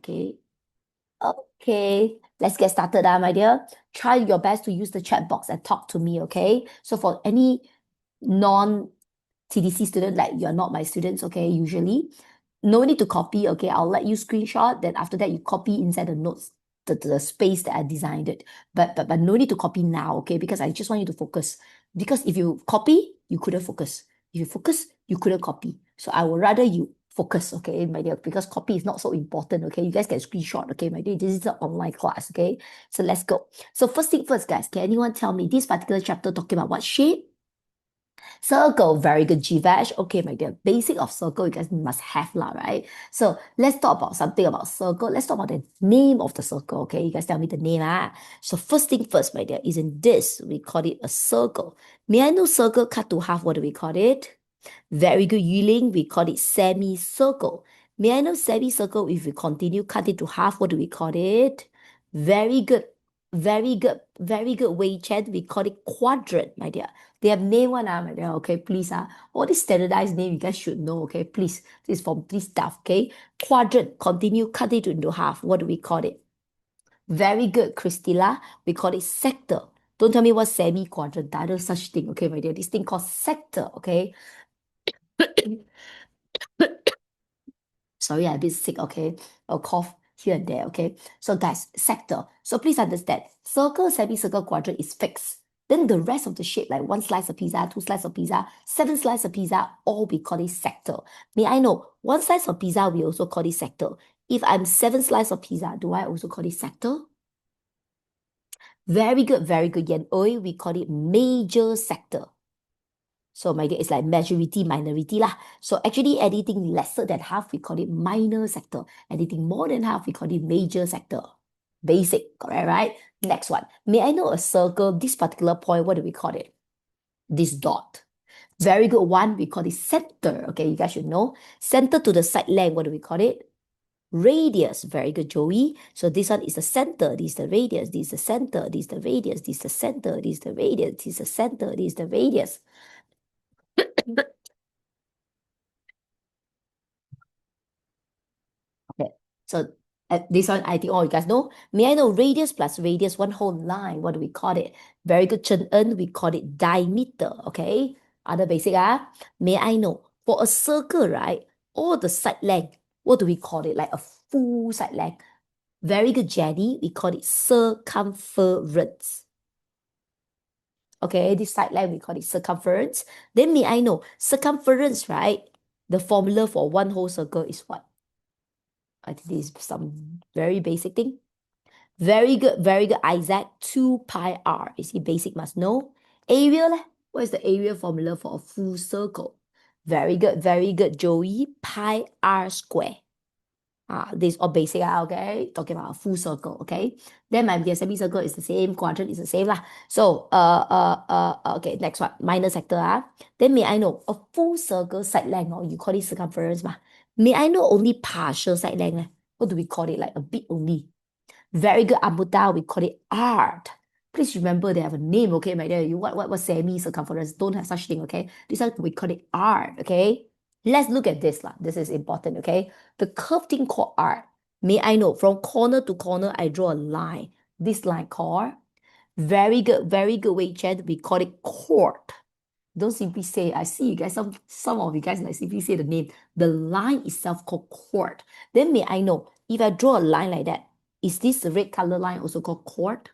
okay? Okay, let's get started, my dear. Try your best to use the chat box and talk to me, okay? So for any non-TDC student, like you're not my students, okay, usually, no need to copy, okay? I'll let you screenshot, then after that you copy inside the notes, the space that I designed it. But no need to copy now, okay? Because I just want you to focus. Because if you copy, you couldn't focus. If you focus, you couldn't copy. So I would rather you focus, okay, my dear, because copy is not so important, okay? You guys can screenshot, okay, my dear. This is an online class, okay? So let's go. So first thing first, guys, can anyone tell me this particular chapter talking about what shape? Circle, very good, Jivesh. Okay, my dear, basic of circle you guys must have lah, right? So let's talk about something about circle. Let's talk about the name of the circle, okay? You guys tell me the name, ah. So first thing first, my dear, is in this, we call it a circle. May I know circle cut to half, what do we call it? Very good, Yuling. We call it semicircle. May I know semicircle, if we continue cut it to half, what do we call it? Very good. Very good. Very good, Wei Chen. We call it quadrant, my dear. They have name one, my dear. Okay, please. All these standardized name you guys should know, okay? Please. This is from this stuff, okay? Quadrant. Continue cut it into half. What do we call it? Very good, Christilla. We call it sector. Don't tell me what semi-quadrant. There's such thing, okay, my dear? This thing called sector, okay? Sorry, I'm a bit sick, okay? A cough here and there, okay? So guys, sector. So please understand, circle, semicircle, quadrant is fixed. Then the rest of the shape, like one slice of pizza, two slices of pizza, seven slices of pizza, all we call it sector. May I know, one slice of pizza, we also call it sector. If I'm seven slices of pizza, do I also call it sector? Very good, Yan Oi. We call it major sector. So my dear, it's like majority, minority lah. So actually anything lesser than half, we call it minor sector. Anything more than half, we call it major sector. Basic, correct, right? Next one. May I know a circle, this particular point, what do we call it? This dot. Very good one, we call it center. Okay, you guys should know. Center to the side length, what do we call it? Radius. Very good, Joey. So this one is the center, this is the radius, this is the center, this is the radius, this is the center, this is the radius, this is the center, this is the radius. Okay, so this one I think all you guys know. May I know radius plus radius, one whole line, what do we call it? Very good, Chen En, we call it diameter, okay? Other basic, May I know, for a circle, right, all the side length, what do we call it? Like a full side length. Very good, Jenny, we call it circumference. Okay, this side length, we call it circumference. Then may I know, circumference, right? The formula for one whole circle is what? I think this is some very basic thing. Very good, Isaac. 2 pi r. You see, basic must know. Area, what is the area formula for a full circle? Very good, Joey. Pi r square. This is all basic, okay? Talking about a full circle, okay? Then my dear, semicircle is the same, quadrant is the same lah. So, okay, next one, minor sector, Then may I know, a full circle side length, or you call it circumference, May I know only partial side length, What do we call it? Like a bit only. Very good, Amuta, we call it art. Please remember they have a name, okay, my dear? What semi-circumference? Don't have such thing, okay? This one we call it art, okay? Let's look at this lah. This is important, okay? The curved thing called art. May I know, from corner to corner, I draw a line. This line called, very good, Wei Chen. We call it chord. Don't simply say, I see you guys, some of you guys like simply say the name. The line itself called chord. Then may I know, if I draw a line like that, is this the red color line also called chord?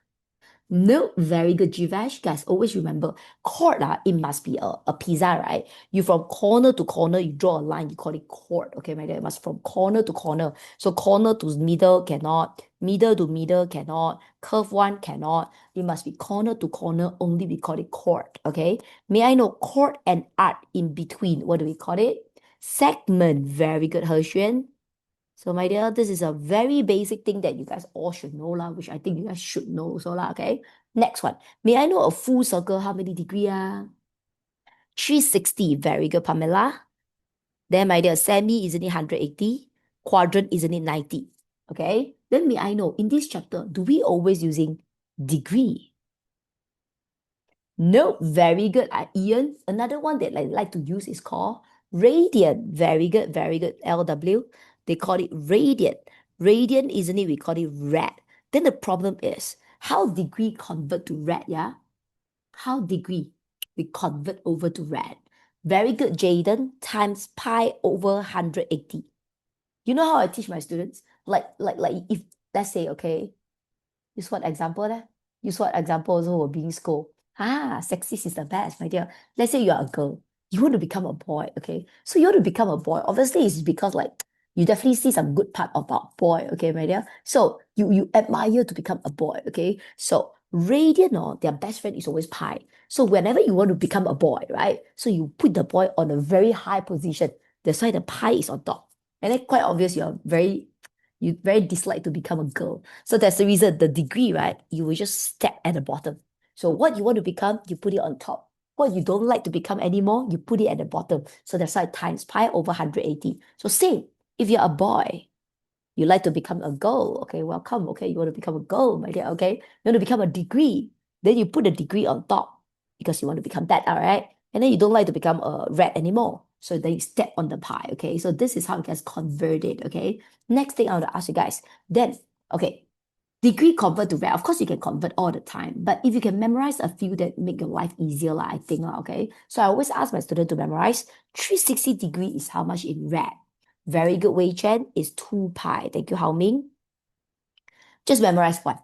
No, very good, Jivesh. Guys, always remember, chord, it must be a pizza, right? You from corner to corner, you draw a line, you call it chord. Okay, my dear, it must from corner to corner. So corner to middle cannot, middle to middle cannot, curve one cannot. It must be corner to corner, only we call it chord, okay? May I know chord and art in between, what do we call it? Segment. Very good, Herxuan. So my dear, this is a very basic thing that you guys all should know lah, which I think you guys should know also lah, okay? Next one. May I know a full circle, how many degree? 360. Very good, Pamela. Then my dear, semi, isn't it 180? Quadrant, isn't it 90? Okay? Then may I know, in this chapter, do we always using degree? No, very good. Ian, another one that I like to use is called radian. Very good, LW. They call it radian. Radian, isn't it? We call it rad. Then the problem is, how degree convert to rad, yeah? How degree we convert over to rad? Very good, Jaden, times pi over 180. You know how I teach my students? Like if, let's say, okay, use what example there? Use what example also we're being scolded? Sexist is the best, my dear. Let's say you're a girl. You want to become a boy, okay? So you want to become a boy. Obviously, it's because like you definitely see some good part about boy, okay, my dear? So you admire to become a boy, okay? So Radian or their best friend is always pi. So whenever you want to become a boy, right? So you put the boy on a very high position. That's why the pi is on top. And then quite obvious you very dislike to become a girl. So that's the reason the degree, right? You will just step at the bottom. So what you want to become, you put it on top. What you don't like to become anymore, you put it at the bottom. So that's why times pi over 180. So same, if you're a boy, you like to become a girl, okay, welcome, okay, you want to become a girl, my dear, okay? You want to become a degree, then you put a degree on top because you want to become that, all right? And then you don't like to become a rat anymore. So then you step on the pie, okay? So this is how it gets converted, okay? Next thing I want to ask you guys, then, okay, degree convert to rat. Of course, you can convert all the time, but if you can memorize a few that make your life easier, I think, okay? So I always ask my student to memorize 360 degree is how much in rat. Very good, Wei Chen, is 2 pi. Thank you, Hao Ming. Just memorize one.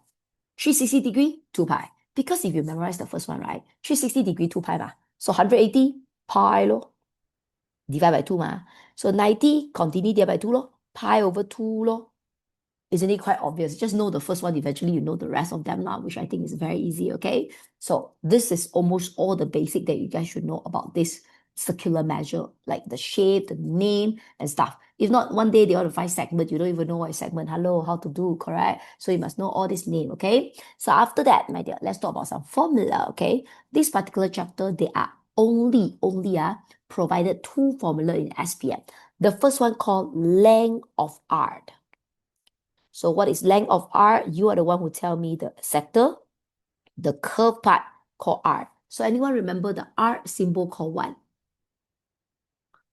360 degree, 2 pi. Because if you memorize the first one, right? 360 degree, 2 pi ma. So 180 pi lo. Divide by 2 ma. So 90, continue divide by 2 lo. Pi over 2 lo. Isn't it quite obvious? Just know the first one, eventually you know the rest of them now, which I think is very easy, okay? So this is almost all the basic that you guys should know about this circular measure, like the shape, the name, and stuff. If not, one day they want to find segment, you don't even know what is segment. Hello, how to do, correct? So you must know all this name, okay? So after that, my dear, let's talk about some formula, okay? This particular chapter, they are only provided 2 formula in SPM. The first one called length of art. So what is length of R? You are the one who tell me the sector, the curve part called R. So anyone remember the R symbol called what?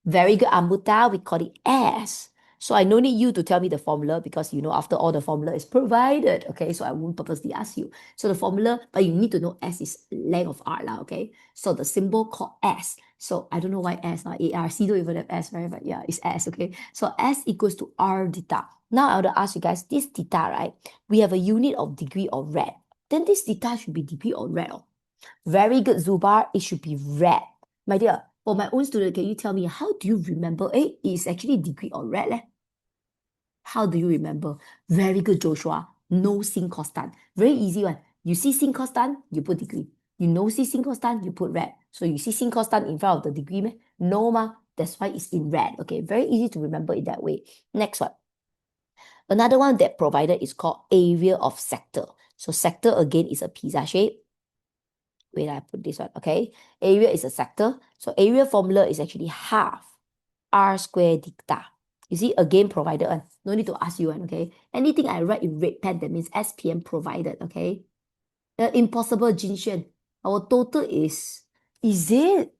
Very good, Ambuta. We call it S. So I no need you to tell me the formula because you know after all the formula is provided. Okay, so I won't purposely ask you. So the formula, but you need to know S is length of R lah, okay? So the symbol called S. So I don't know why S, not AR. C don't even have S, right? But yeah, it's S, okay? So S equals to R theta. Now I want to ask you guys, this theta, right? We have a unit of degree of rad. Then this theta should be degree of rad. Very good, Zubar. It should be rad. My dear, for my own student, can you tell me how do you remember? It's actually degree or rad leh. How do you remember? Very good, Joshua. No sin costan. Very easy one. You see sin costan, you put degree. You know see sin costan, you put rad. So you see sin costan in front of the degree meh? No ma. That's why it's in rad. Okay, very easy to remember in that way. Next one. Another one that provided is called area of sector. So sector again is a pizza shape. Wait, I put this one, okay? Area is a sector. So area formula is actually half r square theta. You see, again, provided one. No need to ask you one, okay? Anything I write in red pen, that means SPM provided, okay? Impossible, Jinshan. Our total is it?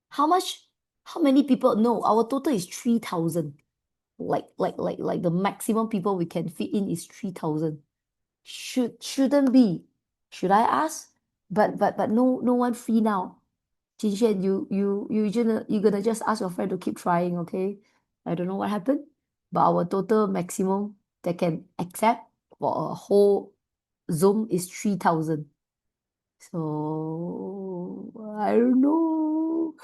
How much? How many people? No, our total is 3,000. Like the maximum people we can fit in is 3,000. Shouldn't be. Should I ask? But no one free now. Jinshan, you're gonna just ask your friend to keep trying, okay? I don't know what happened, but our total maximum that can accept for a whole Zoom is 3,000. So I don't know.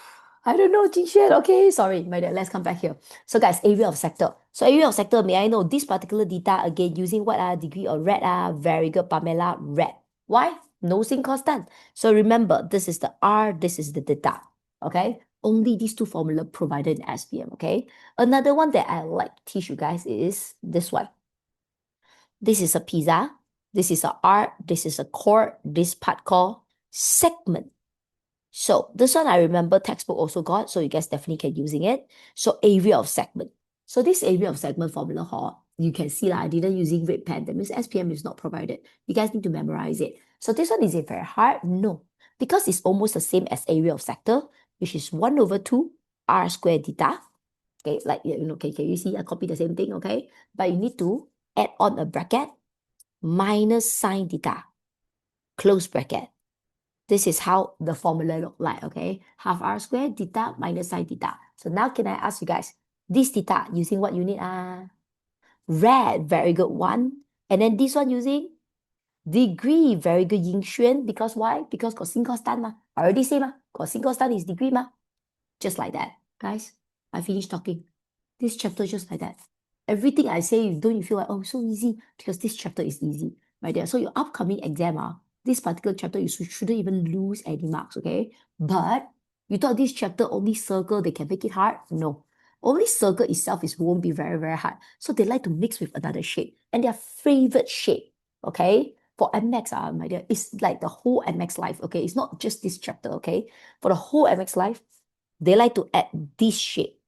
I don't know, Jinshan. Okay, sorry, my dad. Let's come back here. So guys, area of sector. So area of sector, may I know this particular data again using what degree of red very good, Pamela, red. Why? No sin constant. So remember, this is the R, this is the data. Okay, only these 2 formula provided in SPM. Okay, another one that I like to teach you guys is this one. This is a pizza. This is a R. This is a chord. This part called segment. So this one I remember textbook also got, so you guys definitely can using it. So area of segment. So this area of segment formula, you can see that I didn't using red pen. That means SPM is not provided. You guys need to memorize it. So this one, is it very hard? No, because it's almost the same as area of sector, which is 1/2 r squared theta. Okay, like, okay, can you see I copy the same thing, okay? But you need to add on a bracket, minus sine theta, close bracket. This is how the formula look like, okay? Half r squared theta minus sine theta. So now can I ask you guys, this theta using what unit? Rad, very good one. And then this one using degree, very good Ying Xuan. Because why? Because got sin cos tan ma. I already say ma, got sin cos tan is degree ma. Just like that. Guys, I finished talking. This chapter just like that. Everything I say, don't you feel like, oh, so easy? Because this chapter is easy, right there. So your upcoming exam, this particular chapter, you shouldn't even lose any marks, okay? But you thought this chapter only circle, they can make it hard? No. Only circle itself won't be very, very hard. So they like to mix with another shape. And their favorite shape, okay? For MX, my dear, it's like the whole MX life, okay? It's not just this chapter, okay? For the whole MX life, they like to add this shape.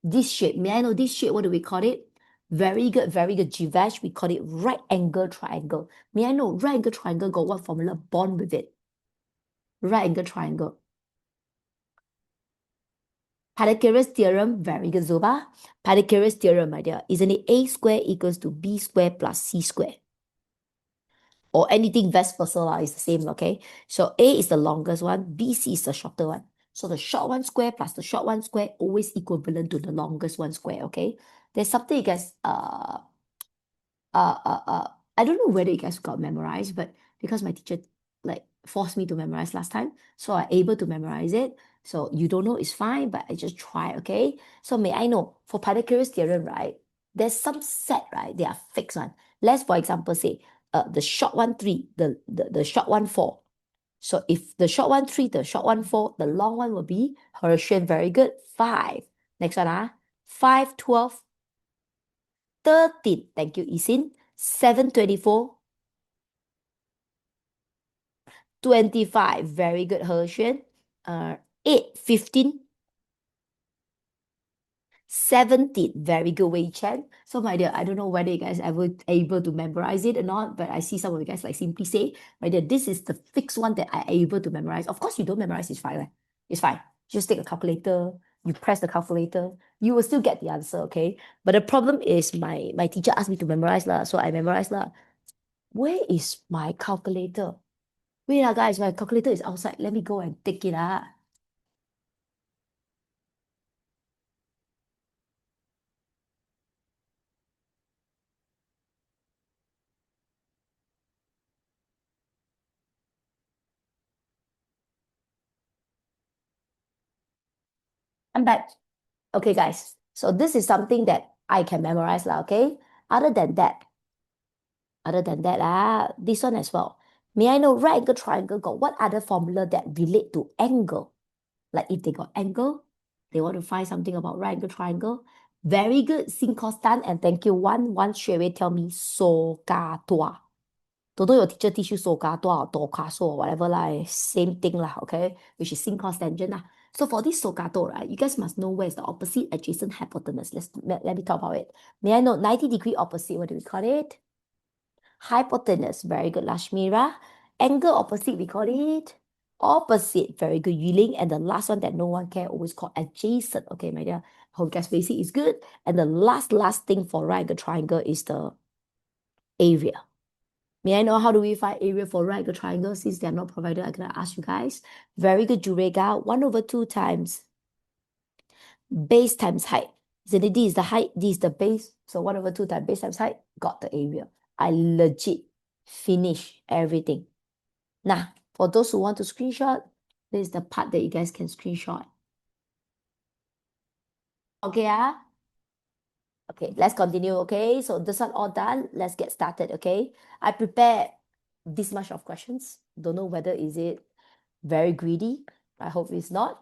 This shape, may I know this shape, what do we call it? Very good, very good. Jivesh, we call it right angle triangle. May I know right angle triangle got what formula? Bond with it. Right angle triangle. Pythagoras theorem, very good, Zuba. Pythagoras theorem, my dear. Isn't it a square equals to b square plus c square? Or anything vice versa is the same, okay? So A is the longest one, BC is the shorter one. So the short one square plus the short one square always equivalent to the longest one square, okay? There's something you guys I don't know whether you guys got memorized, but because my teacher like forced me to memorize last time, so I'm able to memorize it. So you don't know it's fine, but I just try, okay? So may I know for Pythagoras theorem, right? There's some set, right? They are fixed one. Let's for example say the short one 3, the short one 4. So if the short one 3, the short one 4, the long one will be Herschel, very good, 5. Next one, 5, 12, 13. Thank you, Isin. 7, 24, 25. Very good, Herschel. 8, 15, 17. Very good, Wei Chen. So, my dear, I don't know whether you guys ever able to memorize it or not, but I see some of you guys like simply say, my dear, this is the fixed one that I able to memorize. Of course, you don't memorize, it's fine. Right? It's fine. Just take a calculator, you press the calculator, you will still get the answer, okay? But the problem is my teacher asked me to memorize lah, so I memorized lah. Where is my calculator? Wait guys, my calculator is outside. Let me go and take it I'm back. Okay, guys. So this is something that I can memorize lah, okay? Other than that, this one as well. May I know right angle triangle got what other formula that relate to angle? Like if they got angle, they want to find something about right angle triangle. Very good, sin cos tan, and thank you. One straight away tell me so ga tua. Don't know your teacher teach you so ga tua or do ka so or whatever lah, same thing lah, okay? Which is sin cos tangent lah. So for this SOHCAHTOA, right, you guys must know where is the opposite adjacent hypotenuse. Let me talk about it. May I know 90-degree opposite, what do we call it? Hypotenuse, very good, Lashmira. Angle opposite, we call it opposite, very good, Yuling. And the last one that no one can always call adjacent. Okay, my dear, hope guys basic is good. And the last thing for right angle triangle is the area. May I know how do we find area for right angle triangle? Since they're not provided, I'm gonna ask you guys. Very good, Jurega. 1/2 times base times height. So this is the height, this is the base. So 1/2 times base times height, got the area. I legit finish everything. Now, for those who want to screenshot, this is the part that you guys can screenshot. Okay, Okay, let's continue, okay? So this one all done. Let's get started, okay? I prepared this much of questions. Don't know whether is it very greedy. I hope it's not.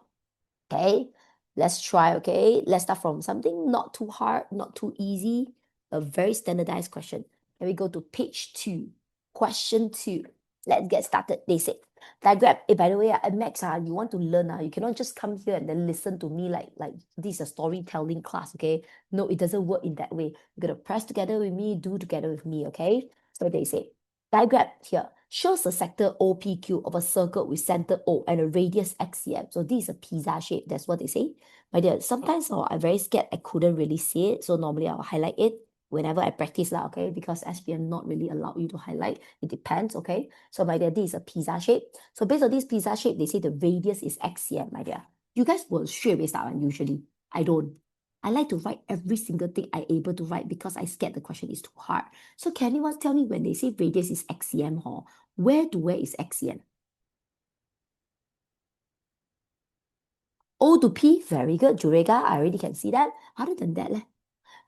Okay, let's try, okay? Let's start from something not too hard, not too easy, a very standardized question. Can we go to page 2, question 2. Let's get started. They said, diagram. By the way, at Max, you want to learn, you cannot just come here and then listen to me like this is a storytelling class, okay? No, it doesn't work in that way. You're going to press together with me, do together with me, okay? So they say, diagram here. shows the sector OPQ of a circle with center O and a radius XCM. So this is a pizza shape. That's what they say. My dear, sometimes I'm very scared I couldn't really see it. So normally I'll highlight it whenever I practice lah, okay? Because SPM not really allow you to highlight. It depends, okay? So my dear, this is a pizza shape. So based on this pizza shape, they say the radius is XCM, my dear. You guys will straight away start one usually. I don't. I like to write every single thing I able to write because I scared the question is too hard. So can anyone tell me when they say radius is XCM, where to where is XCM? O to P, very good. Jurega, I already can see that. Other than that,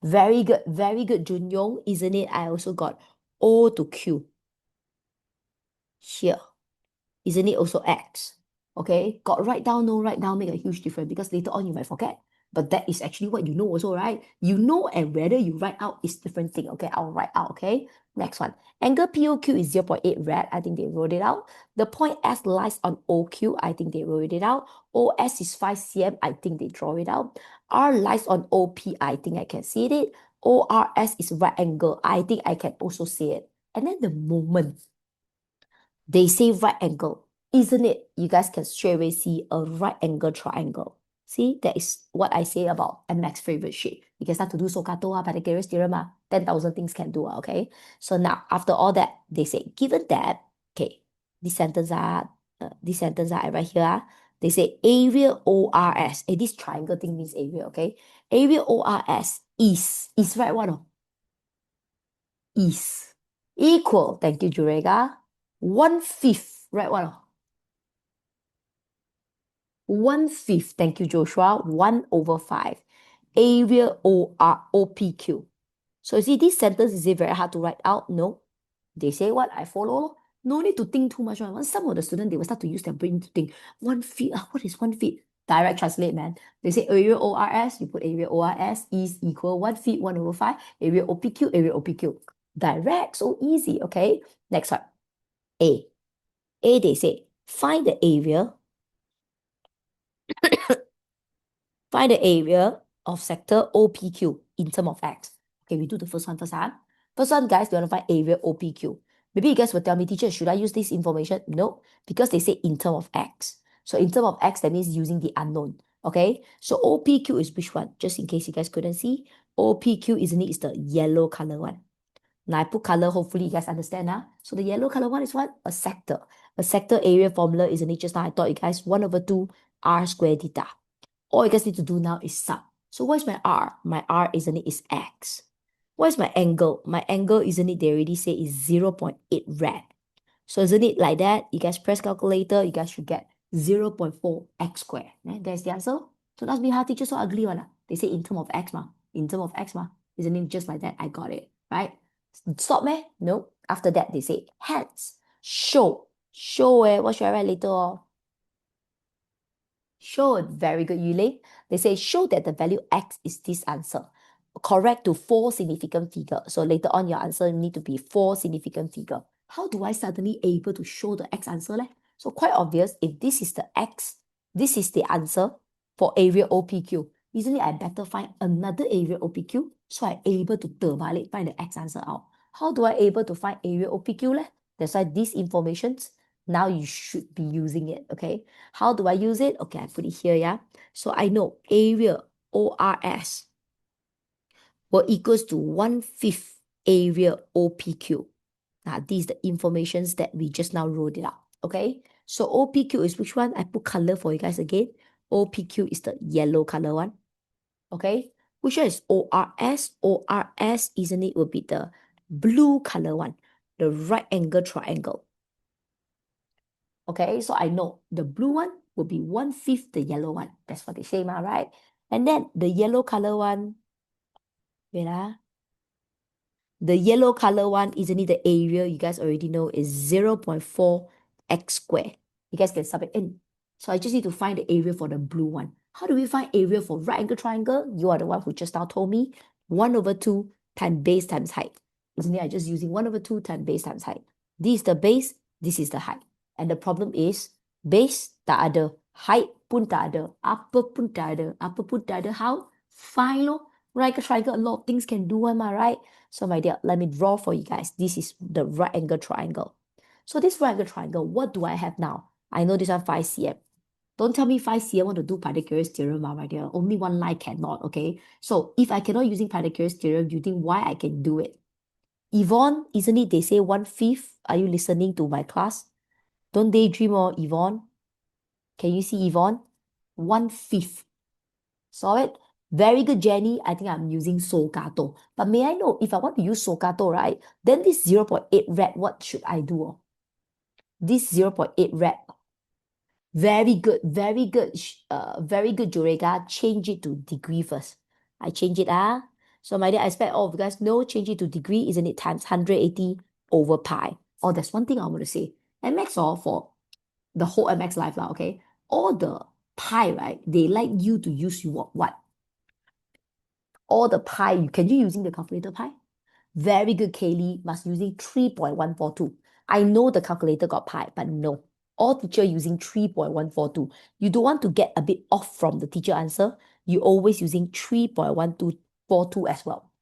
very good, Jun Yong, isn't it? I also got O to Q here. Isn't it also X? Okay, got write down, no write down, make a huge difference because later on you might forget. But that is actually what you know also, right? You know, and whether you write out is different thing. Okay, I'll write out, okay? Next one. Angle POQ is 0.8 rad. I think they wrote it out. The point S lies on OQ. I think they wrote it out. OS is 5 cm. I think they draw it out. R lies on OP. I think I can see it. ORS is right angle. I think I can also see it. And then the moment they say right angle, isn't it? You guys can straight away see a right angle triangle. See, that is what I say about MX favorite shape. You can start to do Sokato, Pythagoras theorem, 10,000 things can do, okay? So now, after all that, they say, given that, okay, this sentence I write here, they say area ORS. This triangle thing means area, okay? Area ORS is right one, is equal, thank you, Jurega, 1/5, right one, 1/5, thank you, Joshua, 1/5, area OPQ. So you see, this sentence is it very hard to write out? No. They say what? I follow. No need to think too much. Some of the students, they will start to use their brain to think, 1/5, what is 1/5? Direct translate, man. They say area ORS, you put area ORS is equal 1/5, 1/5, area OPQ, area OPQ. Direct, so easy, okay? Next one. A. They say, find the area of sector OPQ in terms of X. Okay, we do the first one first. First one, guys, we want to find area OPQ. Maybe you guys will tell me, teacher, should I use this information? No, because they say in terms of X. So in terms of X, that means using the unknown. Okay, so OPQ is which one? Just in case you guys couldn't see, OPQ is the yellow color one. Now I put color, hopefully you guys understand. So the yellow color one is what? A sector. A sector area formula, isn't it? Just now I taught you guys 1/2 r squared theta. All you guys need to do now is sub. So what is my r? My r, isn't it, is x. What is my angle? My angle, isn't it, they already say is 0.8 rad. So isn't it like that? You guys press calculator, you guys should get 0.4 x squared. There's the answer. So that's be how teachers so ugly one. They say in terms of x ma. In terms of x ma. Isn't it just like that? I got it. Right? Stop meh? No. After that, they say hence. Show. Show what should I write later? Show, very good, Yulei. They say show that the value x is this answer. Correct to 4 significant figure. So later on, your answer need to be 4 significant figure. How do I suddenly able to show the x answer? So quite obvious, if this is the x, this is the answer for area OPQ. Isn't it I better find another area OPQ so I able to terbalik find the x answer out? How do I able to find area OPQ? That's why these informations, now you should be using it, okay? How do I use it? Okay, I put it here, yeah? So I know area ORS will equals to 1/5 area OPQ. Now, these are the informations that we just now wrote it out, okay? So OPQ is which one? I put color for you guys again. OPQ is the yellow color one, okay? Which one is ORS? ORS, isn't it, will be the blue color one, the right angle triangle. Okay, so I know the blue one will be 1/5 the yellow one. That's what they say, right? And then the yellow color one, wait the yellow color one, isn't it the area you guys already know is 0.4 x squared. You guys can sub it in. So I just need to find the area for the blue one. How do we find area for right angle triangle? You are the one who just now told me 1/2 times base times height. Isn't it? I just using 1/2 times base times height. This is the base, this is the height. And the problem is base tak ada, height pun tak ada, apa pun tak ada. Apa pun tak ada, how? Find lor. Right angle triangle, a lot of things can do, am I right? So my dear, let me draw for you guys. This is the right angle triangle. So this right angle triangle, what do I have now? I know this one 5 cm. Don't tell me 5 cm want to do Pythagoras theorem, my dear. Only one line cannot, okay? So if I cannot using Pythagoras theorem, do you think why I can do it? Yvonne, isn't it they say 1/5? Are you listening to my class? Don't daydream or Yvonne? Can you see Yvonne? 1/5. Saw it? Very good, Jenny. I think I'm using Socato. But may I know, if I want to use Socato, right, then this 0.8 rad, what should I do? This 0.8 rad. Very good, very good, very good, Jurega. Change it to degree first. I change it, ah. So my dear, I expect all of you guys know, change it to degree, isn't it, times 180 over pi. Oh, there's one thing I want to say. MX all for the whole MX life, lah, okay? All the pi, right, they like you to use what? All the pi, can you using the calculator pi? Very good, Kaylee, must using 3.142. I know the calculator got pi, but no. All teacher using 3.142. You don't want to get a bit off from the teacher answer. You always using 3.1242 as well.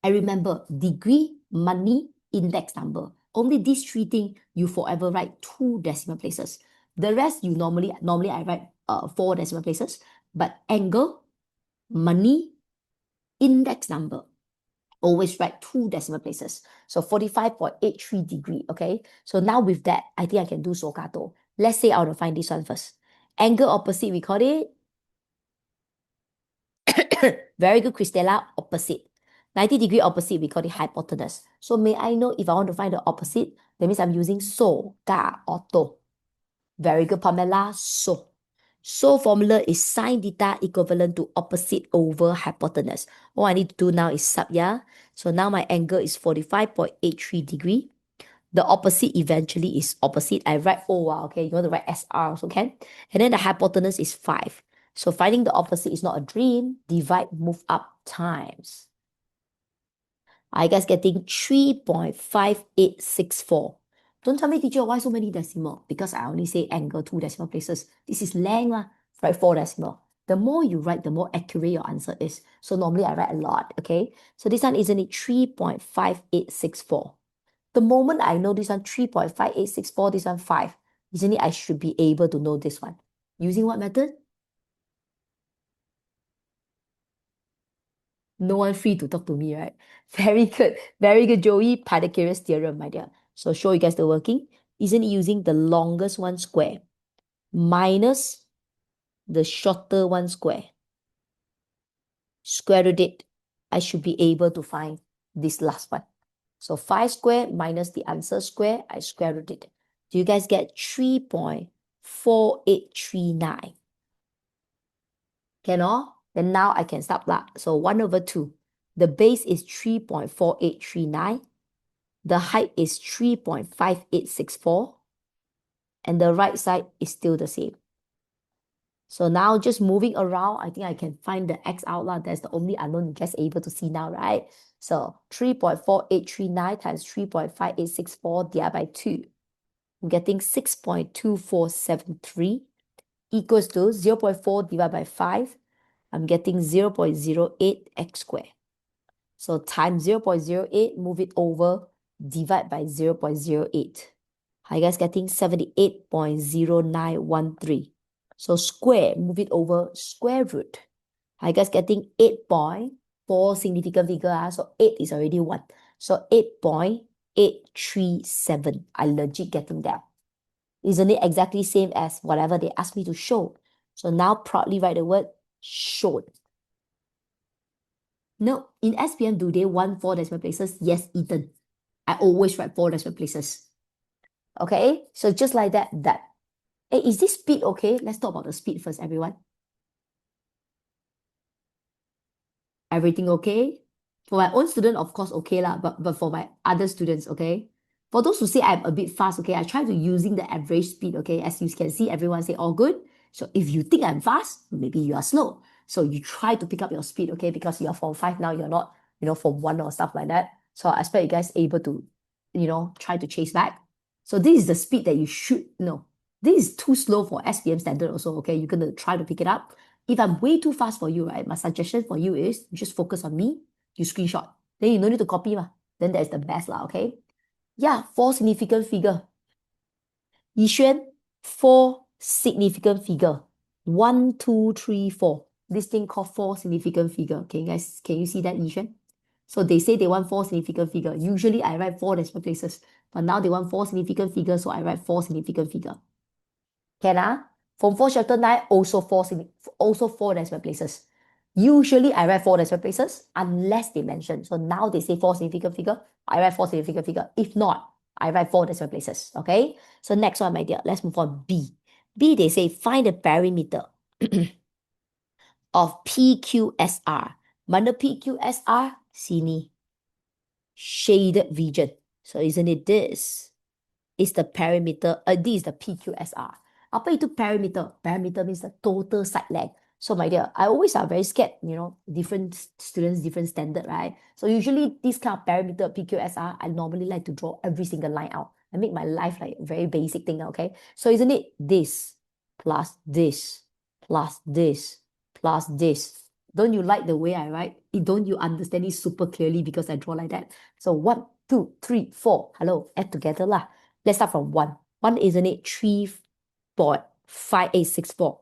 And remember, degree, money, index number. Only these three things you forever write 2 decimal places. The rest you normally I write 4 decimal places. But angle, money, index number, always write 2 decimal places. So 45.83 degree, okay? So now with that, I think I can do Socato. Let's say I want to find this one first. Angle opposite, we call it. Very good, Christella, opposite. 90-degree opposite, we call it hypotenuse. So may I know if I want to find the opposite? That means I'm using Socato. Very good, Pamela, So. So formula is sine theta equivalent to opposite over hypotenuse. All I need to do now is sub, yeah? So now my angle is 45.83 degree. The opposite eventually is opposite. I write OR, okay? You want to write SR also can. And then the hypotenuse is 5. So finding the opposite is not a dream. Divide, move up times. I guys getting 3.5864. Don't tell me, teacher, why so many decimal? Because I only say angle 2 decimal places. This is length, write 4 decimal. The more you write, the more accurate your answer is. So normally I write a lot, okay? So this one isn't it 3.5864. The moment I know this one 3.5864, this one 5, isn't it I should be able to know this one? Using what method? No one free to talk to me, right? Very good, Joey. Pythagoras theorem, my dear. So show you guys the working. Isn't it using the longest one square minus the shorter one square? Square root it. I should be able to find this last one. So 5 square minus the answer square, I square root it. Do you guys get 3.4839? Can all? Then now I can start that. So 1 over 2. The base is 3.4839. The height is 3.5864. And the right side is still the same. So now just moving around, I think I can find the x out loud. That's the only unknown you guys able to see now, right? So 3.4839 times 3.5864 divided by 2. I'm getting 6.2473 equals to 0.4 divided by 5. I'm getting 0.08 x squared. So times 0.08, move it over, divide by 0.08. Are you guys getting 78.0913? So square, move it over, square root. Are you guys getting 8.4 significant figure? So 8 is already 1. So 8.837. I legit getting that. Isn't it exactly same as whatever they asked me to show? So now proudly write the word showed. No, in SPM, do they want 4 decimal places? Yes, Ethan. I always write 4 decimal places. Okay, so just like that. Hey, is this speed okay? Let's talk about the speed first, everyone. Everything okay? For my own student, of course, okay lah. But for my other students, okay? For those who say I'm a bit fast, okay, I try to using the average speed, okay? As you can see, everyone say all good. So if you think I'm fast, maybe you are slow. So you try to pick up your speed, okay? Because you're Form 5 now, you're not, Form 1 or stuff like that. So I expect you guys able to, try to chase back. So this is the speed that you should know. This is too slow for SPM standard also, okay? You're going to try to pick it up. If I'm way too fast for you, right, my suggestion for you is you just focus on me, you screenshot. Then you no need to copy. Then that's the best, lah, okay? Yeah, 4 significant figure. Yixuan, 4 significant figure. 1, 2, 3, 4. This thing called 4 significant figure. Okay, guys, can you see that, Yixuan? So they say they want 4 significant figure. Usually I write 4 decimal places, but now they want 4 significant figure, so I write 4 significant figure. Can ah? From 4 chapter 9, also 4 decimal places. Usually I write 4 decimal places unless they mention. So now they say 4 significant figure, I write 4 significant figure. If not, I write 4 decimal places. Okay? So next one, my dear, let's move on. B. B, they say find the perimeter of PQSR. Mana PQSR? Sini. Shaded region. So isn't it this? Is the perimeter, this is the PQSR. Apa itu perimeter? Perimeter means the total side length. So my dear, I always are very scared, different students, different standard, right? So usually this kind of perimeter, PQSR, I normally like to draw every single line out. I make my life like a very basic thing, okay? So isn't it this plus this plus this plus this? Don't you like the way I write? Don't you understand it super clearly because I draw like that? So 1, 2, 3, 4. Hello, add together lah. Let's start from 1. 1 isn't it 3.5864?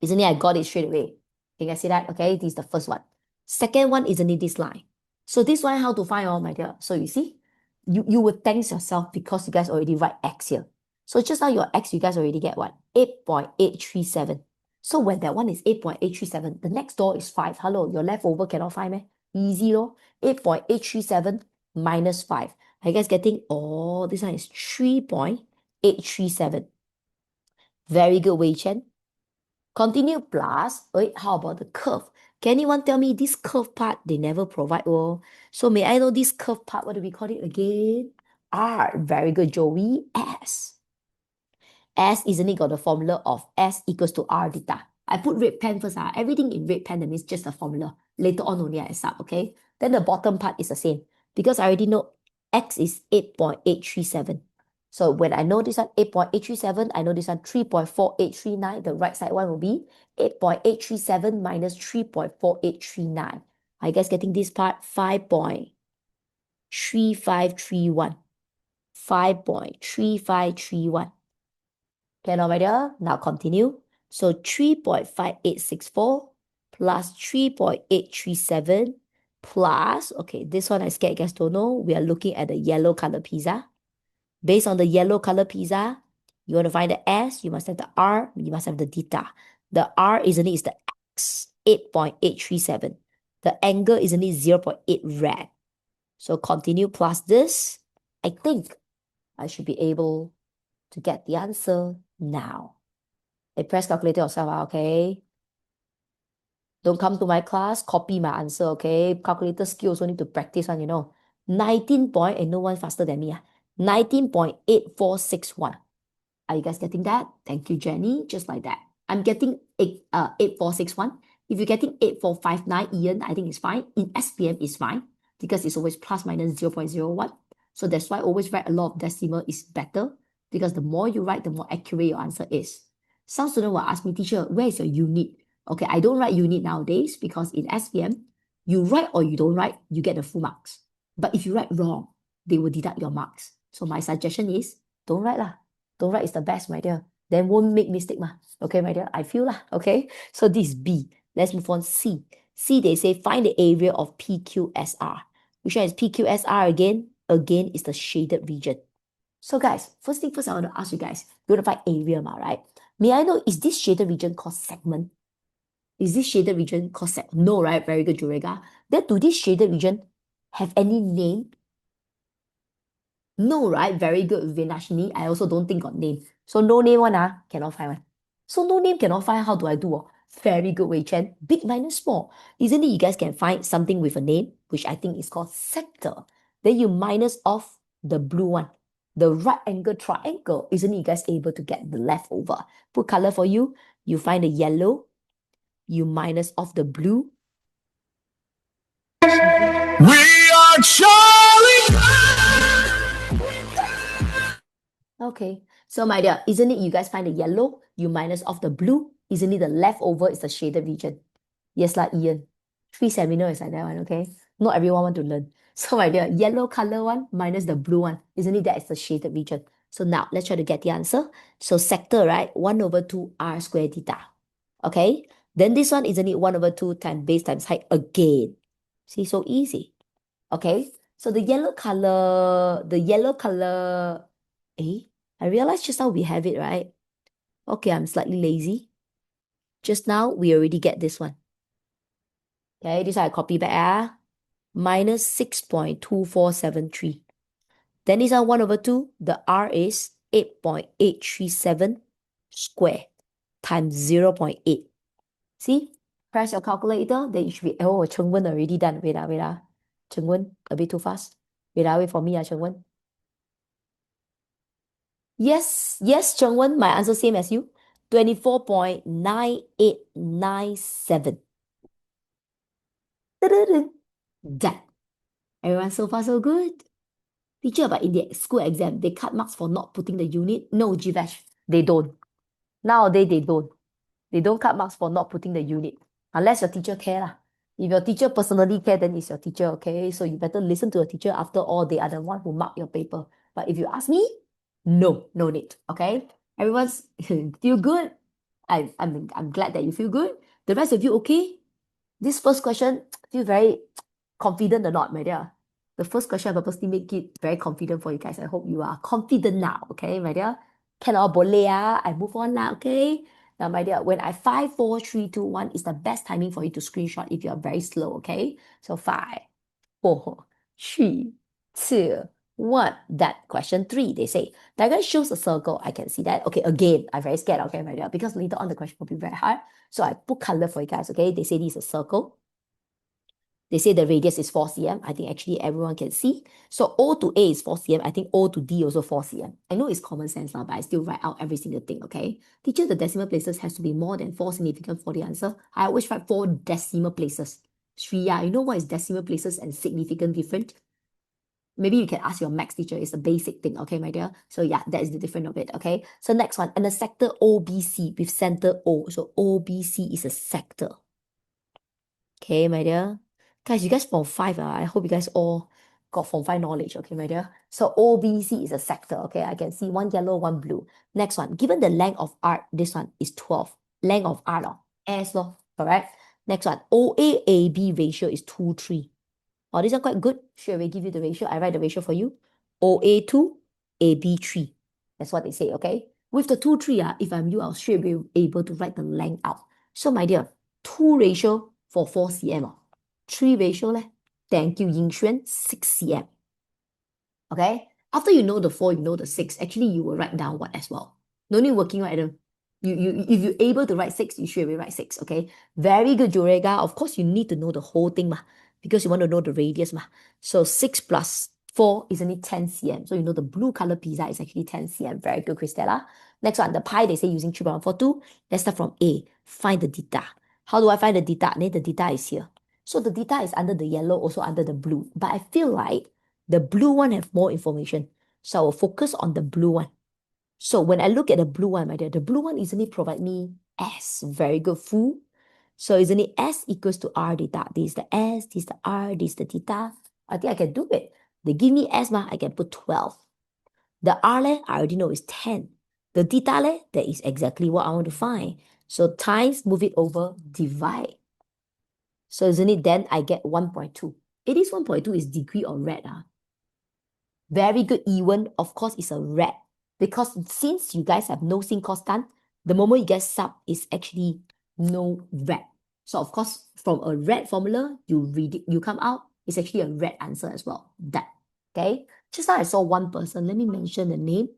Isn't it? I got it straight away. Can you guys see that? Okay, this is the first one. Second one, isn't it this line? So this one, how to find my dear? So you see, you would thank yourself because you guys already write X here. So just now your X, you guys already get what? 8.837. So when that one is 8.837, the next door is 5. Hello, your leftover cannot find me? Easy, no? 8.837 minus 5. Are you guys getting? Oh, this one is 3.837. Very good, Wei Chen. Continue plus, wait, how about the curve? Can anyone tell me this curve part? They never provide. Oh, so may I know this curve part? What do we call it again? R. Very good, Joey. S. S, isn't it got the formula of S equals to R theta? I put red pen first. Everything in red pen, that means just a formula. Later on only I sub, okay? Then the bottom part is the same. Because I already know X is 8.837. So when I know this one 8.837, I know this one 3.4839. The right side one will be 8.837 minus 3.4839. Are you guys getting this part? 5.3531. 5.3531. Can my dear? Now continue. So 3.5864 plus 3.837 plus, okay, this one I scared you guys don't know. We are looking at the yellow color pizza. Based on the yellow color pizza, you want to find the S, you must have the R, you must have the theta. The R, isn't it, is the X, 8.837. The angle, isn't it, 0.8 rad. So continue plus this. I think I should be able to get the answer now. Hey, press calculator yourself, okay? Don't come to my class, copy my answer, okay? Calculator skills only to practice one, 19 point, and no one faster than me. 19.8461. Are you guys getting that? Thank you, Jenny. Just like that. I'm getting 8461. If you're getting 8459, Ian, I think it's fine. In SPM, it's fine because it's always plus minus 0.01. So that's why I always write a lot of decimal is better because the more you write, the more accurate your answer is. Some students will ask me, teacher, where is your unit? Okay, I don't write unit nowadays because in SPM, you write or you don't write, you get the full marks. But if you write wrong, they will deduct your marks. So my suggestion is, don't write lah. Don't write is the best, my dear. Then won't make mistake ma. Okay, my dear, I feel lah. Okay, so this is B. Let's move on C. C, they say find the area of PQSR. Which one is PQSR again? Again, is the shaded region. So guys, first thing first, I want to ask you guys, you want to find area ma, right? May I know, is this shaded region called segment? Is this shaded region called segment? No, right? Very good, Jurega. Then do this shaded region have any name? No, right? Very good, Vinashini. I also don't think got name. So no name one, cannot find one. So no name cannot find, how do I do? Very good, Wei Chen. Big minus small. Isn't it you guys can find something with a name, which I think is called sector. Then you minus off the blue one. The right angle triangle. Isn't it you guys able to get the leftover? Put color for you. You find the yellow. You minus off the blue. We are Charlie. Okay, so my dear, isn't it you guys find the yellow, you minus off the blue, isn't it the leftover is the shaded region? Yes lah, Ian. Free seminar is like that one, okay? Not everyone want to learn. So my dear, yellow color one minus the blue one, isn't it that is the shaded region? So now let's try to get the answer. So sector, right? 1 over 2 r square theta. Okay? Then this one, isn't it 1 over 2 times base times height again? See, so easy. Okay? So the yellow color, I realized just now we have it, right? Okay, I'm slightly lazy. Just now, we already get this one. Okay, this one I copy back. Minus 6.2473. Then this one 1 over 2, the R is 8.837 square times 0.8. See? Press your calculator, then you should be, oh, Cheng Wen already done. Wait. Cheng Wen, a bit too fast. Wait for me, Cheng Wen. Yes, Cheng Wen, my answer same as you. 24.9897. Done. Everyone so far so good. Teacher, but in the school exam, they cut marks for not putting the unit. No, Jivesh, they don't. Nowadays, they don't. They don't cut marks for not putting the unit. Unless your teacher care lah. If your teacher personally care, then it's your teacher, okay? So you better listen to your teacher. After all, they are the one who mark your paper. But if you ask me, no need, okay? Everyone's feel good? I'm glad that you feel good. The rest of you okay? This first question, feel very confident or not, my dear? The first question I purposely make it very confident for you guys. I hope you are confident now, okay, my dear? Cannot boleh I move on now, okay? Now, my dear, when I 5, 4, 3, 2, 1 is the best timing for you to screenshot if you're very slow, okay? So 5, 4, 3, 2, 1. That question 3, they say, diagram shows a circle. I can see that. Okay, again, I'm very scared, okay, my dear, because later on the question will be very hard. So I put color for you guys, okay? They say this is a circle. They say the radius is 4 cm. I think actually everyone can see. So O to A is 4 cm. I think O to D also 4 cm. I know it's common sense now, but I still write out every single thing, okay? Teacher, the decimal places has to be more than 4 significant for the answer. I always write 4 decimal places. Shriya, you know what is decimal places and significant different? Maybe you can ask your maths teacher. It's a basic thing, okay, my dear? So yeah, that is the difference of it, okay? So next one, and a sector OBC with center O. So OBC is a sector. Okay, my dear. Guys, you guys form 5, I hope you guys all got form 5 knowledge, okay, my dear? So OBC is a sector, okay? I can see 1 yellow, 1 blue. Next one, given the length of art, this one is 12. Length of art, S, correct? Next one, OA-AB ratio is 2:3. Oh, this one quite good. Straight away give you the ratio. I write the ratio for you. OA2, AB3. That's what they say, okay? With the 2:3, if I'm you, I'll straight away able to write the length out. So, my dear, 2 ratio for 4 cm. 3 ratio, thank you, Ying Xuan, 6 cm. Okay? After you know the 4, you know the 6. Actually, you will write down what as well. No need working right them. If you're able to write 6, you should write 6, okay? Very good, Jurega. Of course, you need to know the whole thing, because you want to know the radius. So 6 plus 4 is only 10 cm. So you know the blue color pizza is actually 10 cm. Very good, Christella. Next one, the pi, they say using 3.142. Let's start from A. Find the theta. How do I find the theta? The theta is here. So the theta is under the yellow, also under the blue. But I feel like the blue one have more information. So I will focus on the blue one. So when I look at the blue one, my dear, the blue one isn't it provide me S. Very good, Fu. So isn't it S equals to R theta? This is the S, this is the R, this is the theta. I think I can do it. They give me S, I can put 12. The R, I already know is 10. The theta, that is exactly what I want to find. So times, move it over, divide. So isn't it then I get 1.2. It is 1.2 is degree of red. Very good, Ewan. Of course, it's a red. Because since you guys have no sin costan, the moment you get sub is actually no red. So of course, from a red formula, you read it, you come out, it's actually a red answer as well. That. Okay? Just now I saw one person. Let me mention the name.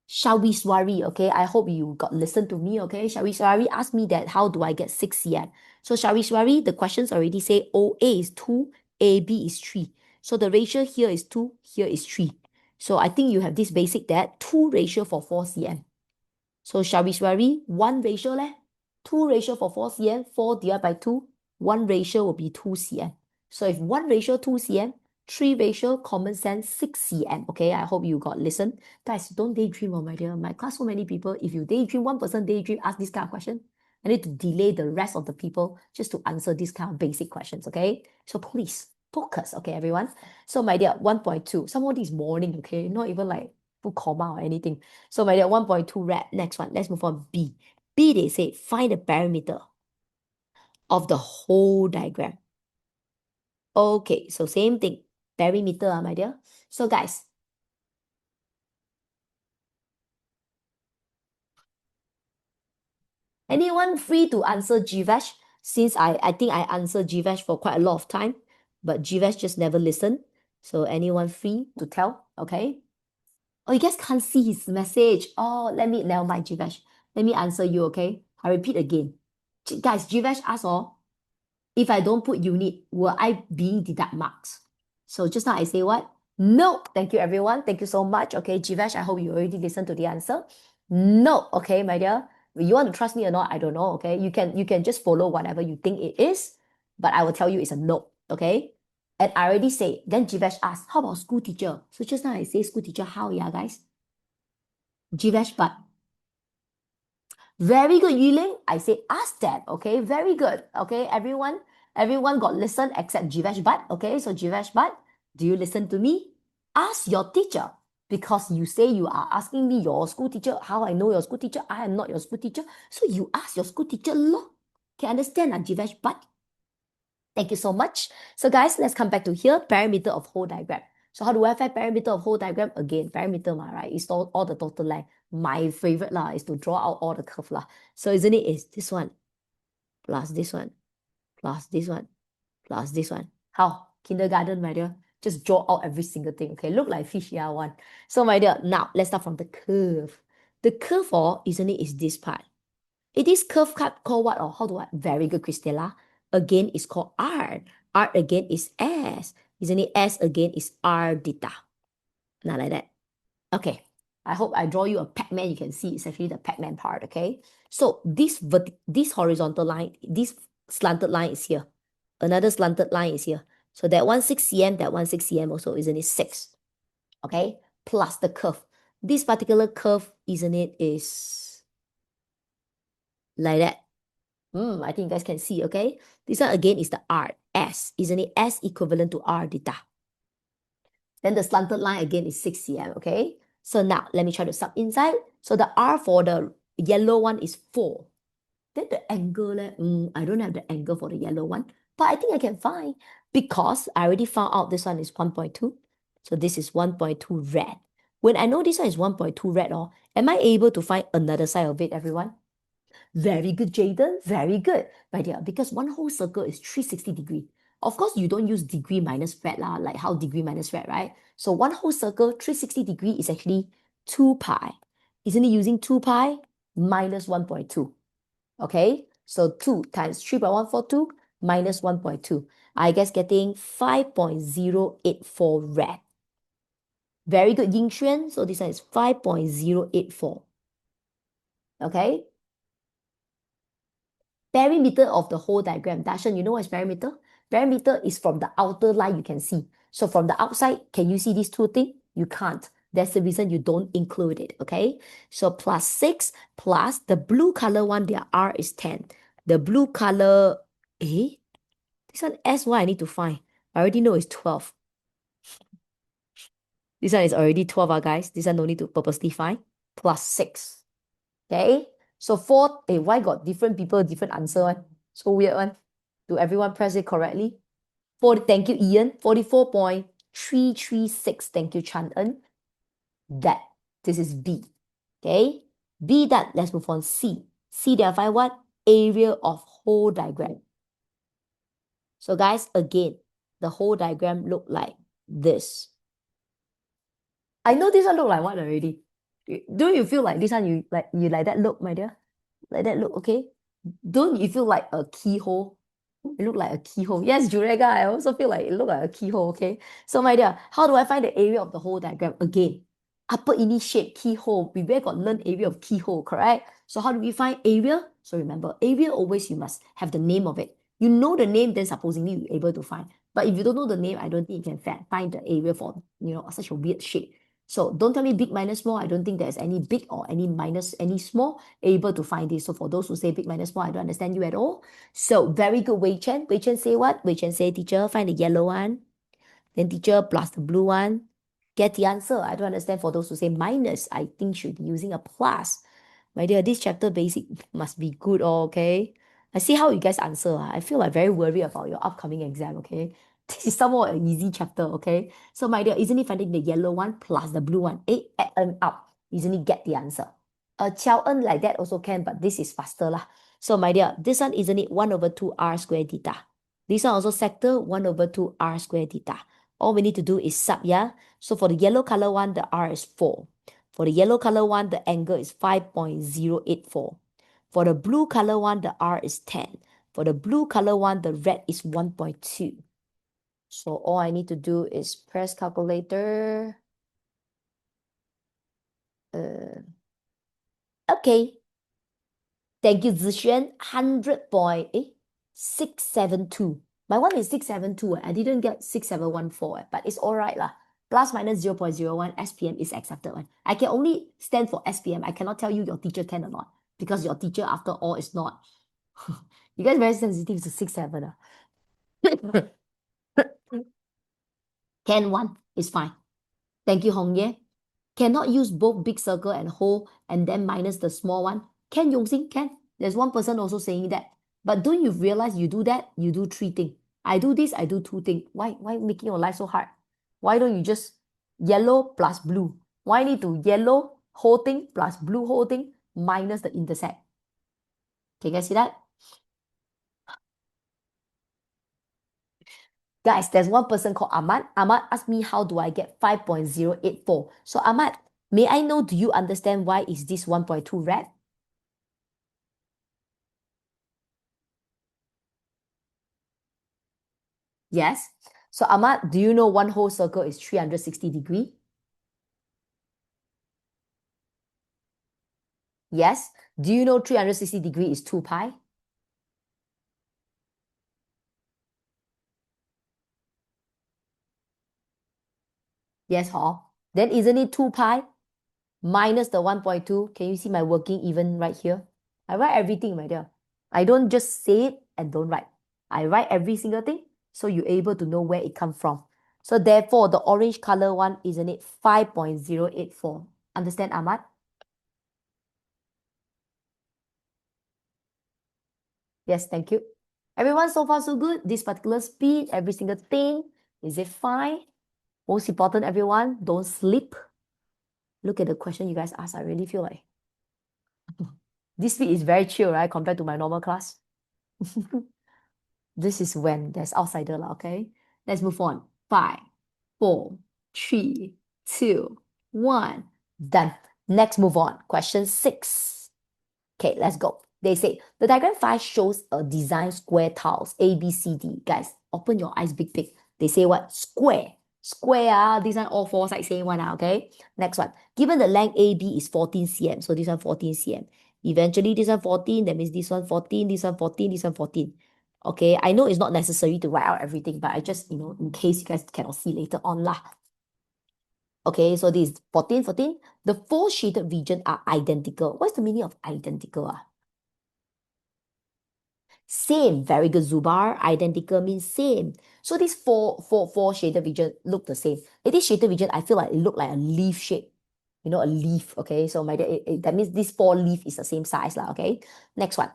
Shawiswari, okay? I hope you got listened to me, okay? Shawiswari asked me that how do I get 6 cm? So Shawiswari, the questions already say OA is 2, AB is 3. So the ratio here is 2, here is 3. So I think you have this basic that 2 ratio for 4 cm. So Shawiswari, 1 ratio 2 ratio for 4 cm, 4 divided by 2, 1 ratio will be 2 cm. So if 1 ratio 2 cm, 3 ratio, common sense, 6 cm. Okay, I hope you got listened. Guys, don't daydream, my dear. My class, so many people. If you daydream, one person daydream, ask this kind of question. I need to delay the rest of the people just to answer these kind of basic questions, okay? So please, focus, okay, everyone? So my dear, 1.2. Someone is morning, okay? Not even like full comma or anything. So my dear, 1.2 red. Next one, let's move on. B. B, they say, find the perimeter of the whole diagram. Okay, so same thing. Perimeter, my dear. So guys, anyone free to answer GVAsh? Since I think I answered GVAsh for quite a lot of time, but GVAsh just never listened. So anyone free to tell? Okay. Oh, you guys can't see his message. Oh, never mind, GVAsh. Let me answer you, okay? I repeat again. Guys, GVAsh asked if I don't put unit, will I being deduct marks? So just now I say what? No. Thank you, everyone. Thank you so much. Okay, Jivesh, I hope you already listened to the answer. No. Okay, my dear. You want to trust me or not? I don't know. Okay, you can just follow whatever you think it is, but I will tell you it's a no. Okay. And I already say, then Jivesh asked, how about school teacher? So just now I say school teacher, how, yeah, guys? Jivesh, but very good, Yuling. I said ask that. Okay, very good. Okay, everyone got listen except Jivesh Bhatt. Okay, so Jivesh Bhatt, do you listen to me? Ask your teacher because you say you are asking me your school teacher. How I know your school teacher? I am not your school teacher. So you ask your school teacher, lor. Can understand, Jivesh Bhatt? Thank you so much. So guys, let's come back to here. Parameter of whole diagram. So how do I find parameter of whole diagram? Again, parameter, right? It's all the total length. My favorite lah is to draw out all the curve lah. So isn't it is this one plus this one plus this one plus this one. How? Kindergarten, my dear. Just draw out every single thing. Okay, look like fish, yeah, one. So my dear, now let's start from the curve. The curve, isn't it, is this part. It is curve cut called what or how do I? Very good, Christella. Again, is called R. R again is S. Isn't it? S again is R theta. Not like that. Okay. I hope I draw you a Pac-Man. You can see it's actually the Pac-Man part, okay? So this horizontal line, this slanted line is here. Another slanted line is here. So that one 6 cm, that one 6 cm also, isn't it 6? Okay? Plus the curve. This particular curve, isn't it, is like that. I think you guys can see, okay? This one again is the R, S. Isn't it S equivalent to R theta? Then the slanted line again is 6 cm, okay? So now let me try to sub inside. So the R for the yellow one is 4. Then the angle, I don't have the angle for the yellow one, but I think I can find because I already found out this one is 1.2. So this is 1.2 red. When I know this one is 1.2 red, am I able to find another side of it, everyone? Very good, Jaden. Very good, my dear. Because one whole circle is 360 degree. Of course, you don't use degree minus red lah, like how degree minus red, right? So one whole circle, 360 degree is actually 2 pi. Isn't it using 2 pi minus 1.2? Okay, so 2 times 3.142 minus 1.2. I guess getting 5.084 red. Very good, Ying Xuan. So this one is 5.084. Okay. Perimeter of the whole diagram. Darshan, you know what is perimeter? Perimeter is from the outer line you can see. So from the outside, can you see these two things? You can't. That's the reason you don't include it, okay? So plus 6 plus the blue color one, their R is 10. The blue color, this one S1 I need to find. I already know it's 12. This one is already 12, guys. This one no need to purposely find. Plus 6. Okay? So 4, why got different people, different answer one? So weird one. Do everyone press it correctly? Thank you, Ian. 44.336. Thank you, Chan En. That. This is B. Okay? B that. Let's move on. C. C, they find what? Area of whole diagram. So guys, again, the whole diagram look like this. I know this one look like what already? Don't you feel like this one you like that look, my dear? Like that look, okay? Don't you feel like a keyhole? It look like a keyhole. Yes, Jurega, I also feel like it look like a keyhole, okay? So my dear, how do I find the area of the whole diagram? Again, upper init shape, keyhole. We where got learn area of keyhole, correct? So how do we find area? So remember, area always you must have the name of it. You know the name, then supposedly you're able to find. But if you don't know the name, I don't think you can find the area for, such a weird shape. So don't tell me big minus small. I don't think there's any big or any minus, any small able to find this. So for those who say big minus small, I don't understand you at all. So very good, Wei Chen. Wei Chen say what? Wei Chen say, teacher, find the yellow one. Then teacher plus the blue one. Get the answer. I don't understand for those who say minus. I think should be using a plus. My dear, this chapter basic must be good, okay? I see how you guys answer. I feel like very worried about your upcoming exam, okay? This is somewhat an easy chapter, okay? So my dear, isn't it finding the yellow one plus the blue one? Add them up. Isn't it get the answer? Chiao En like that also can, but this is faster lah. So my dear, this one isn't it 1 over 2 r square theta? This one also sector 1 over 2 r square theta. All we need to do is sub, yeah? So for the yellow color one, the r is 4. For the yellow color one, the angle is 5.084. For the blue color one, the R is 10. For the blue color one, the red is 1.2. So all I need to do is press calculator. Okay. Thank you, Zixuan. 100.672. My one is 672. I didn't get 6714, but it's all right lah. Plus minus 0.01 SPM is accepted one. I can only stand for SPM. I cannot tell you your teacher can or not, because your teacher, after all, is not. You guys very sensitive to 67. Can one is fine. Thank you, Hong Ye. Cannot use both big circle and whole and then minus the small one. Can, Yongxing? Can. There's one person also saying that. But don't you realize you do that? You do 3 things. I do this, I do 2 things. Why making your life so hard? Why don't you just yellow plus blue? Why need to yellow whole thing plus blue whole thing minus the intersect? Can you guys see that? Guys, there's one person called Ahmad. Ahmad asked me how do I get 5.084. So Ahmad, may I know, do you understand why is this 1.2 red? Yes. So Ahmad, do you know one whole circle is 360 degree? Yes. Do you know 360 degree is 2 pi? Yes, huh? Then isn't it 2 pi minus the 1.2? Can you see my working even right here? I write everything right there. I don't just say it and don't write. I write every single thing so you're able to know where it comes from. So therefore, the orange color one, isn't it 5.084? Understand, Ahmad? Yes, thank you. Everyone, so far so good? This particular speed, every single thing, is it fine? Most important, everyone, don't sleep. Look at the question you guys asked. I really feel like this speed is very chill, right? Compared to my normal class. This is when there's outsider lah, okay? Let's move on. 5, 4, 3, 2, 1. Done. Next, move on. Question 6. Okay, let's go. They say the diagram 5 shows a design square tiles A, B, C, D. Guys, open your eyes big, big. They say what? Square. Square, this one all 4 sides same one, okay? Next one. Given the length AB is 14 cm, so this one 14 cm. Eventually, this one 14, that means this one 14, this one 14, this one 14. Okay, I know it's not necessary to write out everything, but I just, in case you guys cannot see later on lah. Okay, so this is 14, 14. The 4 shaded region are identical. What's the meaning of identical? Same. Very good, Zubar. Identical means same. So these four shaded region look the same. This shaded region, I feel like it look like a leaf shape. A leaf. Okay, so that means this 4 leaf is the same size lah. Okay, next one.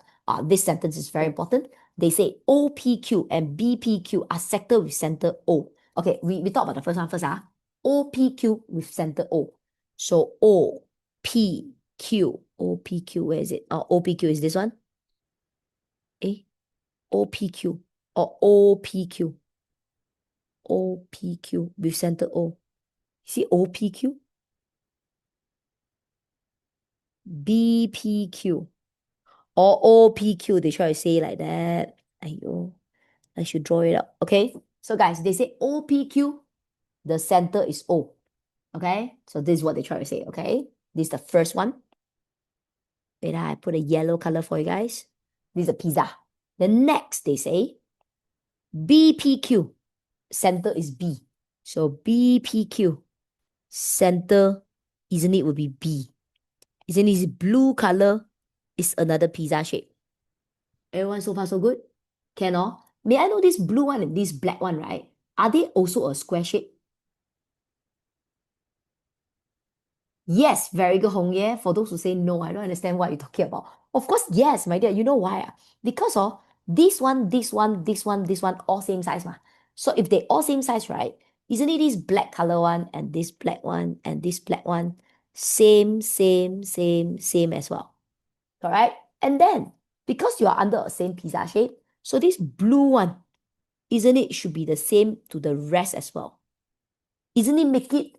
This sentence is very important. They say OPQ and BPQ are sector with center O. Okay, we talk about the first one first. OPQ with center O. So OPQ, where is it? OPQ is this one. OPQ or OPQ. OPQ with center O. See OPQ? BPQ or OPQ. They try to say like that. Ayo, I should draw it up. Okay. So guys, they say OPQ, the center is O. Okay. So this is what they try to say. Okay. This is the first one. Wait, I put a yellow color for you guys. This is a pizza. The next, they say BPQ, center is B. So BPQ. Center, isn't it, will be B. Isn't it blue color is another pizza shape? Everyone so far so good? Can or? May I know this blue one and this black one, right? Are they also a square shape? Yes, very good, Hong Ye. For those who say no, I don't understand what you're talking about. Of course, yes, my dear. You know why? Because this one, this one, this one, this one, all same size, ma. So if they all same size, right? Isn't it this black color one and this black one and this black one? Same, same, same, same as well. Correct? And then, because you are under a same pizza shape, so this blue one, isn't it should be the same to the rest as well? Isn't it make it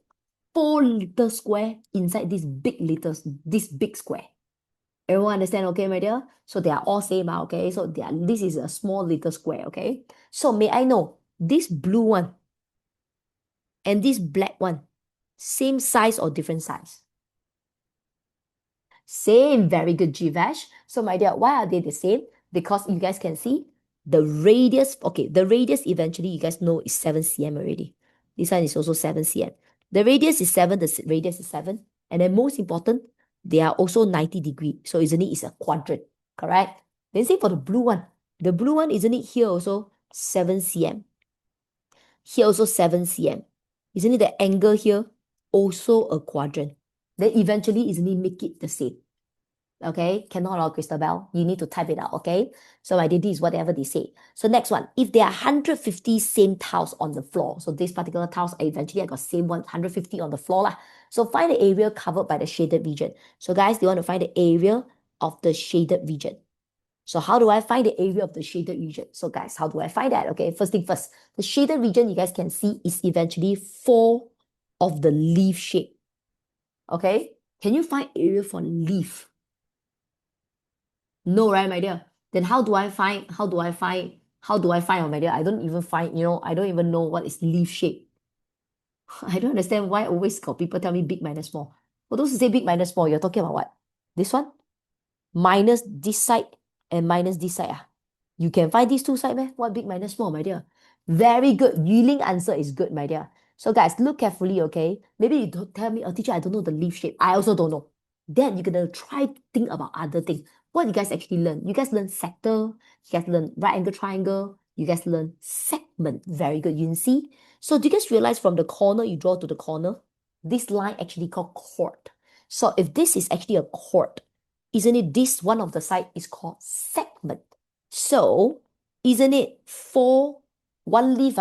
4 little square inside this big square? Everyone understand, okay, my dear? So they are all same, okay? So this is a small little square, okay? So may I know, this blue one and this black one, same size or different size? Same, very good, Jivesh. So my dear, why are they the same? Because you guys can see the radius, okay, the radius eventually you guys know is 7 cm already. This one is also 7 cm. The radius is 7, the radius is 7. And then most important, they are also 90 degree. So isn't it is a quadrant, correct? Then say for the blue one. The blue one, isn't it here also 7 cm? Here also 7 cm. Isn't it the angle here also a quadrant? Then eventually, isn't it make it the same? Okay, cannot or Christabel, you need to type it out, okay? So my DD is whatever they say. So next one, if there are 150 same tiles on the floor, so this particular tiles, eventually I got same 150 on the floor lah. So find the area covered by the shaded region. So guys, they want to find the area of the shaded region. So how do I find the area of the shaded region? So guys, how do I find that? Okay, first thing first, the shaded region you guys can see is eventually 4 of the leaf shape. Okay, can you find area for leaf? No, right, my dear? Then how do I find, oh, my dear? I don't even find, I don't even know what is leaf shape. I don't understand why always got people tell me big minus small. For those who say big minus small, you're talking about what? This one? Minus this side and minus this side. You can find these two sides, man. What big minus small, my dear? Very good. Yiling answer is good, my dear. So guys, look carefully, okay? Maybe you don't tell me, oh teacher, I don't know the leaf shape. I also don't know. Then you're gonna try to think about other things. What you guys actually learn? You guys learn sector, you guys learn right angle triangle, you guys learn segment. Very good, you can see. So do you guys realize from the corner you draw to the corner, this line actually called chord. So if this is actually a chord, isn't it this one of the side is called segment? So isn't it 1 leaf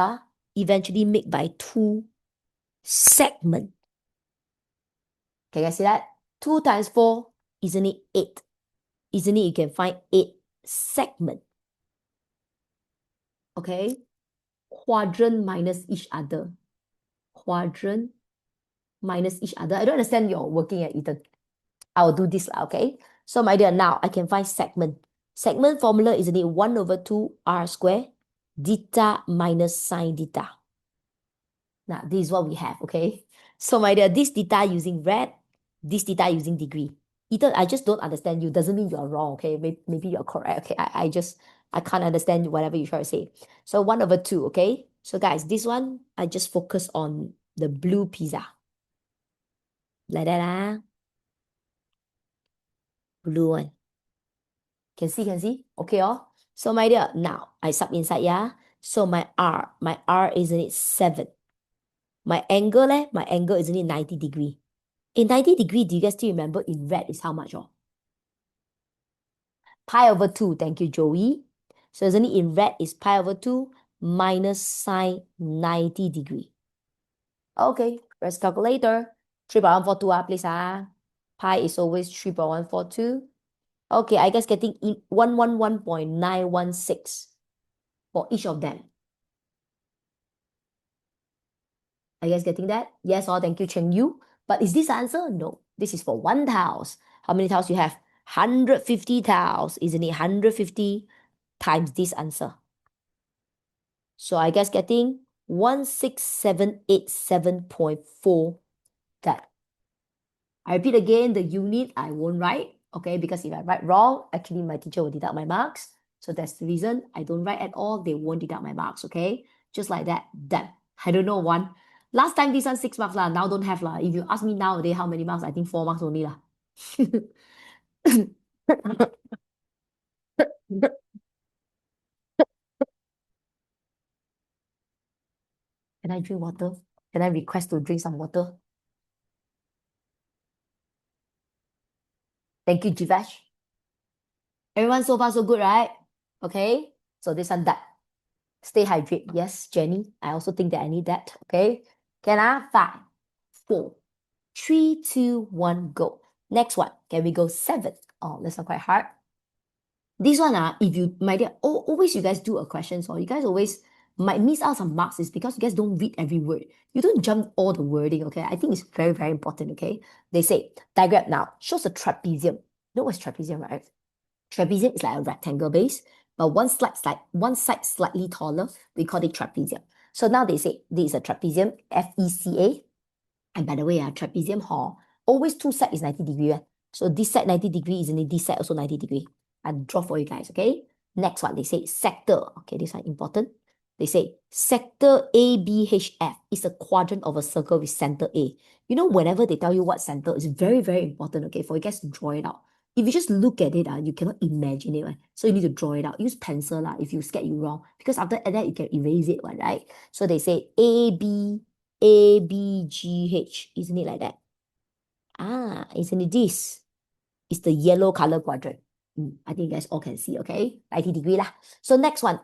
eventually made by 2 segment? Can you guys see that? 2 times 4, isn't it 8? Isn't it you can find 8 segment? Okay, quadrant minus each other. Quadrant minus each other. I don't understand your working at Ethan. I will do this, okay? So my dear, now I can find segment. Segment formula isn't it 1 over 2 r square theta minus sine theta. Now, this is what we have, okay? So my dear, this theta using red, this theta using degree. Ethan, I just don't understand you. Doesn't mean you're wrong, okay? Maybe you're correct, okay? I can't understand whatever you try to say. So 1 over 2, okay? So guys, this one, I just focus on the blue pizza. Like that, blue one. Can see? Okay, oh. So my dear, now I sub inside, yeah? So my R, isn't it 7? My angle, my angle isn't it 90 degree? In 90 degree, do you guys still remember in red is how much? Oh? Pi over 2, thank you, Joey. So isn't it in red is pi over 2 minus sine 90 degree. Okay, press calculator. 3/142, please. Pi is always 3/142. Okay, I guess getting 111.916 for each of them. Are you guys getting that? Yes or thank you, Cheng Yu. But is this answer? No. This is for 1 tiles. How many tiles you have? 150 tiles. Isn't it 150 times this answer? So I guess getting 16787.4 that. I repeat again, the unit I won't write, okay? Because if I write wrong, actually my teacher will deduct my marks. So that's the reason I don't write at all. They won't deduct my marks, okay? Just like that, done. I don't know one. Last time this one 6 marks lah. Now don't have lah. If you ask me nowadays how many marks, I think 4 marks only lah. Can I drink water? Can I request to drink some water? Thank you, Jivesh. Everyone so far so good, right? Okay. So this one done. Stay hydrated. Yes, Jenny. I also think that I need that. Okay. Can I? 5, 4, 3, 2, 1, go. Next one. Can we go 7? Oh, that's not quite hard. This one, if you, my dear, always you guys do a question, so you guys always might miss out some marks is because you guys don't read every word. You don't jump all the wording, okay? I think it's very, very important, okay? They say, diagram now shows a trapezium. You know what's trapezium, right? Trapezium is like a rectangle base, but one side slightly taller. We call it trapezium. So now they say this is a trapezium, FECA. And by the way, trapezium always two sides is 90 degree. So this side 90 degree, isn't it? This side also 90 degree. I draw for you guys, okay? Next one, they say sector. Okay, this one important. They say sector ABHF is a quadrant of a circle with center A. You know, whenever they tell you what center is very, very important, okay, for you guys to draw it out. If you just look at it, you cannot imagine it. Right? So you need to draw it out. Use pencil if you scared you wrong. Because after that, you can erase it, right? So they say ABGH. Isn't it like that? Isn't it this? It's the yellow color quadrant. I think you guys all can see, okay? 90 degree lah. So next one,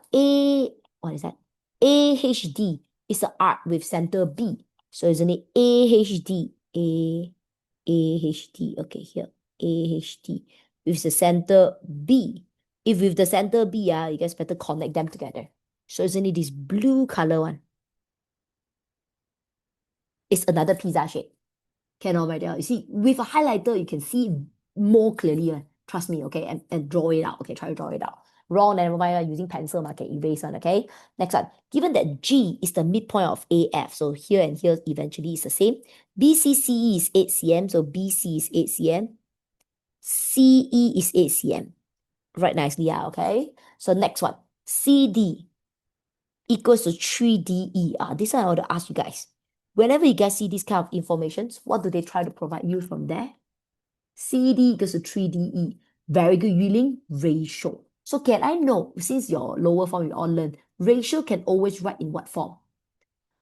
what is that? AHD is an arc with center B. So isn't it AHD? AHD, okay, here. AHD with the center B. If with the center B, you guys better connect them together. So isn't it this blue color one? It's another pizza shape. Cannot, my dear. You see, with a highlighter, you can see more clearly. Trust me, okay? And draw it out. Okay, try to draw it out. Wrong, never mind. Using pencil, okay, erase one, okay? Next one. Given that G is the midpoint of AF, so here and here eventually is the same. BCCE is 8 cm, so BC is 8 cm. CE is 8 cm. Right nicely, okay? So next one. CD equals to 3DE. This one I want to ask you guys. Whenever you guys see this kind of information, what do they try to provide you from there? CD equals to 3DE. Very good, Yuling. Ratio. So can I know, since your lower form you all learn, ratio can always write in what form?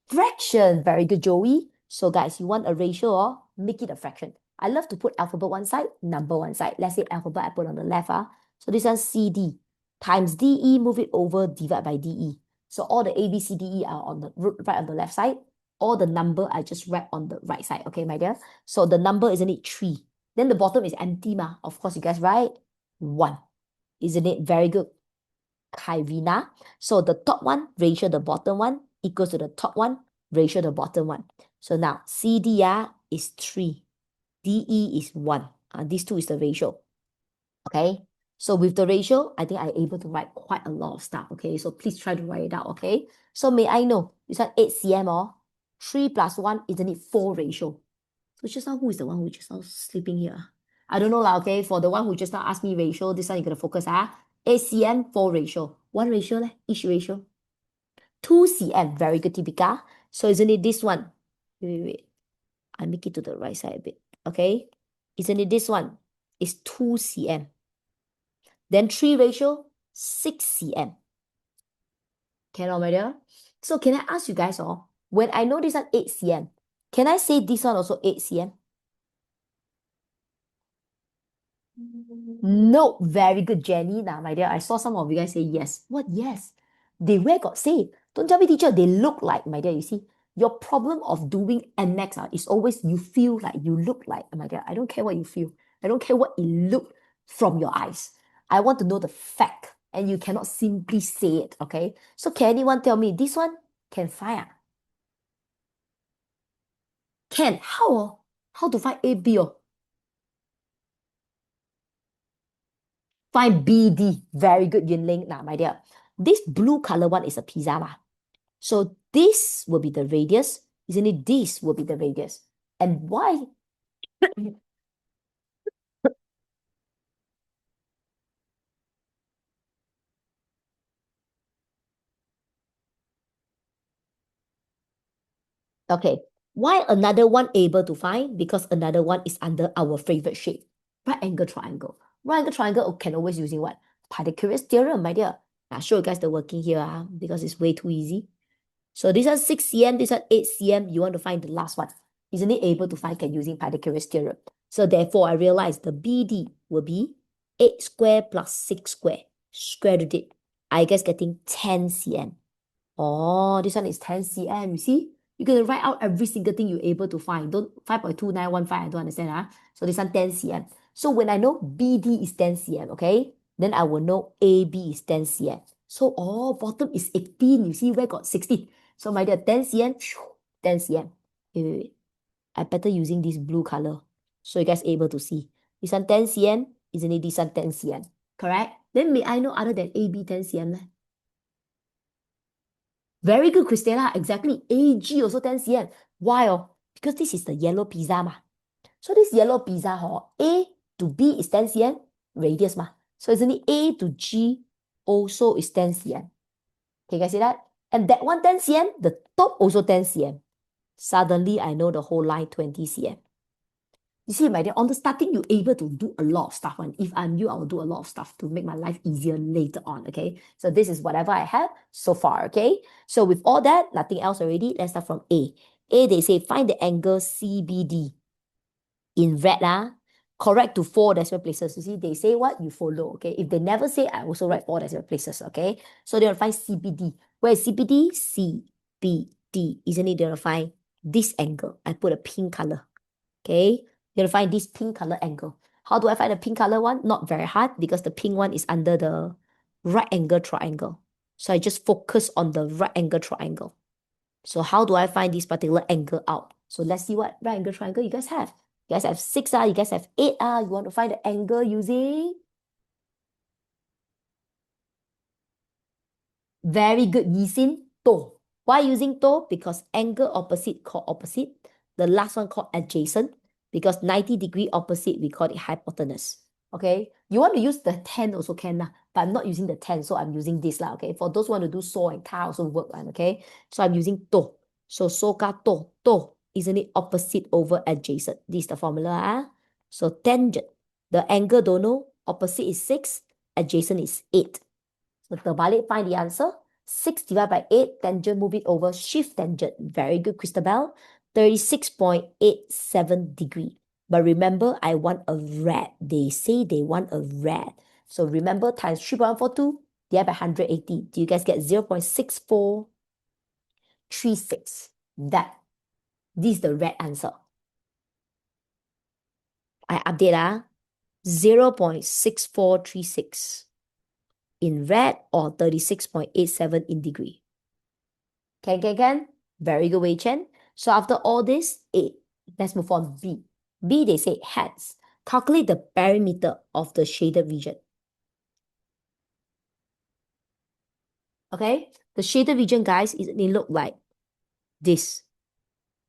Fraction. Very good, Joey. So guys, you want a ratio or make it a fraction. I love to put alphabet one side, number one side. Let's say alphabet I put on the left. So this one CD times DE, move it over, divide by DE. So all the A, B, C, D, E are on the right on the left side. All the number I just write on the right side. Okay, my dear. So the number, isn't it 3? Then the bottom is empty, Of course, you guys write 1. Isn't it very good? Kairina. So the top one, ratio the bottom one, equals to the top one, ratio the bottom one. So now CD is 3. DE is 1. These two is the ratio. Okay. So with the ratio, I think I'm able to write quite a lot of stuff. Okay. So please try to write it out. Okay. So may I know, this one 8 cm or 3 plus 1, isn't it 4 ratio? So just now, who is the one who just now sleeping here? I don't know lah, okay? For the one who just now asked me ratio, this one you're going to focus, 8 cm, 4 ratio. 1 ratio, each ratio. 2 cm, very good, Tipika. So isn't it this one? Wait. I make it to the right side a bit, okay? Isn't it this one? It's 2 cm. Then 3 ratio, 6 cm. Cannot, my dear? So can I ask you guys, when I know this one 8 cm, can I say this one also 8 cm? No, very good, Jenny. Now, my dear, I saw some of you guys say yes. What yes? They where got say? Don't tell me, teacher, they look like, my dear. You see, your problem of doing NX is always you feel like, you look like, my dear. I don't care what you feel. I don't care what it looked from your eyes. I want to know the fact, and you cannot simply say it, okay? So can anyone tell me this one can find? Can. How? How to find A, B? Find BD. Very good, Yunling. Now, my dear, this blue color one is a pizza. So this will be the radius. Isn't it? This will be the radius. And why? Okay, why another one able to find? Because another one is under our favorite shape, right angle triangle. Right angle triangle can always using what? Pythagoras theorem, my dear. I'll show you guys the working here because it's way too easy. So this one 6 cm, this one 8 cm. You want to find the last one. Isn't it able to find can using Pythagoras theorem? So therefore, I realize the BD will be 8 square plus 6 square. Square root it. I guess getting 10 cm. Oh, this one is 10 cm. You see? You're going to write out every single thing you're able to find. Don't 5.2915, I don't understand. So this one 10 cm. So when I know BD is 10 cm, okay? Then I will know AB is 10 cm. So, bottom is 18. You see where got 16? So my dear, 10 cm, 10 cm. Wait. I better using this blue color. So you guys able to see. This one 10 cm, isn't it this one 10 cm? Correct? Then may I know other than AB 10 cm? Very good, Christella. Exactly. AG also 10 cm. Why? Because this is the yellow pizza ma. So this yellow pizza, A to B is 10 cm radius ma. So isn't it A to G also is 10 cm? Can you guys see that? And that one 10 cm, the top also 10 cm. Suddenly, I know the whole line 20 cm. You see, my dear, on the starting, you're able to do a lot of stuff. And if I'm you, I will do a lot of stuff to make my life easier later on, okay? So this is whatever I have so far, okay? So with all that, nothing else already. Let's start from A. A, they say, find the angle CBD. In red, correct to 4 decimal places. You see, they say what? You follow, okay? If they never say, I also write 4 decimal places, okay? So they will find CBD. Where is CBD? CBD. Isn't it? They will find this angle. I put a pink color, okay? They'll find this pink color angle. How do I find the pink color one? Not very hard because the pink one is under the right angle triangle. So I just focus on the right angle triangle. So how do I find this particular angle out? So let's see what right angle triangle you guys have. You guys have 6, you guys have 8, you want to find the angle using? Very good, Yisin, to. Why using to? Because angle opposite called opposite. The last one called adjacent. Because 90-degree opposite, we call it hypotenuse. Okay? You want to use the 10 also can, but I'm not using the 10, so I'm using this. Okay? For those who want to do so and ka also work. Okay? So I'm using to. So ka to. To. Isn't it opposite over adjacent? This is the formula. So tangent. The angle don't know. Opposite is 6. Adjacent is 8. So terbalik, find the answer. 6 divided by 8, tangent, move it over, shift tangent. Very good, Christabel. 36.87 degree. But remember, I want a red. They say they want a red. So remember, times 3.142 divided by 180. Do you guys get 0.6436? This is the red answer. I update 0.6436 in red or 36.87 in degree. Can. Very good, Wei Chen. So after all this, A. Let's move on. B. B, they say hence. Calculate the perimeter of the shaded region. Okay? The shaded region, guys, it look like this.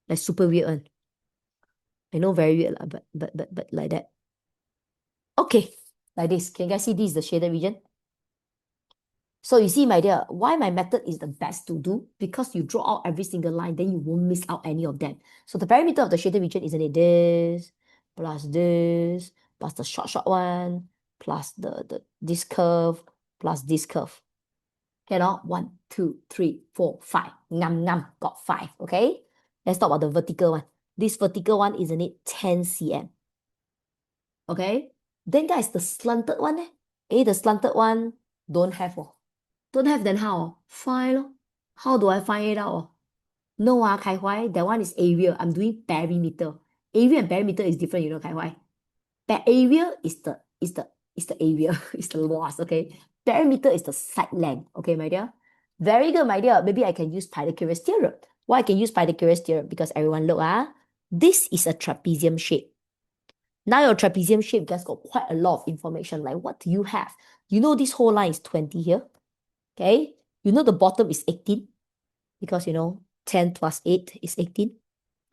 Like super weird one. I know very weird, but like that. Okay. Like this. Can you guys see this is the shaded region? So you see, my dear, why my method is the best to do? Because you draw out every single line, then you won't miss out any of them. So the perimeter of the shaded region, isn't it this, plus the short one, plus this curve, plus this curve. Okay, now 1, 2, 3, 4, 5. Got 5, okay? Let's talk about the vertical one. This vertical one, isn't it 10 cm? Okay? Then guys, the slanted one, the slanted one, don't have. Don't have, then how? Find. How do I find it out? No, Kai Huai, that one is area. I'm doing perimeter. Area and perimeter is different, Kai Huai. Area is the area, is the loss, okay? Perimeter is the side length, okay, my dear? Very good, my dear. Maybe I can use Pythagoras theorem. Why I can use Pythagoras theorem? Because everyone look, this is a trapezium shape. Now your trapezium shape, guys, got quite a lot of information. Like, what do you have? You know this whole line is 20 here. Okay, you know the bottom is 18 because 10 plus 8 is 18.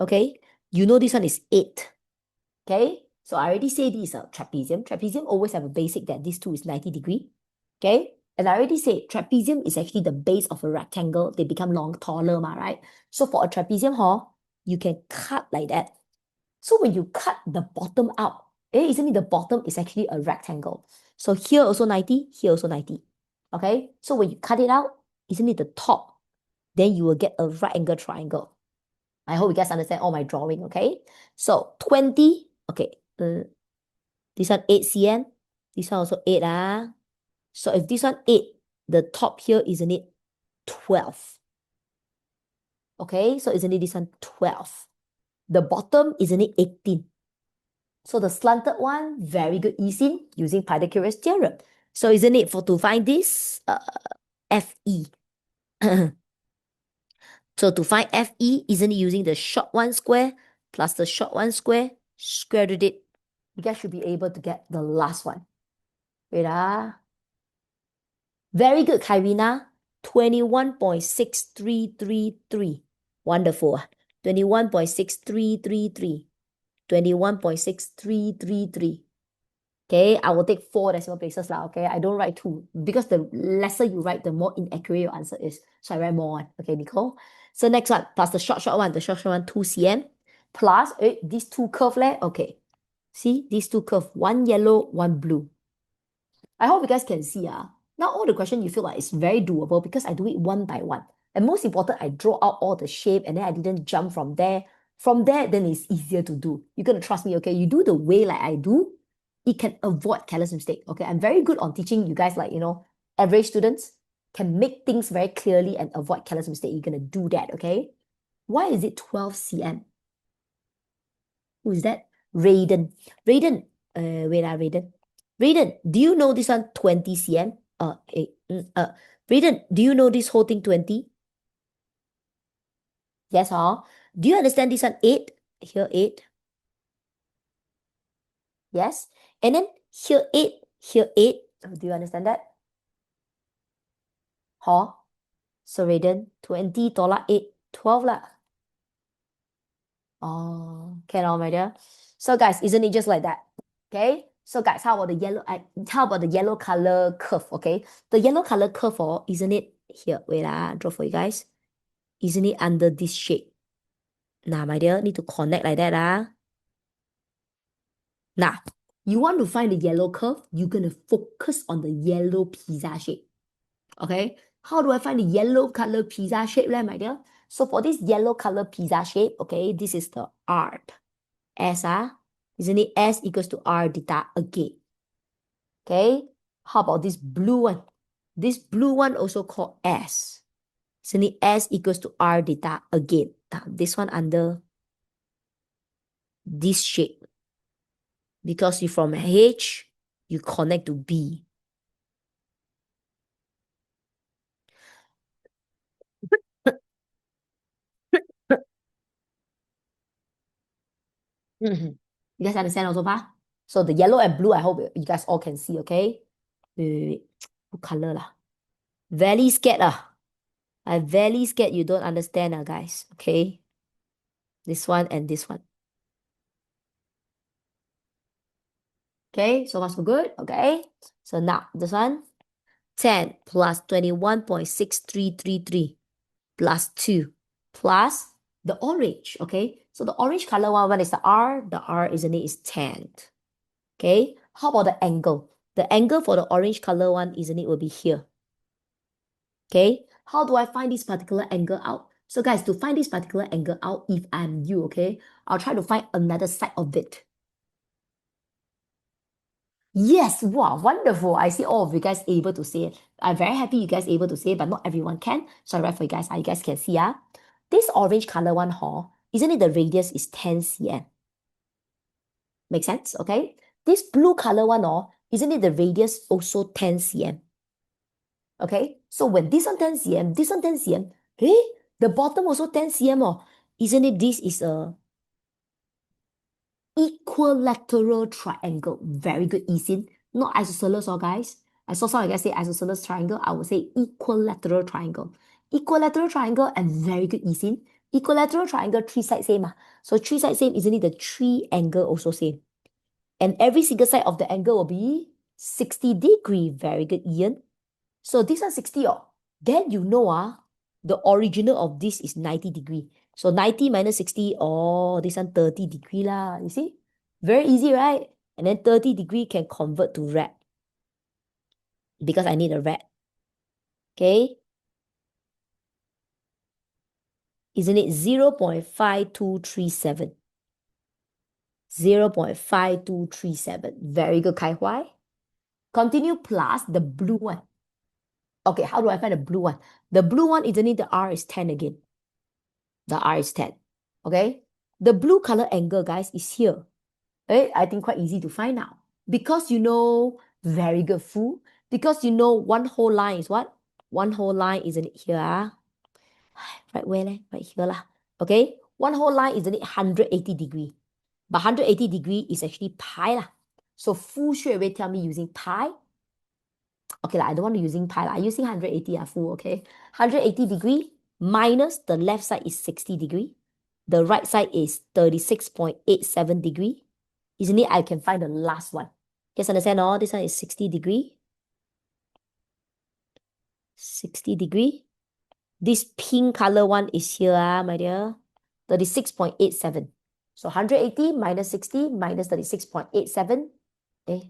Okay, you know this one is 8. Okay, so I already say this is a trapezium. Trapezium always have a basic that this two is 90 degree. Okay, and I already said trapezium is actually the base of a rectangle. They become long, taller, right? So for a trapezium, you can cut like that. So when you cut the bottom out, isn't it the bottom is actually a rectangle? So here also 90, here also 90. Okay, so when you cut it out, isn't it the top? Then you will get a right angle triangle. I hope you guys understand all my drawing, okay? So 20, okay, this one 8 cm, this one also 8 ah. So if this one 8, the top here isn't it 12? Okay, so isn't it this one 12? The bottom isn't it 18? So the slanted one, very good easy using Pythagoras theorem. So isn't it to find this FE? So to find FE, isn't it using the short one square plus the short one square, square root it? You guys should be able to get the last one. Wait Very good, Kyrina. 21.6333. Wonderful. 21.6333. 21.6333. Okay, I will take 4 decimal places lah. Okay, I don't write 2 because the lesser you write, the more inaccurate your answer is. So I write more one. Okay, Nicole. So next one, plus the short one, 2 cm, plus these two curve leh. Okay, see these two curve, one yellow, one blue. I hope you guys can see. Now all the question you feel like it's very doable because I do it one by one. And most important, I draw out all the shape and then I didn't jump from there. From there, then it's easier to do. You're going to trust me, okay? You do the way like I do, it can avoid careless mistake, okay? I'm very good on teaching you guys like, average students can make things very clearly and avoid careless mistake. You're going to do that, okay? Why is it 12 cm? Who is that? Raiden. Raiden. Raiden. Raiden, do you know this one 20 cm? Raiden, do you know this whole thing 20? Yes, huh? Do you understand this one 8? Here 8. Yes. And then here 8, here 8. Do you understand that? Huh? So Raiden, 20 tolak 8, 12 lah. Oh, can all, my dear. So guys, isn't it just like that? Okay. So guys, how about the yellow? How about the yellow color curve? Okay, the yellow color curve, isn't it here? Wait, draw for you guys. Isn't it under this shape? Nah, my dear, need to connect like that. Now, you want to find the yellow curve? You're gonna focus on the yellow pizza shape. Okay. How do I find the yellow color pizza shape, my dear? So for this yellow color pizza shape, okay, this is the art. S, isn't it S equals to R theta again? Okay, how about this blue one? This blue one also called S. Isn't it S equals to R theta again? This one under this shape. Because you from H, you connect to B. You guys understand also, pa? So the yellow and blue, I hope you guys all can see, okay? Wait. What color lah? Very scared I'm very scared you don't understand guys, okay? This one and this one. Okay, so far so good, okay? So now, this one, 10 plus 21.6333 plus 2 plus the orange, okay? So the orange color one, what is the R? The R, isn't it, is 10. Okay, how about the angle? The angle for the orange color one, isn't it, will be here. Okay, how do I find this particular angle out? So guys, to find this particular angle out, if I'm you, okay, I'll try to find another side of it. Yes, wow, wonderful. I see all of you guys able to say it. I'm very happy you guys able to say it, but not everyone can. So I write for you guys. You guys can see, this orange color one, isn't it the radius is 10 cm? Make sense? Okay. This blue color one, isn't it the radius also 10 cm? Okay. So when this one 10 cm, this one 10 cm, the bottom also 10 cm, isn't it this is a equilateral triangle? Very good, Isin. Not isosceles, guys. I saw some of you guys say isosceles triangle. I would say equilateral triangle. Equilateral triangle and very good, Isin. Equilateral triangle, 3 sides same. So 3 sides same, isn't it the 3 angle also same? And every single side of the angle will be 60 degree. Very good, Ian. So this one 60, then you know the original of this is 90 degree. So 90 minus 60, oh, this one 30 degree lah. You see? Very easy, right? And then 30 degree can convert to rad. Because I need a rad. Okay? Isn't it 0.5237? 0.5237. Very good, Kai Huai. Continue plus the blue one. Okay, how do I find the blue one? The blue one, isn't it the R is 10 again? The R is 10. Okay? The blue color angle, guys, is here. Right? I think quite easy to find now. Because you know, very good, Fu. Because you know one whole line is what? One whole line, isn't it here? Right where? Right here lah. Okay? One whole line, isn't it 180 degree? But 180 degree is actually pi lah. So Fu straight away tell me using pi. Okay lah, I don't want to using pi lah. I'm using 180 Fu, okay? 180 degree minus the left side is 60 degree. The right side is 36.87 degree. Isn't it? I can find the last one. Just understand, oh, this one is 60 degree. 60 degree. This pink color one is here, my dear. 36.87. So 180 minus 60 minus 36.87. Eh?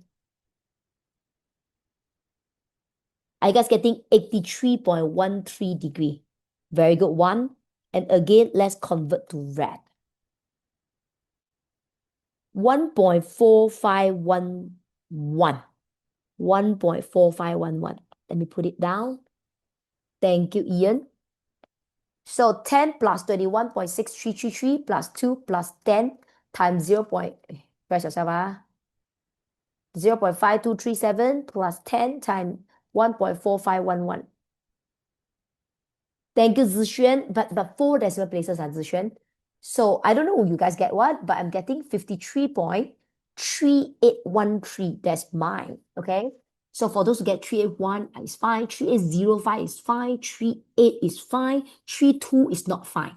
Are you guys getting 83.13 degree? Very good one. And again, let's convert to rad. 1.4511. 1.4511. Let me put it down. Thank you, Ian. So 10 plus 21.6333 plus 2 plus 10 times 0. Press yourself, 0.5237 plus 10 times 1.4511. Thank you, Zixuan. But 4 decimal places are Zixuan. So I don't know you guys get what, but I'm getting 53.3813. That's mine. Okay. So for those who get 381 is fine, 3805 is fine, 38 is fine, 32 is not fine.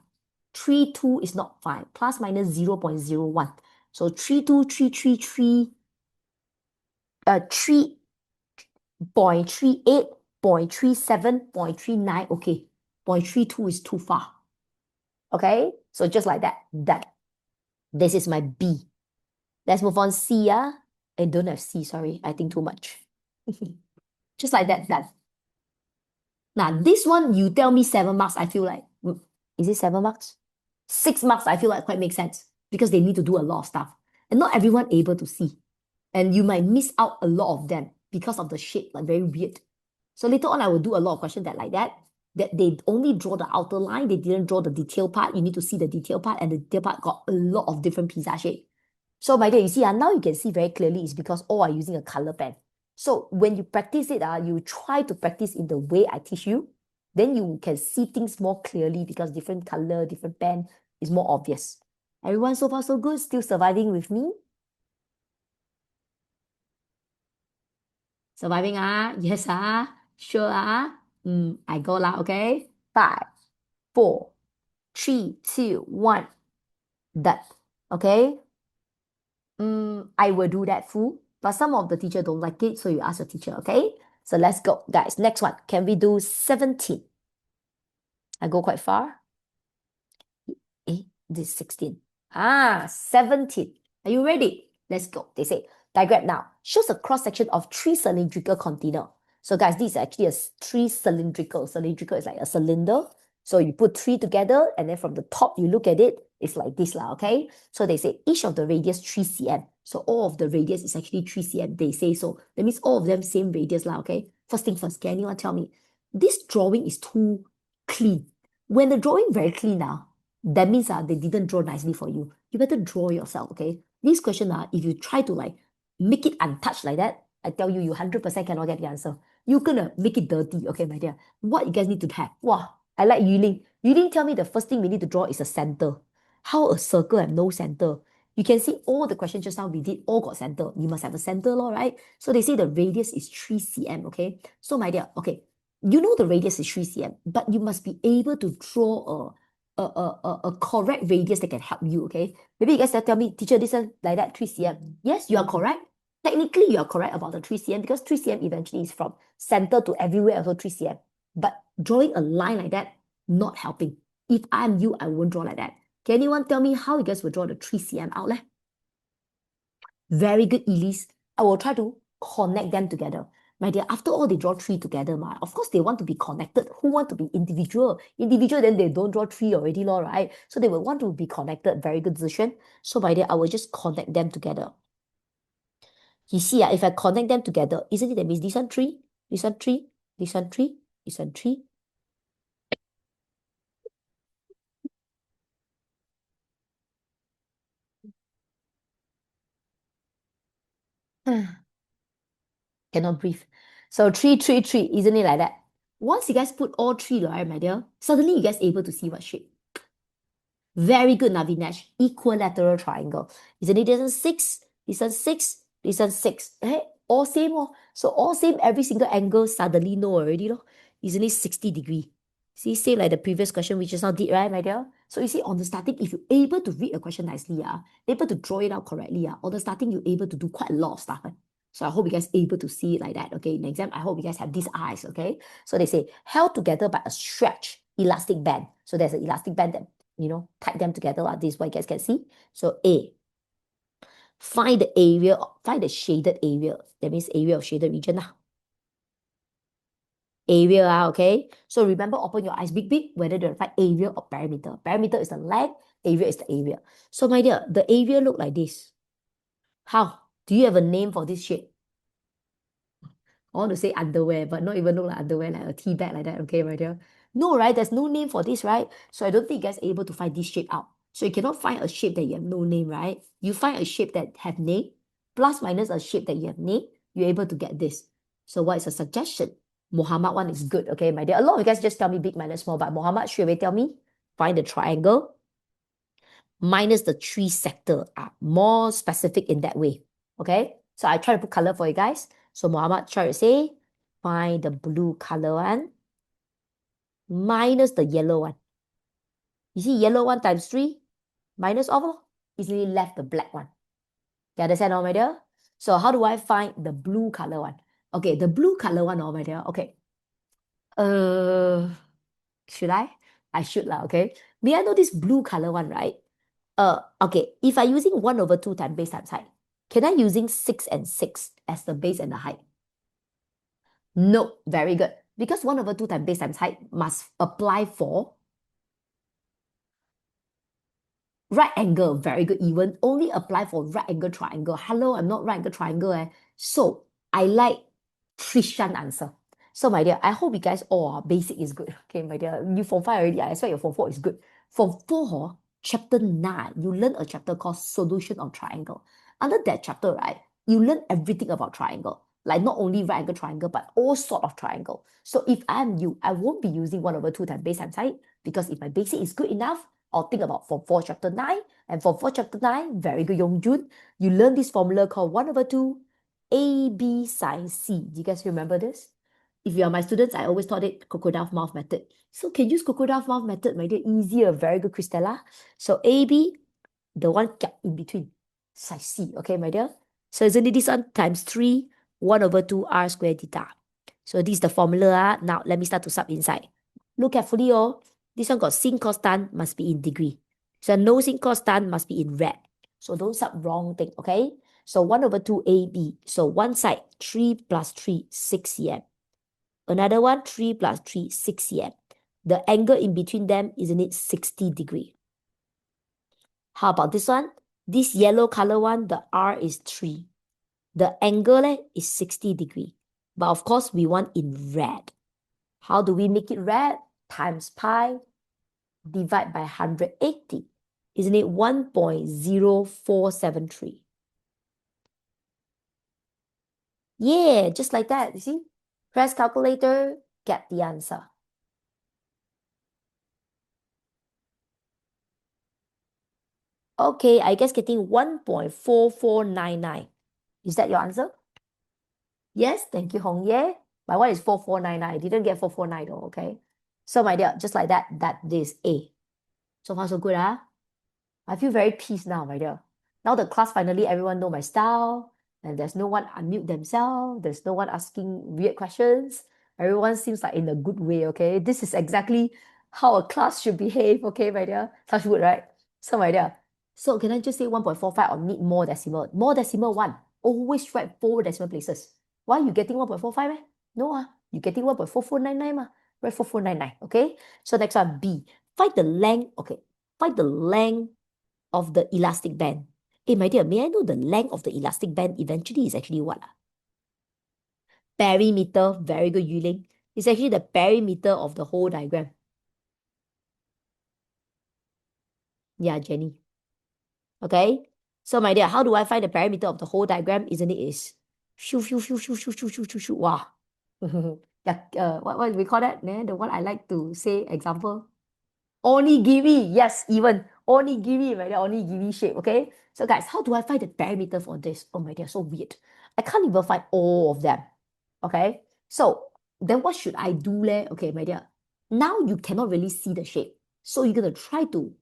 32 is not fine. Plus minus 0.01. So 32333 3.38, 0.37, 0.39. Okay. 0.32 is too far. Okay. So just like that. Done. This is my B. Let's move on. C. I don't have C. Sorry. I think too much. Just like that. Done. Now, this one, you tell me 7 marks. I feel like, is it 7 marks? 6 marks, I feel like quite makes sense because they need to do a lot of stuff. And not everyone able to see. And you might miss out a lot of them because of the shape, like very weird. So later on, I will do a lot of questions that they only draw the outer line. They didn't draw the detail part. You need to see the detail part, and the detail part got a lot of different pizza shape. So my dear, you see, now you can see very clearly it's because all are using a color pen. So when you practice it, you try to practice in the way I teach you, then you can see things more clearly because different color, different pen is more obvious. Everyone so far so good? Still surviving with me? Surviving, yes, sure, I go lah, okay? 5, 4, 3, 2, 1, done, okay? I will do that full, but some of the teacher don't like it, so you ask your teacher, okay? So let's go, guys. Next one, can we do 17? I go quite far. This is 16. 17. Are you ready? Let's go. They say, diagram now shows a cross-section of 3 cylindrical container. So guys, this is actually a 3 cylindrical. Cylindrical is like a cylinder. So you put 3 together, and then from the top, you look at it, it's like this lah, okay? So they say each of the radius 3 cm. So all of the radius is actually 3 cm. They say so. That means all of them same radius lah, okay? First thing first, can anyone tell me? This drawing is too clean. When the drawing very clean now, that means they didn't draw nicely for you. You better draw yourself, okay? This question, if you try to like make it untouched like that, I tell you, you 100% cannot get the answer. You're gonna make it dirty, okay, my dear? What you guys need to have? Wow, I like Yuling. Yuling tell me the first thing we need to draw is a center. How a circle have no center? You can see all the questions just now we did all got center. You must have a center law, right? So they say the radius is 3 cm, okay? So my dear, okay, you know the radius is 3 cm, but you must be able to draw a correct radius that can help you, okay? Maybe you guys tell me, teacher, this is like that, 3 cm. Yes, you are correct. Technically, you are correct about the 3 cm because 3 cm eventually is from center to everywhere, also 3 cm. But drawing a line like that, not helping. If I'm you, I won't draw like that. Can anyone tell me how you guys will draw the 3 cm out? Leh? Very good, Elise. I will try to connect them together. My dear, after all, they draw 3 together, ma. Of course, they want to be connected. Who want to be individual? Individual, then they don't draw 3 already, lor, right? So they will want to be connected. Very good decision. So, my dear, I will just connect them together. You see, if I connect them together, isn't it that means this one 3, this one 3, this one 3, this one 3? Cannot breathe. So 3, 3, 3, isn't it like that? Once you guys put all 3, right, my dear, suddenly you guys able to see what shape. Very good, Navinesh. Equilateral triangle. Isn't it this one 6, this one 6, this one 6? All same, oh. So all same, every single angle suddenly know already, no? Isn't it 60 degree? See, same like the previous question we just now did, right, my dear? So you see, on the starting, if you're able to read a question nicely, able to draw it out correctly, on the starting, you're able to do quite a lot of stuff. So I hope you guys able to see it like that, okay? In the exam, I hope you guys have these eyes, okay? So they say, held together by a stretch elastic band. So there's an elastic band that, tied them together like this, what you guys can see. So A, find the area, find the shaded area. That means area of shaded region. Area, okay? So remember, open your eyes big, big, whether to find area or perimeter. Perimeter is the length, area is the area. So my dear, the area look like this. How? Do you have a name for this shape? I want to say underwear, but not even look like underwear, like a tea bag like that, okay, my dear? No, right? There's no name for this, right? So I don't think you guys are able to find this shape out. So you cannot find a shape that you have no name, right? You find a shape that have name, plus minus a shape that you have name, you're able to get this. So what is a suggestion? Muhammad one is good, okay, my dear? A lot of you guys just tell me big minus small, but Muhammad straight away tell me, find the triangle minus the 3 sector are more specific in that way, okay? So I try to put color for you guys. So Muhammad try to say, find the blue color one minus the yellow one. You see yellow one times 3 minus of easily left the black one. You understand, my dear? So how do I find the blue color one? Okay, the blue color one, my dear. Okay. Should I? I should lah, okay? May I know this blue color one, right? Okay, if I using 1 over 2 times base times height, can I using 6 and 6 as the base and the height? No, very good. Because 1 over 2 times base times height must apply for right angle. Very good. Even only apply for right angle triangle. Hello, I'm not right angle triangle. So I like Trishan answer. So my dear, I hope you guys all basic is good. Okay, my dear, you form 5 already. I expect your form 4 is good. Form 4, chapter 9, you learn a chapter called Solution of Triangle. Under that chapter, right, you learn everything about triangle. Like not only right angle triangle, but all sort of triangle. So if I'm you, I won't be using 1 over 2 times base times height, because if my basic is good enough, I'll think about Form 4 chapter 9. And Form 4 chapter 9, very good, Yongjun. You learn this formula called 1 over 2 AB sine C. Do you guys remember this? If you are my students, I always taught it crocodile mouth method. So can use crocodile mouth method, my dear, easier. Very good, Christella. So AB, the one gap in between, sine C. Okay, my dear? So isn't it this one times 3, 1 over 2 r squared theta. So this is the formula. Now let me start to sub inside. Look carefully, oh. This one got sin cos tan must be in degree. So no sin cos tan must be in red. So don't sub wrong thing, okay? So 1 over 2 AB. So one side, 3 plus 3, 6 cm. Another one, 3 plus 3, 6 cm. The angle in between them, isn't it 60 degree? How about this one? This yellow color one, the R is 3. The angle is 60 degree. But of course, we want in red. How do we make it red? Times pi, divide by 180. Isn't it 1.0473? Yeah, just like that, you see? Press calculator, get the answer. Okay, I guess getting 1.4499. Is that your answer? Yes, thank you, Hong Ye. My one is 4499. I didn't get 449 though, okay? So my dear, just like that, that is A. So far so good, I feel very peace now, my dear. Now the class finally everyone know my style, and there's no one unmute themselves, there's no one asking weird questions. Everyone seems like in a good way, okay? This is exactly how a class should behave, okay, my dear? Touch wood, right? So, my dear, so can I just say 1.45 or need more decimal? More decimal one. Always write 4 decimal places. Why you getting 1.45 eh? No, you getting 1.4499 ma. Write 4499, okay? So next one, B. Find the length, okay. Find the length of the elastic band. Hey, my dear, may I know the length of the elastic band eventually is actually what? Perimeter, very good, Yuling. It's actually the perimeter of the whole diagram. Yeah, Jenny. Okay? So, my dear, how do I find the perimeter of the whole diagram? Isn't it is shoo, shoo, shoo, shoo, shoo, shoo, shoo, shoo, shoo. Wow. Yeah, what do we call that? The one I like to say, example. Onigiri. Yes, even. Onigiri, my dear, onigiri shape, okay? So, guys, how do I find the perimeter for this? Oh, my dear, so weird. I can't even find all of them. Okay? So, then what should I do, leh? Okay, my dear. Now you cannot really see the shape. So, you're going to try to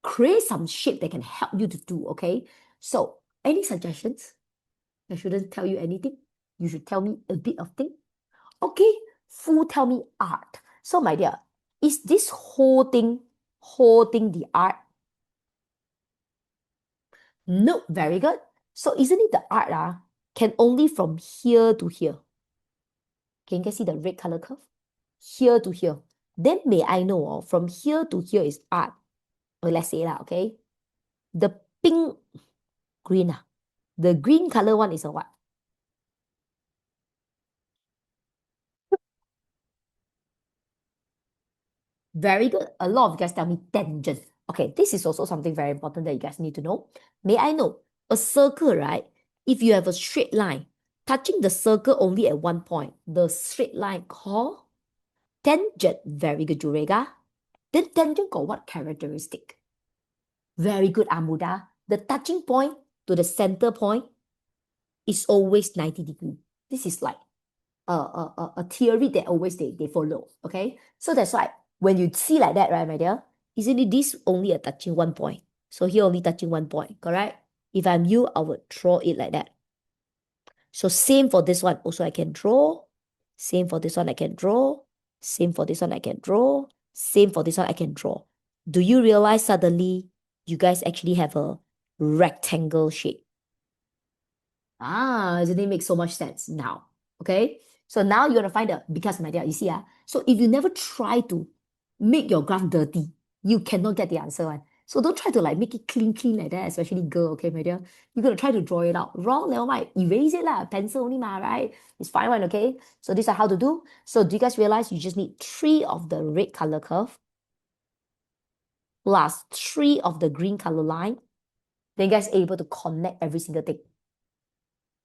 create some shape that can help you to do, okay? So, any suggestions? I shouldn't tell you anything. You should tell me a bit of thing. Okay, Fu tell me art. So, my dear, is this whole thing the art? No, very good. So, isn't it the art can only from here to here? Can you guys see the red color curve? Here to here. Then may I know from here to here is art. Or let's say lah, okay? The pink, green the green color one is a what? Very good. A lot of you guys tell me tangent. Okay, this is also something very important that you guys need to know. May I know, a circle, right? If you have a straight line, touching the circle only at one point, the straight line called tangent. Very good, Jurega. Then tangent got what characteristic? Very good, Amuda. The touching point to the center point is always 90 degrees. This is like a theory that always they follow. Okay, so that's why when you see like that, right, my dear, isn't it this only a touching one point? So here only touching one point, correct? If I'm you, I would draw it like that. So same for this one. Also, I can draw. Same for this one, I can draw. Same for this one, I can draw. Same for this one, I can draw. Do you realize suddenly you guys actually have a rectangle shape? Doesn't it make so much sense now? Okay, so now you're gonna find the, because my dear, you see, so if you never try to make your graph dirty, you cannot get the answer one. So don't try to like make it clean like that, especially girl, okay, my dear. You're gonna try to draw it out. Wrong, never mind. Erase it lah. Pencil only ma, right? It's fine one, okay? So these are how to do. So do you guys realize you just need 3 of the red color curve plus 3 of the green color line? Then you guys able to connect every single thing.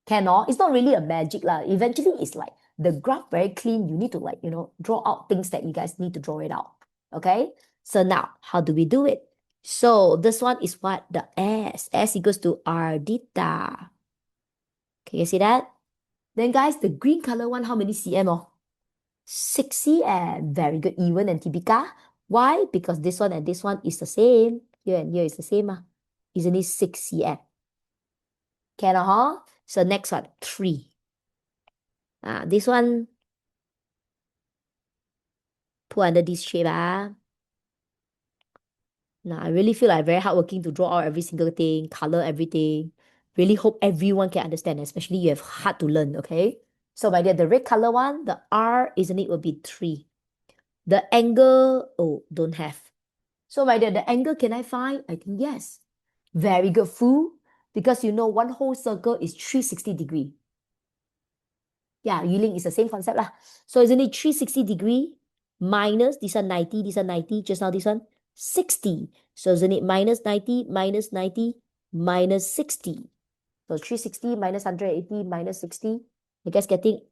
Cannot. It's not really a magic lah. Eventually, it's like the graph very clean. You need to like, draw out things that you guys need to draw it out. Okay? So now, how do we do it? So this one is what? The S. S equals to R theta. Can you see that? Then guys, the green color one, how many cm? 6 cm. Very good. Even and Tibika. Why? Because this one and this one is the same. Here and here is the same. Isn't it 6 cm? Can So next one, 3. This one, put under this shape. Now, I really feel like very hardworking to draw out every single thing, color everything. Really hope everyone can understand, especially you have hard to learn, okay? So, my dear, the red color one, the R, isn't it, will be 3. The angle, don't have. So, my dear, the angle, can I find? I think yes. Very good, Fu. Because one whole circle is 360 degree. Yeah, Yuling is the same concept lah. So isn't it 360 degree minus this one 90, this one 90, just now this one 60. So isn't it minus 90, minus 90, minus 60. So 360 minus 180 minus 60. You guys getting,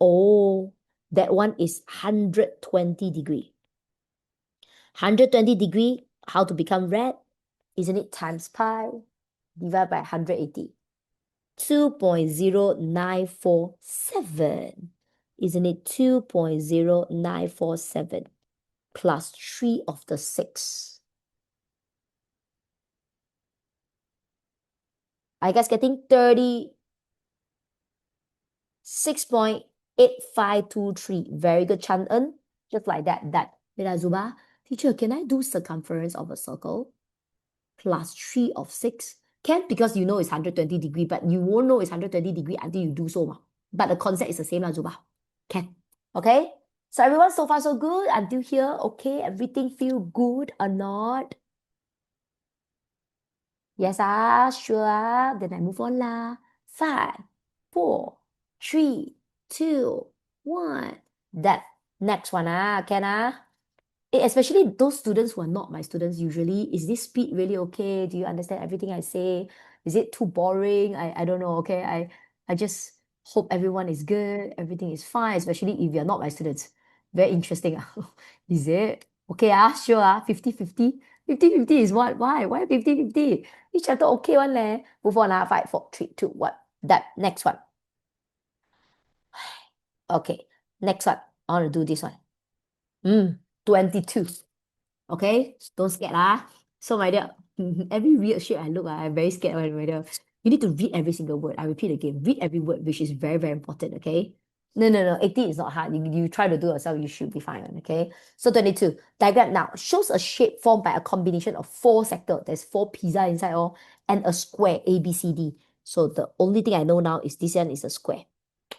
that one is 120 degree. 120 degree, how to become red? Isn't it times pi divided by 180? 2.0947. Isn't it 2.0947 plus 3 of the 6? Are you guys getting 36.8523? Very good, Chan En. Just like that. Beta Zuba. Teacher, can I do circumference of a circle plus 3 of 6? Can, because you know it's 120 degree, but you won't know it's 120 degree until you do so. But the concept is the same, Zuba. Can. Okay? So everyone so far so good until here. Okay, everything feel good or not? Yes, sure. Then I move on lah. 5, 4, 3, 2, 1. That next one, can especially those students who are not my students usually, is this speed really okay? Do you understand everything I say? Is it too boring? I don't know, okay? I just hope everyone is good, everything is fine, especially if you're not my students. Very interesting. Is it? Okay, sure, 50-50. 50-50 is what? Why? Why 50-50? Each chapter okay one leh. Move on, 5, 4, 3, 2, 1. That next one. Okay, next one. I want to do this one. 22. Okay, don't scared So my dear, every weird shit I look I'm very scared my dear. You need to read every single word. I repeat again, read every word, which is very, very important, okay? No, 18 is not hard. You try to do yourself, you should be fine, okay? So 22, diagram now shows a shape formed by a combination of 4 sectors. There's 4 pizza inside and a square, A, B, C, D. So the only thing I know now is this one is a square.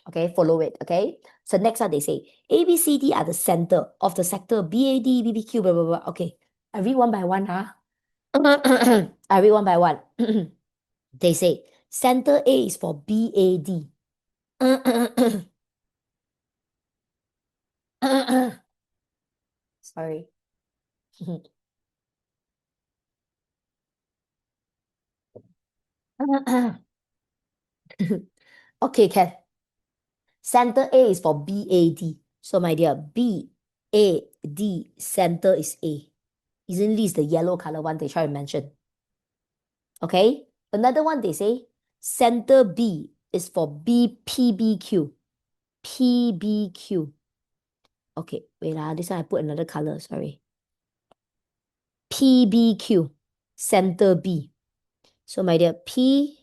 Okay, follow it, okay? So next one they say, A, B, C, D are the center of the sector BAD, BBQ, blah, blah, blah. Okay, I read one by one, I read one by one. They say, center A is for BAD. Sorry. Okay, can. Center A is for BAD. So my dear, BAD center is A. Isn't this the yellow color one they try to mention? Okay. Another one they say center B is for BPBQ. PBQ. Okay, wait this one I put another color, sorry. PBQ, center B. So my dear, PBQ.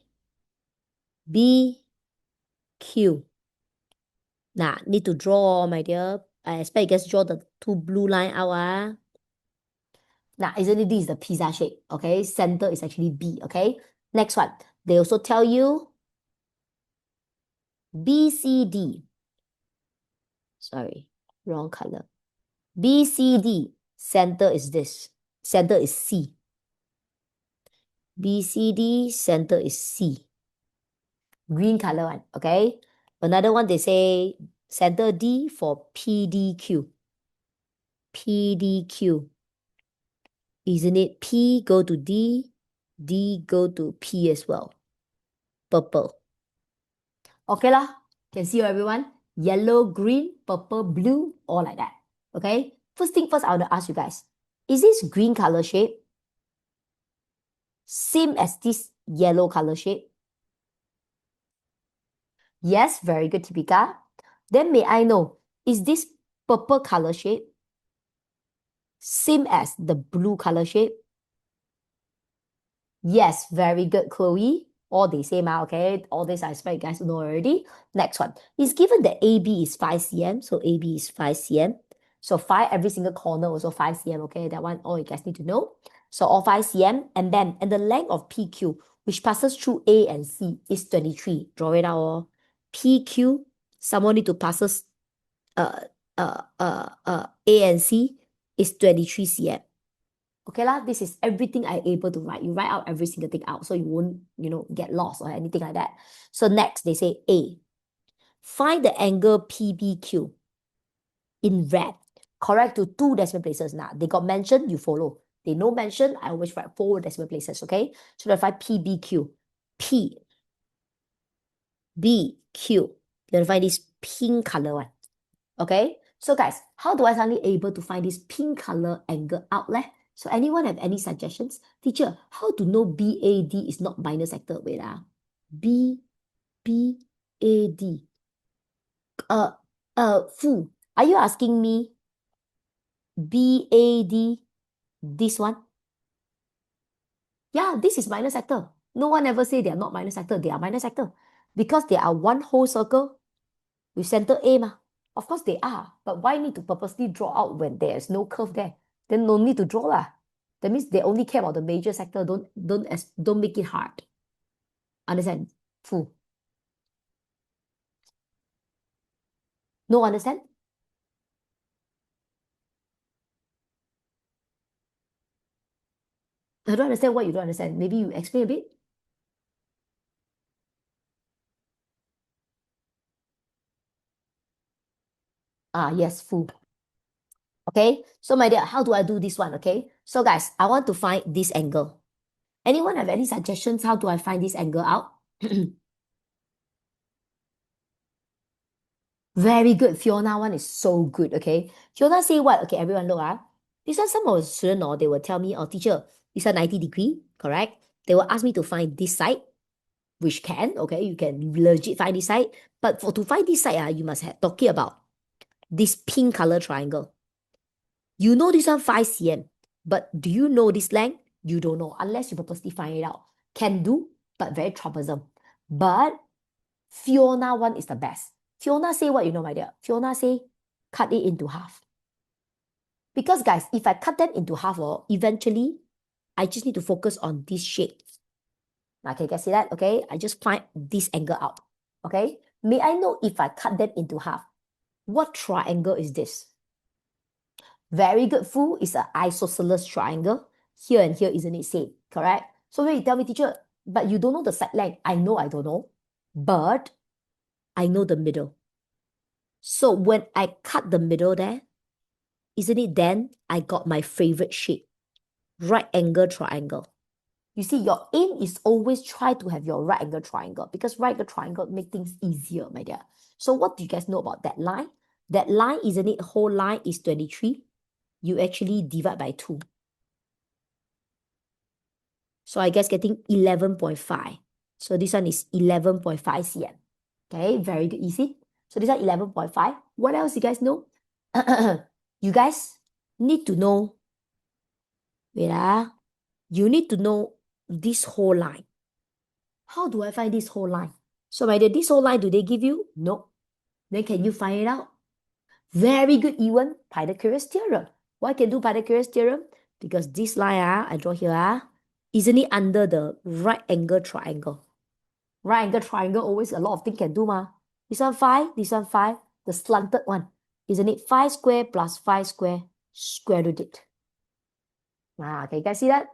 Now, need to draw, my dear. I expect you guys draw the 2 blue line out. Now, isn't it this is the pizza shape? Okay, center is actually B. Okay, next one. They also tell you BCD. Sorry, wrong color. BCD, center is this. Center is C. BCD, center is C. Green color one, okay? Another one, they say center D for PDQ. PDQ. Isn't it P go to D, D go to P as well. Purple. Okay lah. Can see everyone? Yellow, green, purple, blue, all like that. Okay? First thing first, I want to ask you guys. Is this green color shape same as this yellow color shape? Yes, very good, Tipika. Then may I know, is this purple color shape same as the blue color shape? Yes, very good, Chloe. All the same, okay? All this I expect you guys to know already. Next one. It's given that AB is 5 cm, so AB is 5 cm. So 5, every single corner also 5 cm, okay? That one, all you guys need to know. So all 5 cm, and the length of PQ, which passes through A and C, is 23. Draw it out. PQ, someone need to passes A and C is 23 cm. Okay lah, this is everything I able to write. You write out every single thing out so you won't, get lost or anything like that. So next, they say A. Find the angle PBQ in red. Correct to 2 decimal places. Now, they got mentioned, you follow. They no mention, I always write 4 decimal places, okay? So I find PBQ. P, B, Q. You're gonna find this pink color one. Okay? So guys, how do I suddenly able to find this pink color angle out leh? So anyone have any suggestions? Teacher, how to know BAD is not minor sector? Wait B, B, A, D. Fu, are you asking me BAD, this one? Yeah, this is minor sector. No one ever say they are not minor sector. They are minor sector. Because they are one whole circle with center A. Of course they are. But why need to purposely draw out when there's no curve there? then no need to draw lah. That means they only care about the major sector. Don't make it hard. Understand? Full. No understand? I don't understand what you don't understand. Maybe you explain a bit. Yes, full. Okay, so my dear, how do I do this one? Okay, so guys, I want to find this angle. Anyone have any suggestions? How do I find this angle out? Very good. Fiona one is so good. Okay, Fiona say what? Okay, everyone look. This one, some of the students, they will tell me, oh, teacher, it's a 90-degree, correct? They will ask me to find this side, which can, okay, you can legit find this side. But to find this side, you must have talking about this pink color triangle. You know this one 5 cm, but do you know this length? You don't know unless you purposely find it out. Can do, but very troublesome. But Fiona one is the best. Fiona say what, you know, my dear? Fiona say cut it into half. Because guys, if I cut them into half, eventually I just need to focus on this shape. Okay, you guys see that? Okay, I just find this angle out. Okay, may I know if I cut them into half, what triangle is this? Very good, Fu. Is an isosceles triangle. Here and here, isn't it same? Correct? So when you tell me, teacher, but you don't know the side length. I know I don't know, but I know the middle. So when I cut the middle there, isn't it then I got my favorite shape? Right angle triangle. You see, your aim is always try to have your right angle triangle because right angle triangle make things easier, my dear. So what do you guys know about that line? That line, isn't it, whole line is 23. You actually divide by 2. So I guess getting 11.5. So this one is 11.5 cm. Okay, very good, easy. So this one 11.5. What else you guys know? You guys need to know, you need to know this whole line. How do I find this whole line? So my dear, this whole line, do they give you? No. Then can you find it out? Very good, Ewan. Pythagoras theorem. Why can do Pythagoras theorem? Because this line, I draw here, isn't it under the right angle triangle? Right angle triangle, always a lot of things can do, ma. This one 5, this one 5, the slanted one. Isn't it 5 square plus 5 square, square root it? Can you guys see that?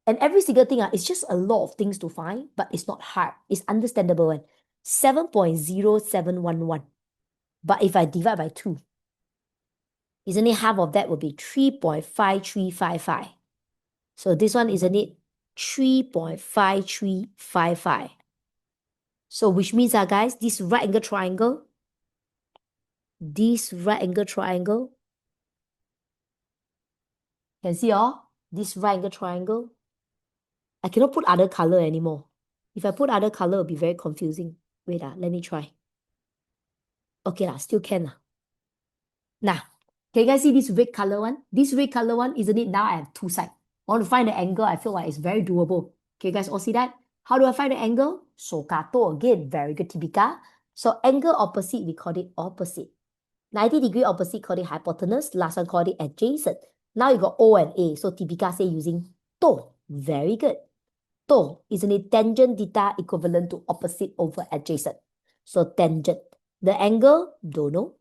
And every single thing, it's just a lot of things to find, but it's not hard. It's understandable one. 7.0711. But if I divide by 2, isn't it half of that will be 3.5355? So this one, isn't it 3.5355? So which means, guys, this right angle triangle, can see this right angle triangle, I cannot put other color anymore. If I put other color, it'll be very confusing. Wait, let me try. Okay, still can. Now, can you guys see this red color one? This red color one, isn't it? Now I have 2 sides. I want to find the angle. I feel like it's very doable. Can you guys all see that? How do I find the angle? Sokato again. Very good, Tibika. So angle opposite, we call it opposite. 90-degree opposite, call it hypotenuse. Last one, call it adjacent. Now you got O and A. So Tibika say using to. Very good. To, isn't it tangent theta equivalent to opposite over adjacent? So tangent. The angle, don't know.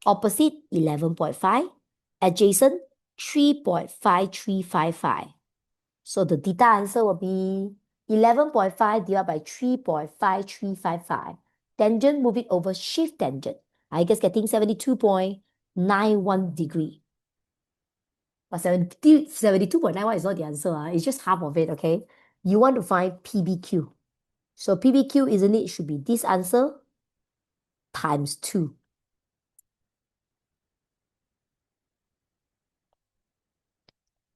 Opposite, 11.5. Adjacent, 3.5355. So the theta answer will be 11.5 divided by 3.5355. Tangent, move it over, shift tangent. I guess getting 72.91 degree. But 72.91 is not the answer. It's just half of it, okay? You want to find PBQ. So PBQ, isn't it, should be this answer times 2.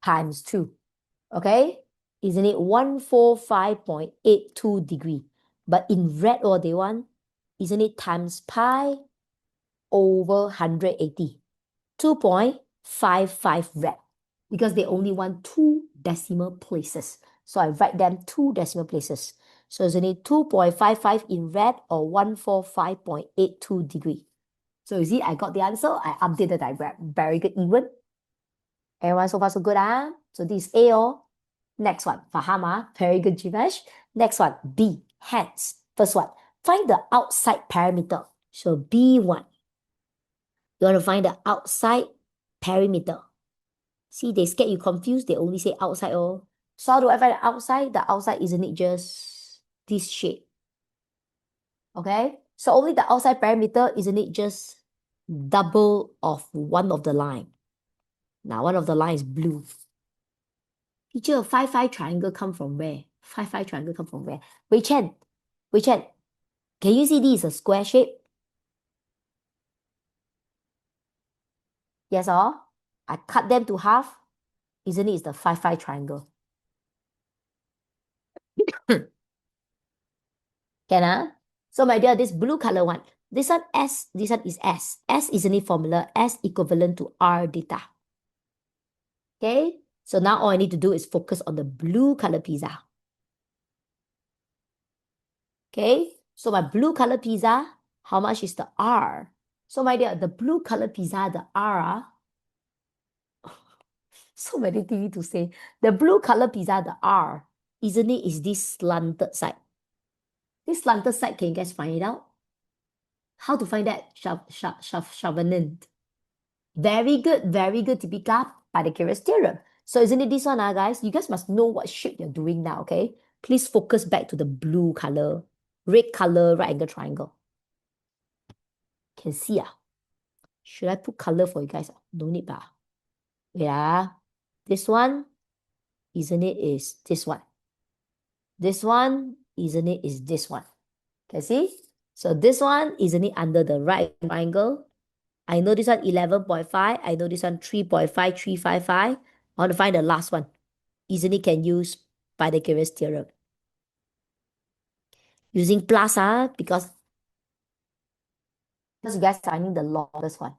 Times 2. Okay? Isn't it 145.82 degree? But in red, or they want, isn't it times pi over 180? 2.55 red. Because they only want 2 decimal places. So I write them 2 decimal places. So isn't it 2.55 in red or 145.82 degree? So you see, I got the answer. I updated the diagram. Very good, Ewan. Everyone so far so good, ah? So this is A, oh. Next one, faham, ah? Very good, Jivesh. Next one, B, hands. First one, find the outside perimeter. So B1, you want to find the outside perimeter. See, they scared you confused. They only say outside, oh. So how do I find the outside? The outside, isn't it just this shape? Okay? So only the outside perimeter, isn't it just double of one of the line? Now, one of the line is blue. Teacher, 5 triangle come from where? 5 triangle come from where? Wei Chen, can you see this is a square shape? Yes, or? I cut them to half. Isn't it? It's the 5 triangle. Can, ah? So my dear, this blue color one, this one S, this one is S. S isn't it formula? S equivalent to R data. Okay? So now all I need to do is focus on the blue color pizza. Okay? So my blue color pizza, how much is the R? So my dear, the blue color pizza, the R, so many things to say. The blue color pizza, the R, isn't it, is this slanted side? This slanted side, can you guys find it out? How to find that? Chauvinant. Very good, Tipika, by the curious theorem. So isn't it this one, guys? You guys must know what shape you're doing now, okay? Please focus back to the blue color, red color, right angle triangle. Can see, ah? Should I put color for you guys? No need, bah. Yeah. This one, isn't it, is this one. This one, isn't it, is this one. Can see? So this one, isn't it under the right triangle? I know this one 11.5. I know this one 3.5, 355. I want to find the last one. Easily can use Pythagoras theorem. Using plus, because you guys are finding the longest one.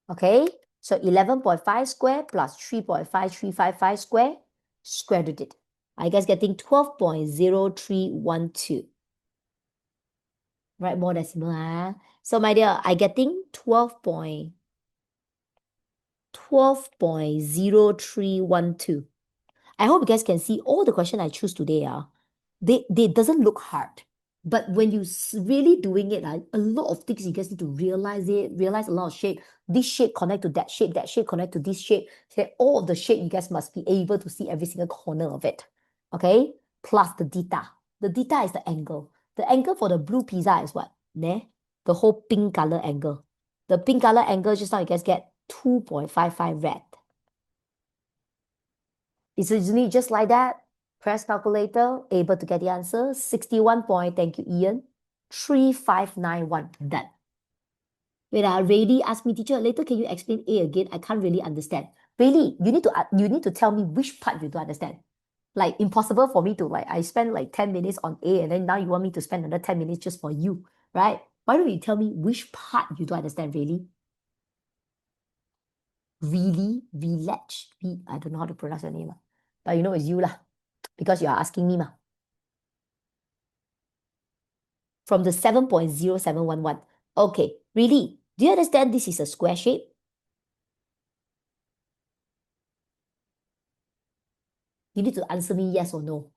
Okay, so 11.5 square plus 3.5355 square, square root it. Are you guys getting 12.0312? Right, more decimal, So my dear, I getting 12.0312. I hope you guys can see all the questions I choose today. They doesn't look hard. But when you really doing it, a lot of things you guys need to realize a lot of shape. This shape connect to that shape connect to this shape. So all of the shape, you guys must be able to see every single corner of it. Okay? Plus the theta. The theta is the angle. The angle for the blue pizza is what? Ne? The whole pink color angle. The pink color angle, just now you guys get 2.55 rad. It's usually just like that. Press calculator, able to get the answer. 61 point, thank you, Ian. 3591, done. Wait, Rayleigh asked me, teacher, later can you explain A again? I can't really understand. Rayleigh, you need to tell me which part you don't understand. Like, impossible for me to, I spend like 10 minutes on A and then now you want me to spend another 10 minutes just for you, right? Why don't you tell me which part you don't understand, Rayleigh? Really? Village? I don't know how to pronounce your name. But you know it's you lah, because you are asking me. From the 7.0711. Okay, really, do you understand this is a square shape? You need to answer me yes or no.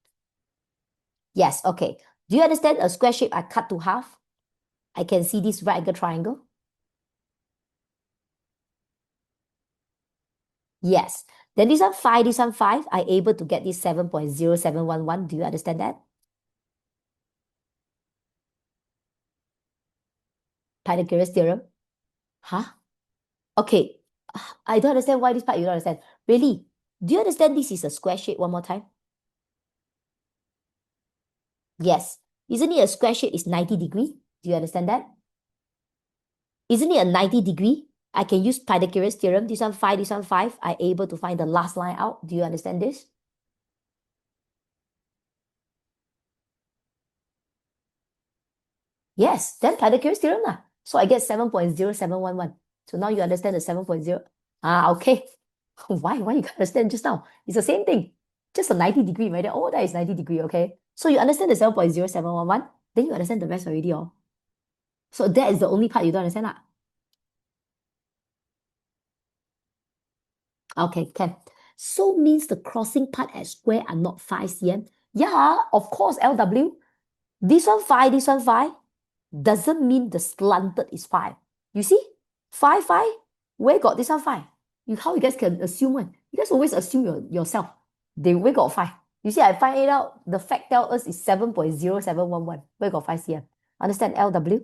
Yes, okay. Do you understand a square shape I cut to half? I can see this right angle triangle. Yes. Then this one 5, this one 5. I able to get this 7.0711. Do you understand that? Pythagoras theorem. Huh? Okay. I don't understand why this part you don't understand. Really? Do you understand this is a square shape one more time? Yes. Isn't it a square shape is 90 degree? Do you understand that? Isn't it a 90 degree? I can use Pythagoras theorem. This one 5, this one 5. I able to find the last line out. Do you understand this? Yes, then Pythagoras theorem lah. So I get 7.0711. So now you understand the 7.0. Okay. Why you can't understand just now? It's the same thing. Just a 90 degree, right? Oh, that is 90 degree, okay? So you understand the 7.0711, then you understand the rest already, oh. So that is the only part you don't understand lah. Okay, can. So means the crossing part at square are not 5 cm. Yeah, of course, LW. This one 5, this one 5. Doesn't mean the slanted is 5. You see? 5, 5. Where got this one 5? How you guys can assume one? You guys always assume yourself. Where got 5? You see, I find it out. The fact tell us is 7.0711. Where got 5 cm? Understand LW?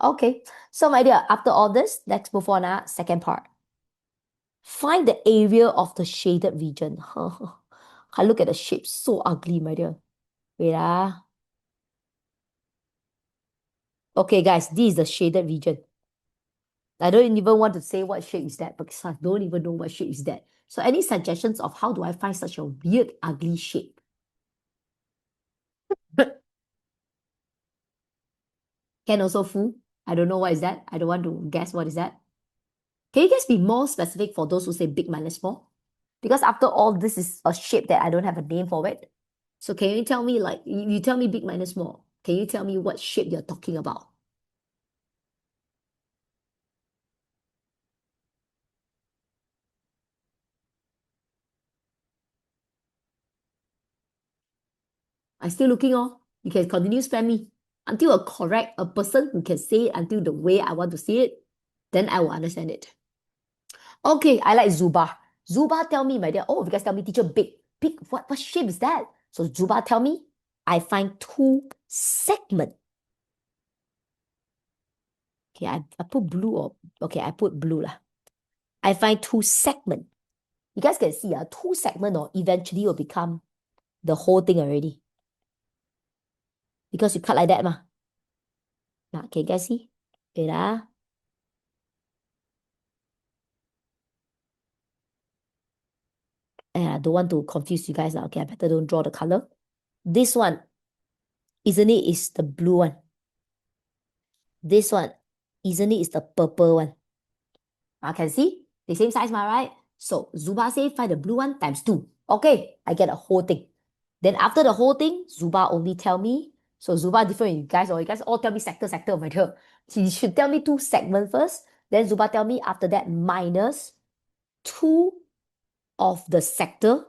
Okay. So my dear, after all this, let's move on. Second part. Find the area of the shaded region. I look at the shape, so ugly, my dear. Wait. Okay, guys, this is the shaded region. I don't even want to say what shape is that because I don't even know what shape is that. So any suggestions of how do I find such a weird, ugly shape? Can also fool. I don't know what is that. I don't want to guess what is that. Can you guys be more specific for those who say big minus small? Because after all, this is a shape that I don't have a name for it. So can you tell me, like, you tell me big minus small. Can you tell me what shape you're talking about? I'm still looking on. You can continue spam me until a person who can say it until the way I want to see it, then I will understand it. Okay, I like Zuba. Zuba tell me, my dear. Oh, you guys tell me, teacher, big. Big, what shape is that? So Zuba tell me, I find 2 segment. Okay, I put blue or okay, I put blue lah. I find 2 segment. You guys can see 2 segment or eventually will become the whole thing already. Because you cut like that ma. Now, can you guys see? Wait And I don't want to confuse you guys now. Okay, I better don't draw the color. This one, isn't it, is the blue one? This one, isn't it, is the purple one? I can see the same size, right? So Zuba say find the blue one times 2. Okay, I get a whole thing. Then after the whole thing, Zuba only tell me. So Zuba different you guys, or you guys all tell me sector over here. He should tell me 2 segments first. Then Zuba tell me after that minus 2 of the sector.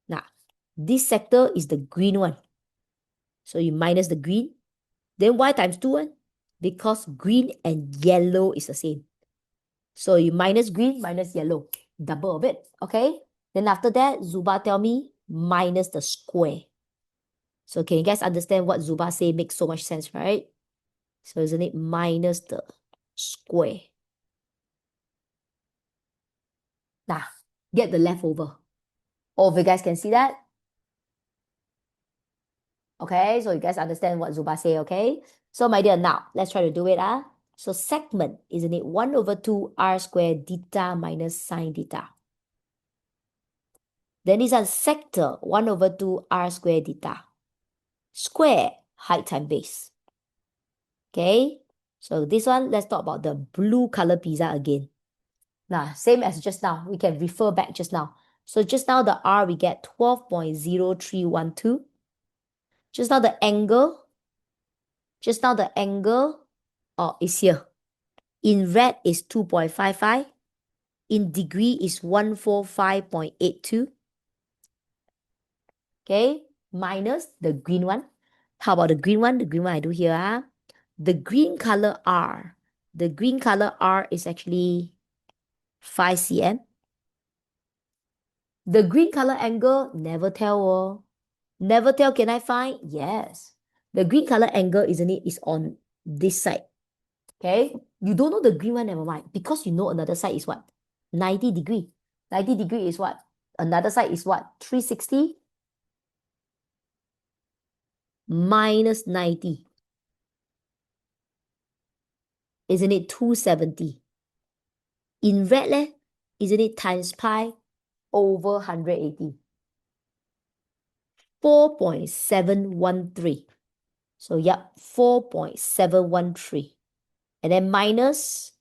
Now, this sector is the green one. So you minus the green. Then why times 2 one? Because green and yellow is the same. So you minus green, minus yellow. Double of it, okay? Then after that, Zuba tell me minus the square. So can you guys understand what Zuba say makes so much sense, right? So isn't it minus the square? Now, get the leftover. All of you guys can see that? Okay, so you guys understand what Zuba say, okay? So my dear, now, let's try to do it. So segment, isn't it 1 over 2 r squared theta minus sine theta? Then this one sector, 1 over 2 r squared theta. Square, height times base. Okay, so this one, let's talk about the blue color pizza again. Now, same as just now, we can refer back just now. So just now the R we get 12.0312. Just now the angle, is here. In red is 2.55. In degree is 145.82. Okay, minus the green one. How about the green one? The green one I do here. The green color R. The green color R is actually 5 cm. The green color angle, never tell. Never tell, can I find? Yes. The green color angle, isn't it, is on this side. Okay? You don't know the green one, never mind. Because you know another side is what? 90 degree. 90 degree is what? Another side is what? 360 minus 90. Isn't it 270? In red, isn't it times pi over 180? 4.713. So, yep, 4.713. And then minus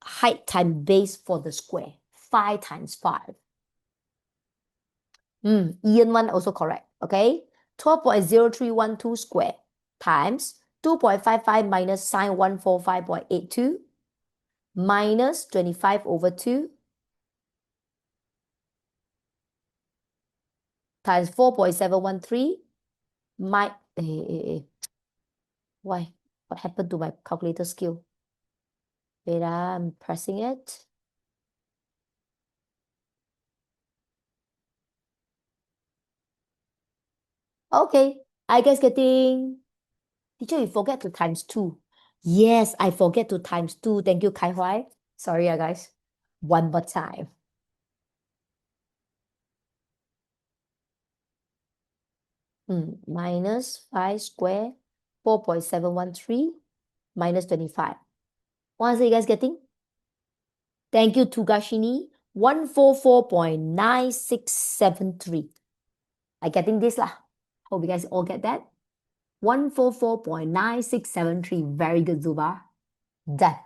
height times base for the square. 5 times 5. Ian one also correct. Okay? 12.0312 square times 2.55 minus sine 145.82 minus 25 over 2 times 4.713 why? What happened to my calculator skill? Wait, I'm pressing it. Okay, I guess getting... Teacher, you forget to times 2. Yes, I forget to times 2. Thank you, Kai Huai. Sorry, guys. One more time. Minus 5 square, 4.713, minus 25. What answer you guys getting? Thank you, Tugashini. 144.9673. I getting this lah. Hope you guys all get that. 144.9673. Very good, Zuba. Done.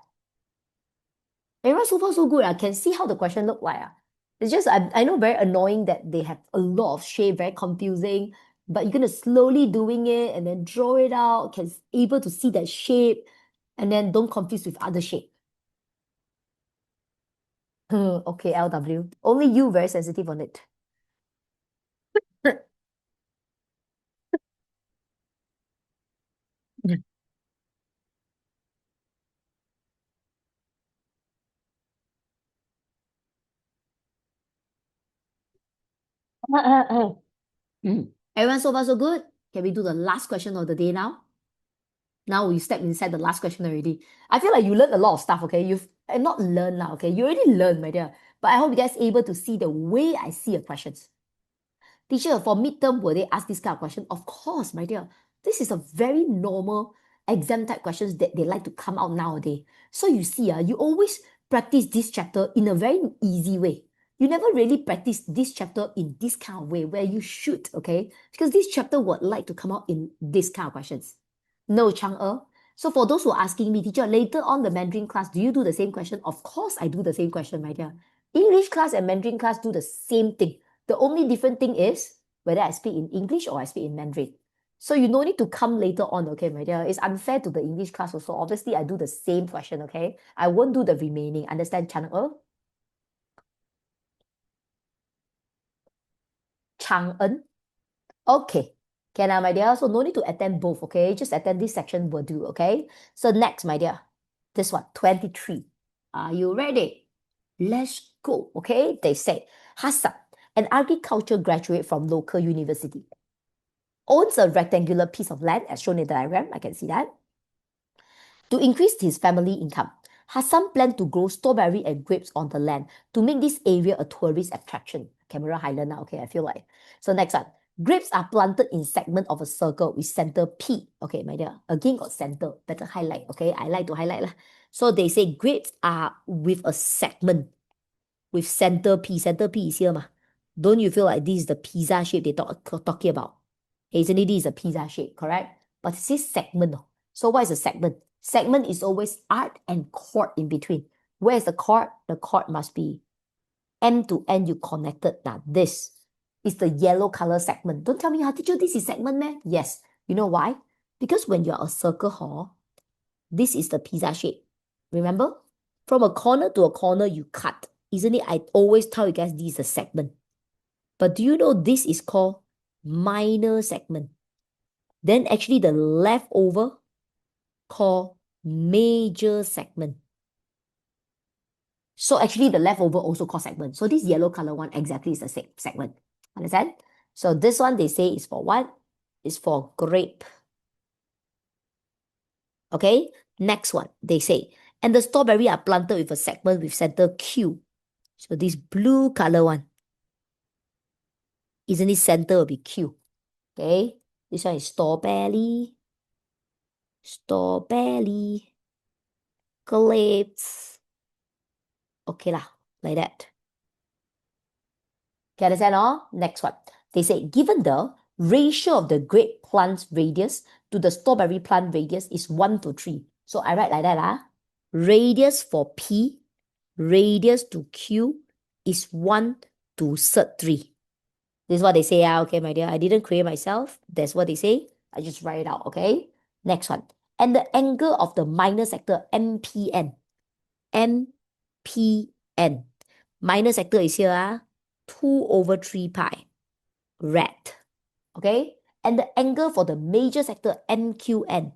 Everyone so far so good. I can see how the question look like. It's just, I know, very annoying that they have a lot of shape, very confusing, but you're going to slowly doing it and then draw it out, can able to see that shape, and then don't confuse with other shape. Okay, LW. Only you very sensitive on it. Everyone so far so good? Can we do the last question of the day now? Now we step inside the last question already. I feel like you learned a lot of stuff, okay? You've not learned now, okay? You already learned, my dear. But I hope you guys able to see the way I see your questions. Teacher, for midterm, will they ask this kind of question? Of course, my dear. This is a very normal exam type questions that they like to come out nowadays. So you see, you always practice this chapter in a very easy way. You never really practice this chapter in this kind of way where you should, okay? Because this chapter would like to come out in this kind of questions. No, Chang'e. So for those who are asking me, teacher, later on the Mandarin class, do you do the same question? Of course I do the same question, my dear. English class and Mandarin class do the same thing. The only different thing is whether I speak in English or I speak in Mandarin. So you no need to come later on, okay, my dear. It's unfair to the English class also. Obviously, I do the same question, okay? I won't do the remaining. Understand, Chang'e? Chang'en? Okay. Can my dear? So no need to attend both, okay? Just attend this section will do, okay? So next, my dear. This one, 23. Are you ready? Let's go, okay? They say, Hassan, an agriculture graduate from local university, owns a rectangular piece of land as shown in the diagram. I can see that. To increase his family income, Hassan planned to grow strawberry and grapes on the land to make this area a tourist attraction. Camera highlight now, okay, I feel like. So next one. Grapes are planted in segment of a circle with center P. Okay, my dear. Again, got center. Better highlight, okay? I like to highlight lah. So they say grapes are with a segment with center P. Center P is here, ma. Don't you feel like this is the pizza shape they talking about? Isn't it? This is a pizza shape, correct? But it says segment. So what is a segment? Segment is always arc and chord in between. Where is the chord? The chord must be end to end you connected. Now this is the yellow color segment. Don't tell me, teacher, this is segment, man. Yes. You know why? Because when you're a circle hall, this is the pizza shape. Remember? From a corner to a corner, you cut. Isn't it? I always tell you guys this is a segment. But do you know this is called minor segment? Then actually the leftover called major segment. So actually the leftover also called segment. So this yellow color one exactly is the same segment. Understand? So this one they say is for what? It's for grape. Okay? Next one, they say, and the strawberry are planted with a segment with center Q. So this blue color one, isn't it center will be Q? Okay? This one is strawberry. Strawberry. Grapes. Okay lah, like that. Okay, understand all? Next one. They say, given the ratio of the grape plant radius to the strawberry plant radius is 1 to 3. So I write like that. Radius for P, radius to Q is 1 to 3. This is what they say. Okay, my dear. I didn't create myself. That's what they say. I just write it out, okay? Next one. And the angle of the minor sector, MPN. MPN. Minor sector is here, 2 over 3 pi, rad. Okay? And the angle for the major sector, MQN.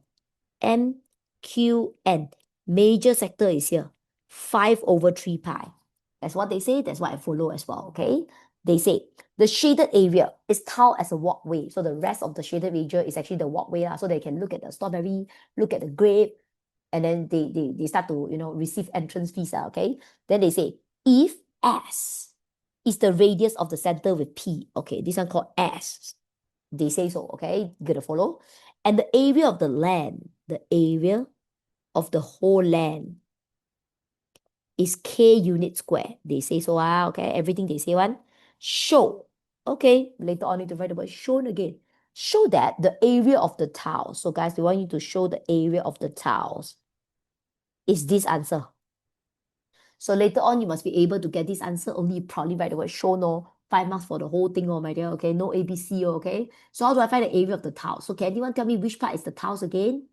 MQN. Major sector is here, 5 over 3 pi. That's what they say. That's what I follow as well. Okay? They say the shaded area is tiled as a walkway. So the rest of the shaded area is actually the walkway. So they can look at the strawberry, look at the grape, and then they start to, receive entrance fees. Okay? Then they say, if S is the radius of the center with P. Okay, this one called S. They say so, okay? You gotta follow. And the area of the land, the area of the whole land is K unit square. They say so, okay? Everything they say one. Show, okay? Later on, you need to write the word shown again. Show that the area of the tiles. So guys, we want you to show the area of the tiles is this answer. So later on, you must be able to get this answer. Only you probably write the word show, no. 5 marks for the whole thing, oh my dear, okay? No ABC, okay? So how do I find the area of the tiles? So can anyone tell me which part is the tiles again?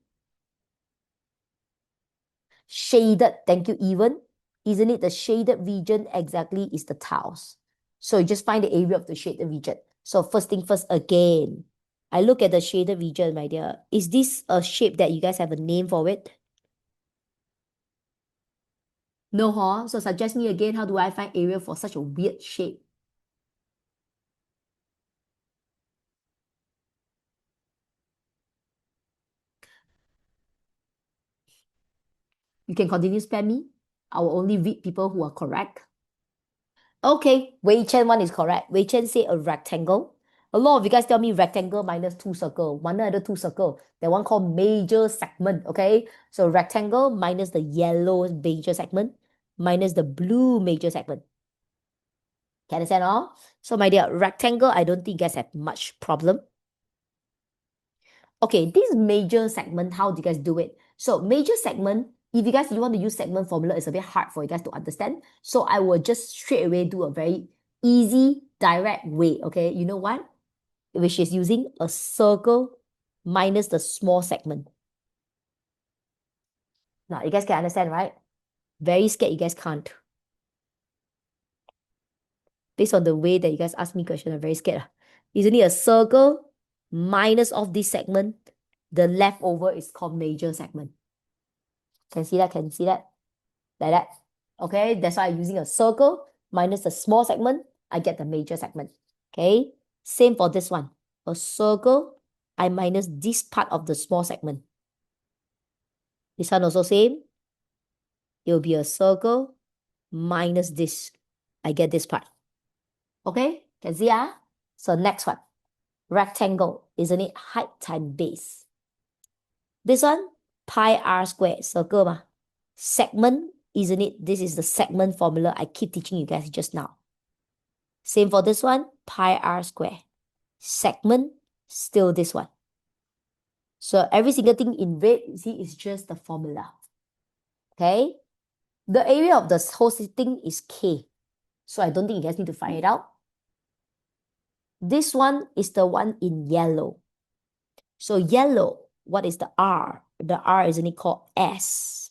Shaded, thank you, Even. Isn't it the shaded region exactly is the tiles? So you just find the area of the shaded region. So first thing first, again, I look at the shaded region, my dear. Is this a shape that you guys have a name for it? No, huh? So suggest me again, how do I find area for such a weird shape? You can continue spam me. I will only read people who are correct. Okay, Wei Chen one is correct. Wei Chen say a rectangle. A lot of you guys tell me rectangle minus 2 circle. One other 2 circle. That one called major segment, okay? So rectangle minus the yellow major segment minus the blue major segment. Can you understand all? So my dear, rectangle, I don't think you guys have much problem. Okay, this major segment, how do you guys do it? So major segment, if you guys want to use segment formula, it's a bit hard for you guys to understand. So I will just straight away do a very easy, direct way, okay? You know what? Which is using a circle minus the small segment. Now, you guys can understand, right? Very scared you guys can't. Based on the way that you guys ask me question, I'm very scared. Isn't it a circle minus of this segment? The leftover is called major segment. Can see that? Can you see that? Like that. Okay, that's why I'm using a circle minus the small segment, I get the major segment. Okay, same for this one. A circle, I minus this part of the small segment. This one also same. It will be a circle minus this. I get this part. Okay, can see So next one. Rectangle, isn't it height times base? This one, pi r squared, circle ma. Segment, isn't it? This is the segment formula I keep teaching you guys just now. Same for this one, pi r squared. Segment, still this one. So every single thing in red, you see, is just the formula. Okay? The area of the whole thing is K. So I don't think you guys need to find it out. This one is the one in yellow. So yellow, what is the R? The R isn't it called S?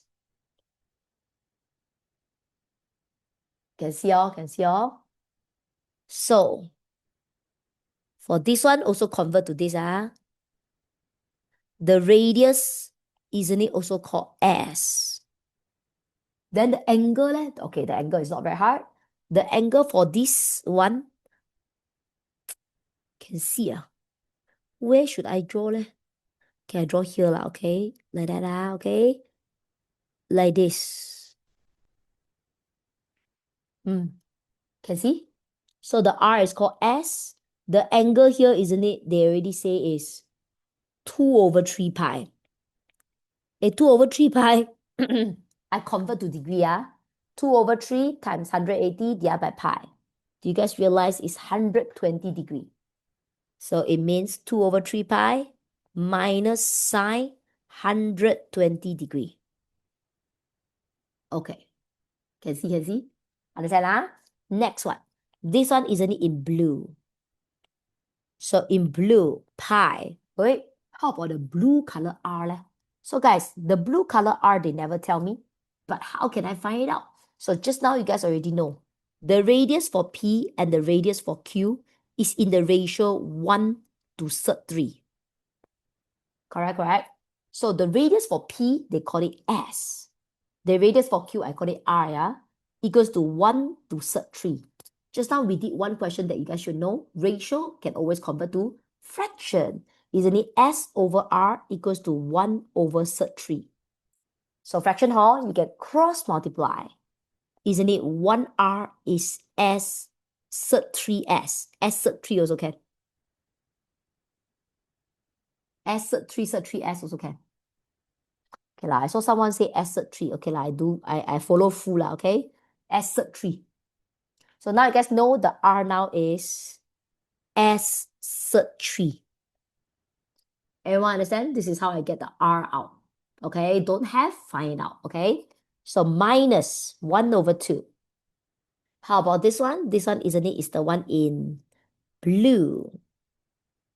Can see all? Can see all? So for this one, also convert to this. The radius, isn't it also called S? Then the angle, okay, the angle is not very hard. The angle for this one, can see. Where should I draw? Okay, I draw here, okay? Like that, okay? Like this. Can see? So the R is called S. The angle here, isn't it? They already say is 2 over 3 pi. 2 over 3 pi, I convert to degree. 2 over 3 times 180 divided by pi. Do you guys realize it's 120 degree? So it means 2 over 3 pi minus sine 120 degree. Okay. Can see, can see? Understand? Next one. This one isn't it in blue? So in blue, pi. Wait, how about the blue color R? So guys, the blue color R, they never tell me. But how can I find it out? So just now you guys already know. The radius for P and the radius for Q is in the ratio 1 to 3. Correct? So the radius for P, they call it S. The radius for Q, I call it R, yeah? Equals to 1 to 3. Just now we did one question that you guys should know. Ratio can always convert to fraction. Isn't it S over R equals to 1 over 3? So fraction hall, you get cross multiply. Isn't it 1R is S 3S? S 3 also can. S 3S also can. Okay lah, I saw someone say S 3. Okay lah, I follow full lah, okay? S 3. So now you guys know the R now is S 3. Everyone understand? This is how I get the R out. Okay, don't have, find out. Okay, so minus 1 over 2. How about this one? This one, isn't it, is the one in blue.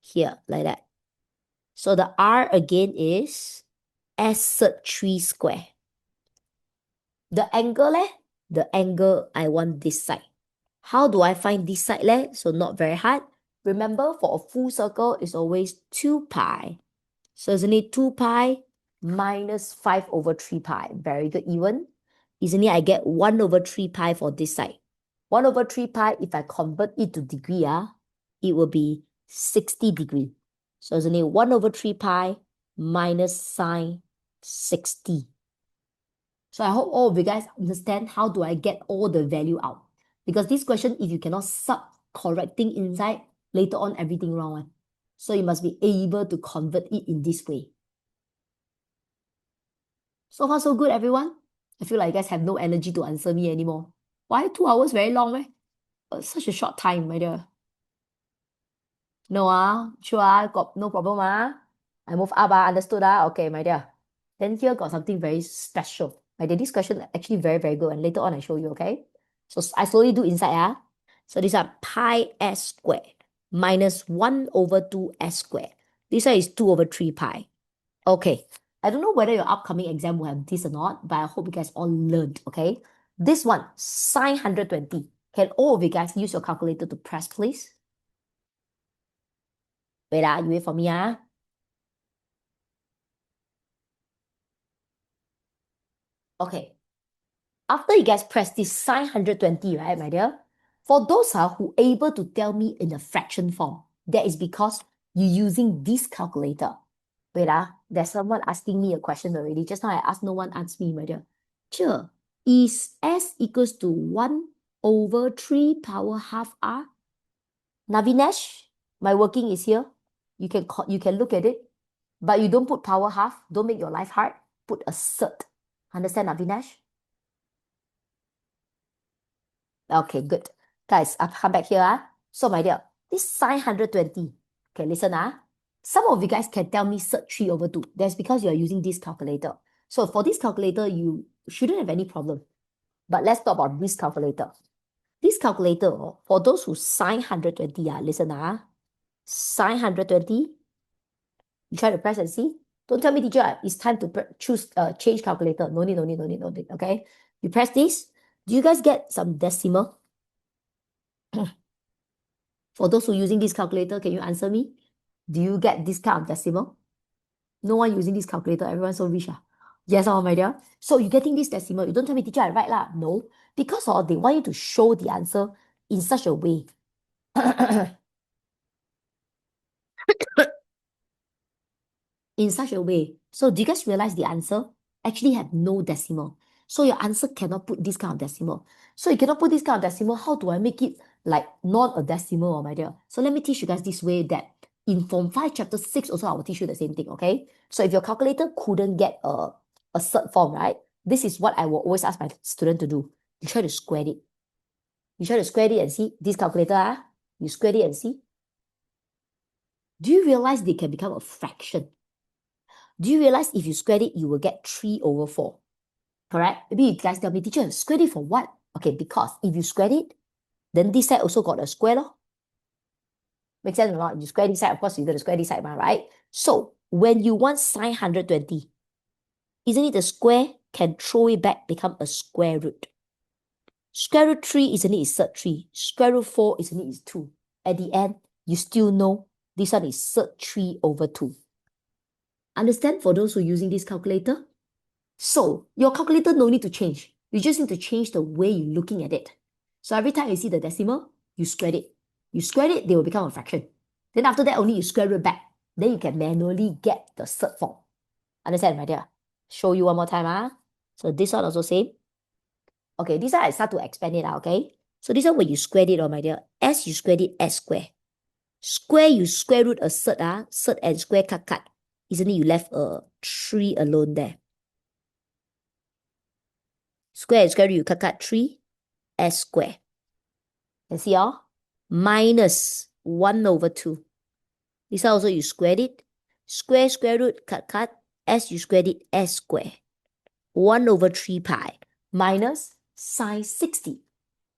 Here, like that. So the R again is S 3 square. The angle, the angle, I want this side. How do I find this side, So not very hard. Remember, for a full circle, it's always 2 pi. So isn't it 2 pi minus 5 over 3 pi? Very good, even. Isn't it I get 1 over 3 pi for this side? 1 over 3 pi, if I convert it to degree, it will be 60 degree. So isn't it 1 over 3 pi minus sine 60? So I hope all of you guys understand how do I get all the value out. Because this question, if you cannot sub-correcting inside, later on everything wrong one. So you must be able to convert it in this way. So far, so good, everyone. I feel like you guys have no energy to answer me anymore. Why 2 hours very long, such a short time, my dear. No, sure, got no problem, I move up, understood, okay, my dear. Then here got something very special. My dear, this question actually very, very good, and later on I show you, okay? So I slowly do inside, So these are pi s squared minus 1 over 2s squared. This one is 2 over 3 pi. Okay, I don't know whether your upcoming exam will have this or not, but I hope you guys all learned, okay? This one, sine 120. Can all of you guys use your calculator to press, please? Wait, you wait for me, Okay. After you guys press this sine 120, right, my dear? For those who able to tell me in a fraction form, that is because you're using this calculator. Wait, there's someone asking me a question already. Just now I asked, no one asked me, my dear. Sure. Is S equals to 1 over 3 power half R? Navinesh, my working is here. You can look at it, but you don't put power half. Don't make your life hard. Put a cert. Understand, Navinesh? Okay, good. Guys, I'll come back here. So, my dear, this sine 120. Okay, listen. Some of you guys can tell me cert 3 over 2. That's because you are using this calculator. So, for this calculator, you shouldn't have any problem. But let's talk about this calculator. This calculator, for those who sine 120, listen. Sine 120. You try to press and see. Don't tell me, teacher, it's time to change calculator. No need. Okay? You press this. Do you guys get some decimal? For those who are using this calculator, can you answer me? Do you get this kind of decimal? No one using this calculator. Everyone's so rich. Yes, my dear. So you're getting this decimal. You don't tell me, teacher, I write lah. No. Because they want you to show the answer in such a way. In such a way. So do you guys realize the answer actually have no decimal? So your answer cannot put this kind of decimal. So you cannot put this kind of decimal. How do I make it like not a decimal, my dear? So let me teach you guys this way that in Form 5, Chapter 6 also I will teach you the same thing, okay? So if your calculator couldn't get a cert form, right? This is what I will always ask my student to do. You try to square it. You try to square it and see. This calculator, you square it and see. Do you realize they can become a fraction? Do you realize if you square it, you will get 3 over 4? Correct? Maybe you guys tell me, teacher, square it for what? Okay, because if you square it, then this side also got a square, Make sense or not? You square this side, of course, you're going to square this side, right? So, when you want sine 120, isn't it the square can throw it back, become a square root. Square root 3, isn't it, is cert 3. Square root 4, isn't it, is 2. At the end, you still know this one is cert 3 over 2. Understand for those who are using this calculator? So, your calculator no need to change. You just need to change the way you're looking at it. So every time you see the decimal, you square it. You square it, they will become a fraction. Then after that, only you square it back. Then you can manually get the cert form. Understand, my dear? Show you one more time. So this one also same. Okay, this one I start to expand it out, okay? So this one when you square it, my dear, as you square it, s square. Square, you square root a cert, cert and square cut. Isn't it you left a 3 alone there? Square and square root, you cut 3, s square. You see minus 1 over 2. This one also you squared it. Square root, cut, as you squared it, s square. 1 over 3 pi minus sine 60.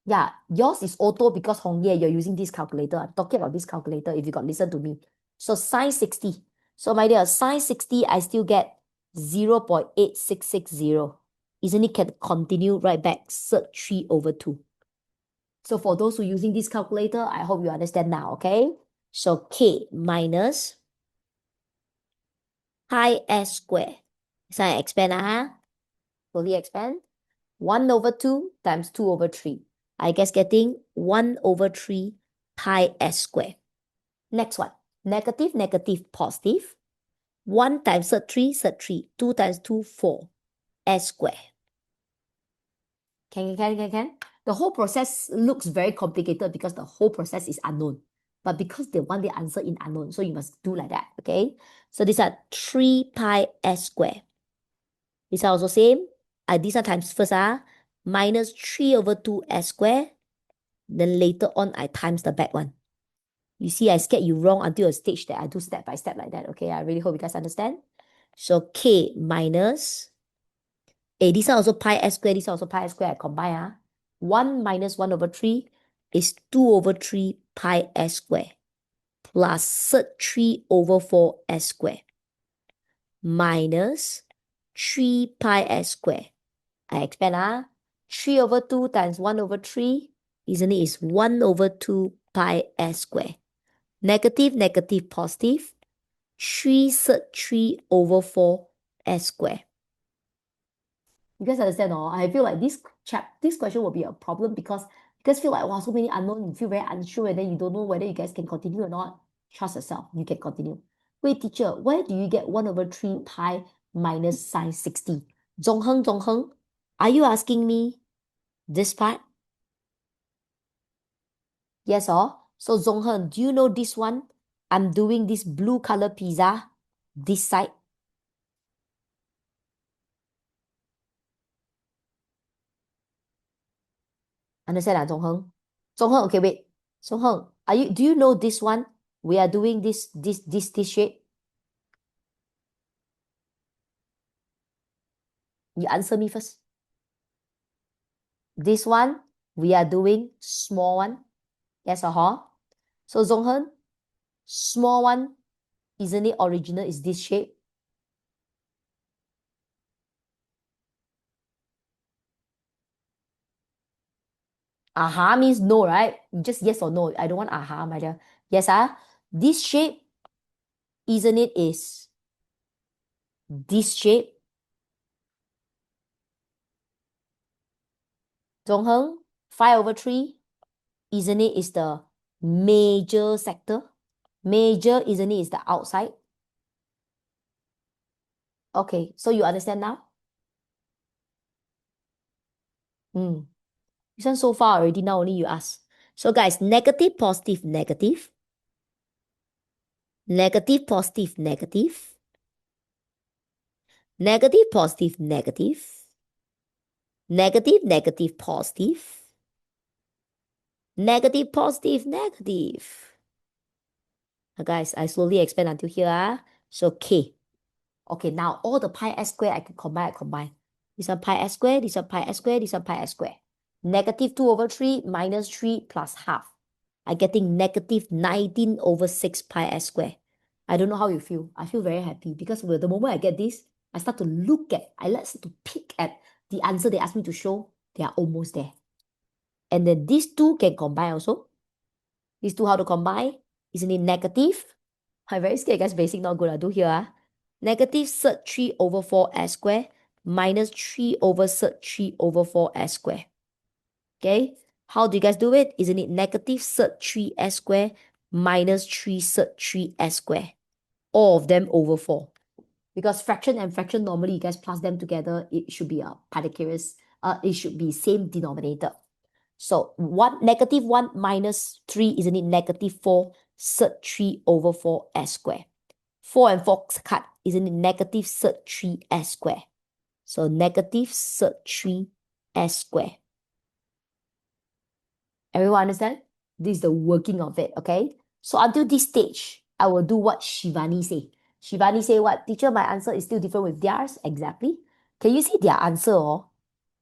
Yeah, yours is auto because Hong Ye, you're using this calculator. I'm talking about this calculator if you got listen to me. So sine 60. So my dear, sine 60, I still get 0.8660. Isn't it can continue right back, cert 3 over 2. So for those who are using this calculator, I hope you understand now, okay? So K minus pi s square. So I expand, slowly expand. 1 over 2 times 2 over 3. I guess getting 1 over 3 pi s square. Next one, negative, positive. 1 times cert 3. 2 times 2, 4. S square. Can. The whole process looks very complicated because the whole process is unknown. But because they want the answer in unknown, so you must do like that, okay? So these are 3 pi s square. These are also same. These are times first, minus 3 over 2 s square. Then later on, I times the back one. You see, I scared you wrong until a stage that I do step by step like that, okay? I really hope you guys understand. So K minus, these are also pi s square, these are also pi s square, I combine, 1 minus 1 over 3 is 2 over 3 pi s square plus cert 3 over 4 s square minus 3 pi s square. I expand, 3 over 2 times 1 over 3, isn't it, is 1 over 2 pi s square. Negative, positive, 3 cert 3 over 4 s square. You guys understand, I feel like this question will be a problem because you guys feel like, wow, so many unknown, you feel very unsure, and then you don't know whether you guys can continue or not. Trust yourself, you can continue. Wait, teacher, where do you get 1 over 3 pi minus sine 60? Zongheng, are you asking me this part? Yes, So Zongheng, do you know this one? I'm doing this blue color pizza, this side. Understand, Zongheng? Zongheng, okay, wait. Zongheng, do you know this one? We are doing this shape. You answer me first. This one, we are doing small one. Yes or So Zongheng, small one, isn't it original is this shape? Means no, right? Just yes or no. I don't want my dear. Yes, this shape, isn't it, is this shape? Zongheng, 5 over 3, isn't it, is the major sector? Major, isn't it, is the outside? Okay, so you understand now? This one so far already, now only you ask. So guys, negative, positive, negative. Negative, positive, negative. Negative, positive, negative. Negative, positive. Negative, positive, negative. Now guys, I slowly expand until here. So K. Okay, now all the pi s square I can combine. This one pi s square, this one pi s square, this one pi s square. Negative 2 over 3 minus 3 plus half. I'm getting negative 19 over 6 pi s square. I don't know how you feel. I feel very happy because the moment I get this, I start to look at, I like to pick at the answer they asked me to show. They are almost there. And then these two can combine also. These two, how to combine? Isn't it negative? I'm very scared, guys. Basic not good. I do here. Negative sec 3 over 4 s square minus 3 over sec 3 over 4 s square. Okay? How do you guys do it? Isn't it negative sec 3 s square minus 3 sec 3 s square? All of them over 4. Because fraction and fraction, normally you guys plus them together, it should be a particulars. It should be same denominator. So negative 1 minus 3, isn't it negative 4 sec 3 over 4 s square? 4 and 4 cut, isn't it negative sec 3 s square? So negative sec 3 s square. Everyone understand? This is the working of it, okay? So until this stage, I will do what Shivani say. Shivani say what? Teacher, my answer is still different with theirs. Exactly. Can you see their answer?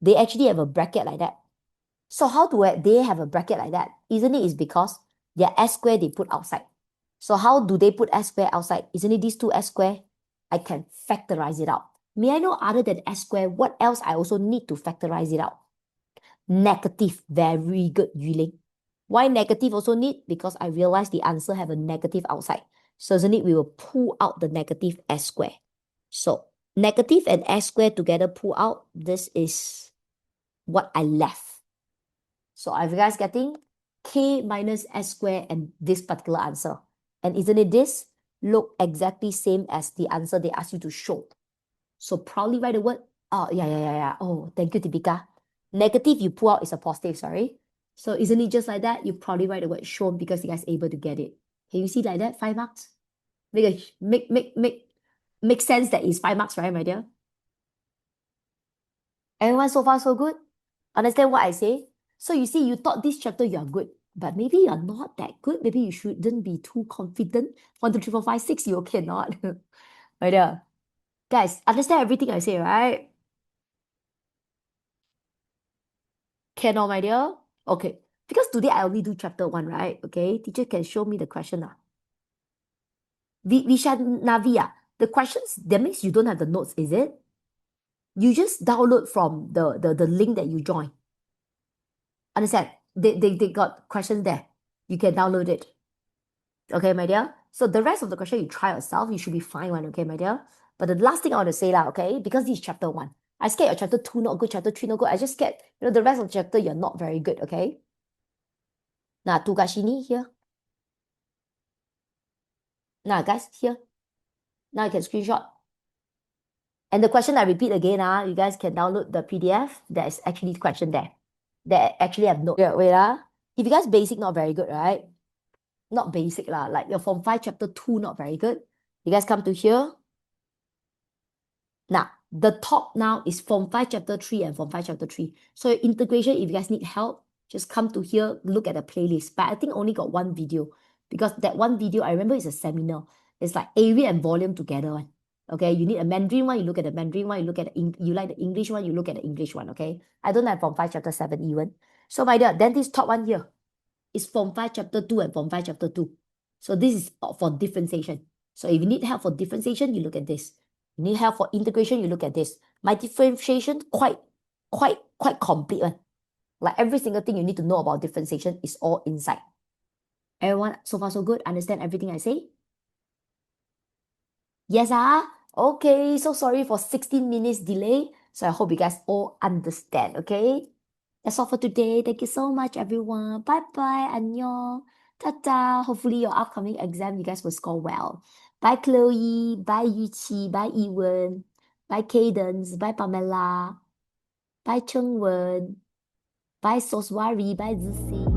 They actually have a bracket like that. So how do they have a bracket like that? Isn't it is because their s square they put outside. So how do they put s square outside? Isn't it these two s square? I can factorize it out. May I know, other than s square, what else I also need to factorize it out? Negative. Very good, Yuling. Why negative also need? Because I realized the answer have a negative outside. So isn't it we will pull out the negative s square. So negative and s square together pull out. This is what I left. So are you guys getting k minus s square and this particular answer? And isn't it this? Look exactly same as the answer they asked you to show. So proudly write the word. Oh, yeah. Oh, thank you, Tipika. Negative you pull out is a positive, sorry. So isn't it just like that? You probably write the word shown because you guys able to get it. Can you see like that? 5 marks? Make sense that it's 5 marks, right, my dear? Everyone so far so good? Understand what I say? So you see, you thought this chapter you are good, but maybe you're not that good. Maybe you shouldn't be too confident. 1, 2, 3, 4, 5, 6, you okay not? My dear. Guys, understand everything I say, right? Cannot, my dear? Okay. Because today I only do chapter 1, right? Okay. Teacher can show me the question. Vishanavi, the questions, that means you don't have the notes, is it? You just download from the link that you join. Understand? They got questions there. You can download it. Okay, my dear? So the rest of the question you try yourself, you should be fine one, okay, my dear? But the last thing I want to say lah, okay, because this is chapter 1. I scared your chapter 2 not good, chapter 3 not good. I just scared, the rest of the chapter you're not very good, okay? Now, tugas ini here. Now, guys, here. Now you can screenshot. And the question I repeat again, you guys can download the PDF. There is actually the question there. That actually have no. Wait, if you guys basic not very good, right? Not basic lah, like your Form 5 chapter 2 not very good. You guys come to here. Now, the top now is Form 5 chapter 3 and Form 5 chapter 3. So integration, if you guys need help, just come to here, look at the playlist. But I think only got one video, because that one video, I remember it's a seminar. It's like area and volume together one. Okay, you need a Mandarin one, you look at the Mandarin one, you look at you like the English one, you look at the English one, okay? I don't have Form 5 chapter 7 even. So my dear, then this top one here is Form 5 chapter 2 and Form 5 chapter 2. So this is for differentiation. So if you need help for differentiation, you look at this. You need help for integration, you look at this. My differentiation quite complete one. Like every single thing you need to know about differentiation is all inside. Everyone so far so good? Understand everything I say? Yes, okay. So sorry for 16 minutes delay. So I hope you guys all understand, okay? That's all for today. Thank you so much, everyone. Bye-bye. Annyeong. Ta-ta. Hopefully your upcoming exam, you guys will score well. Bye, Chloe. Bye, Yuqi. Bye, Ewan. Bye, Cadence. Bye, Pamela. Bye, Chengwen. Bye, Soswari. Bye, Zisi.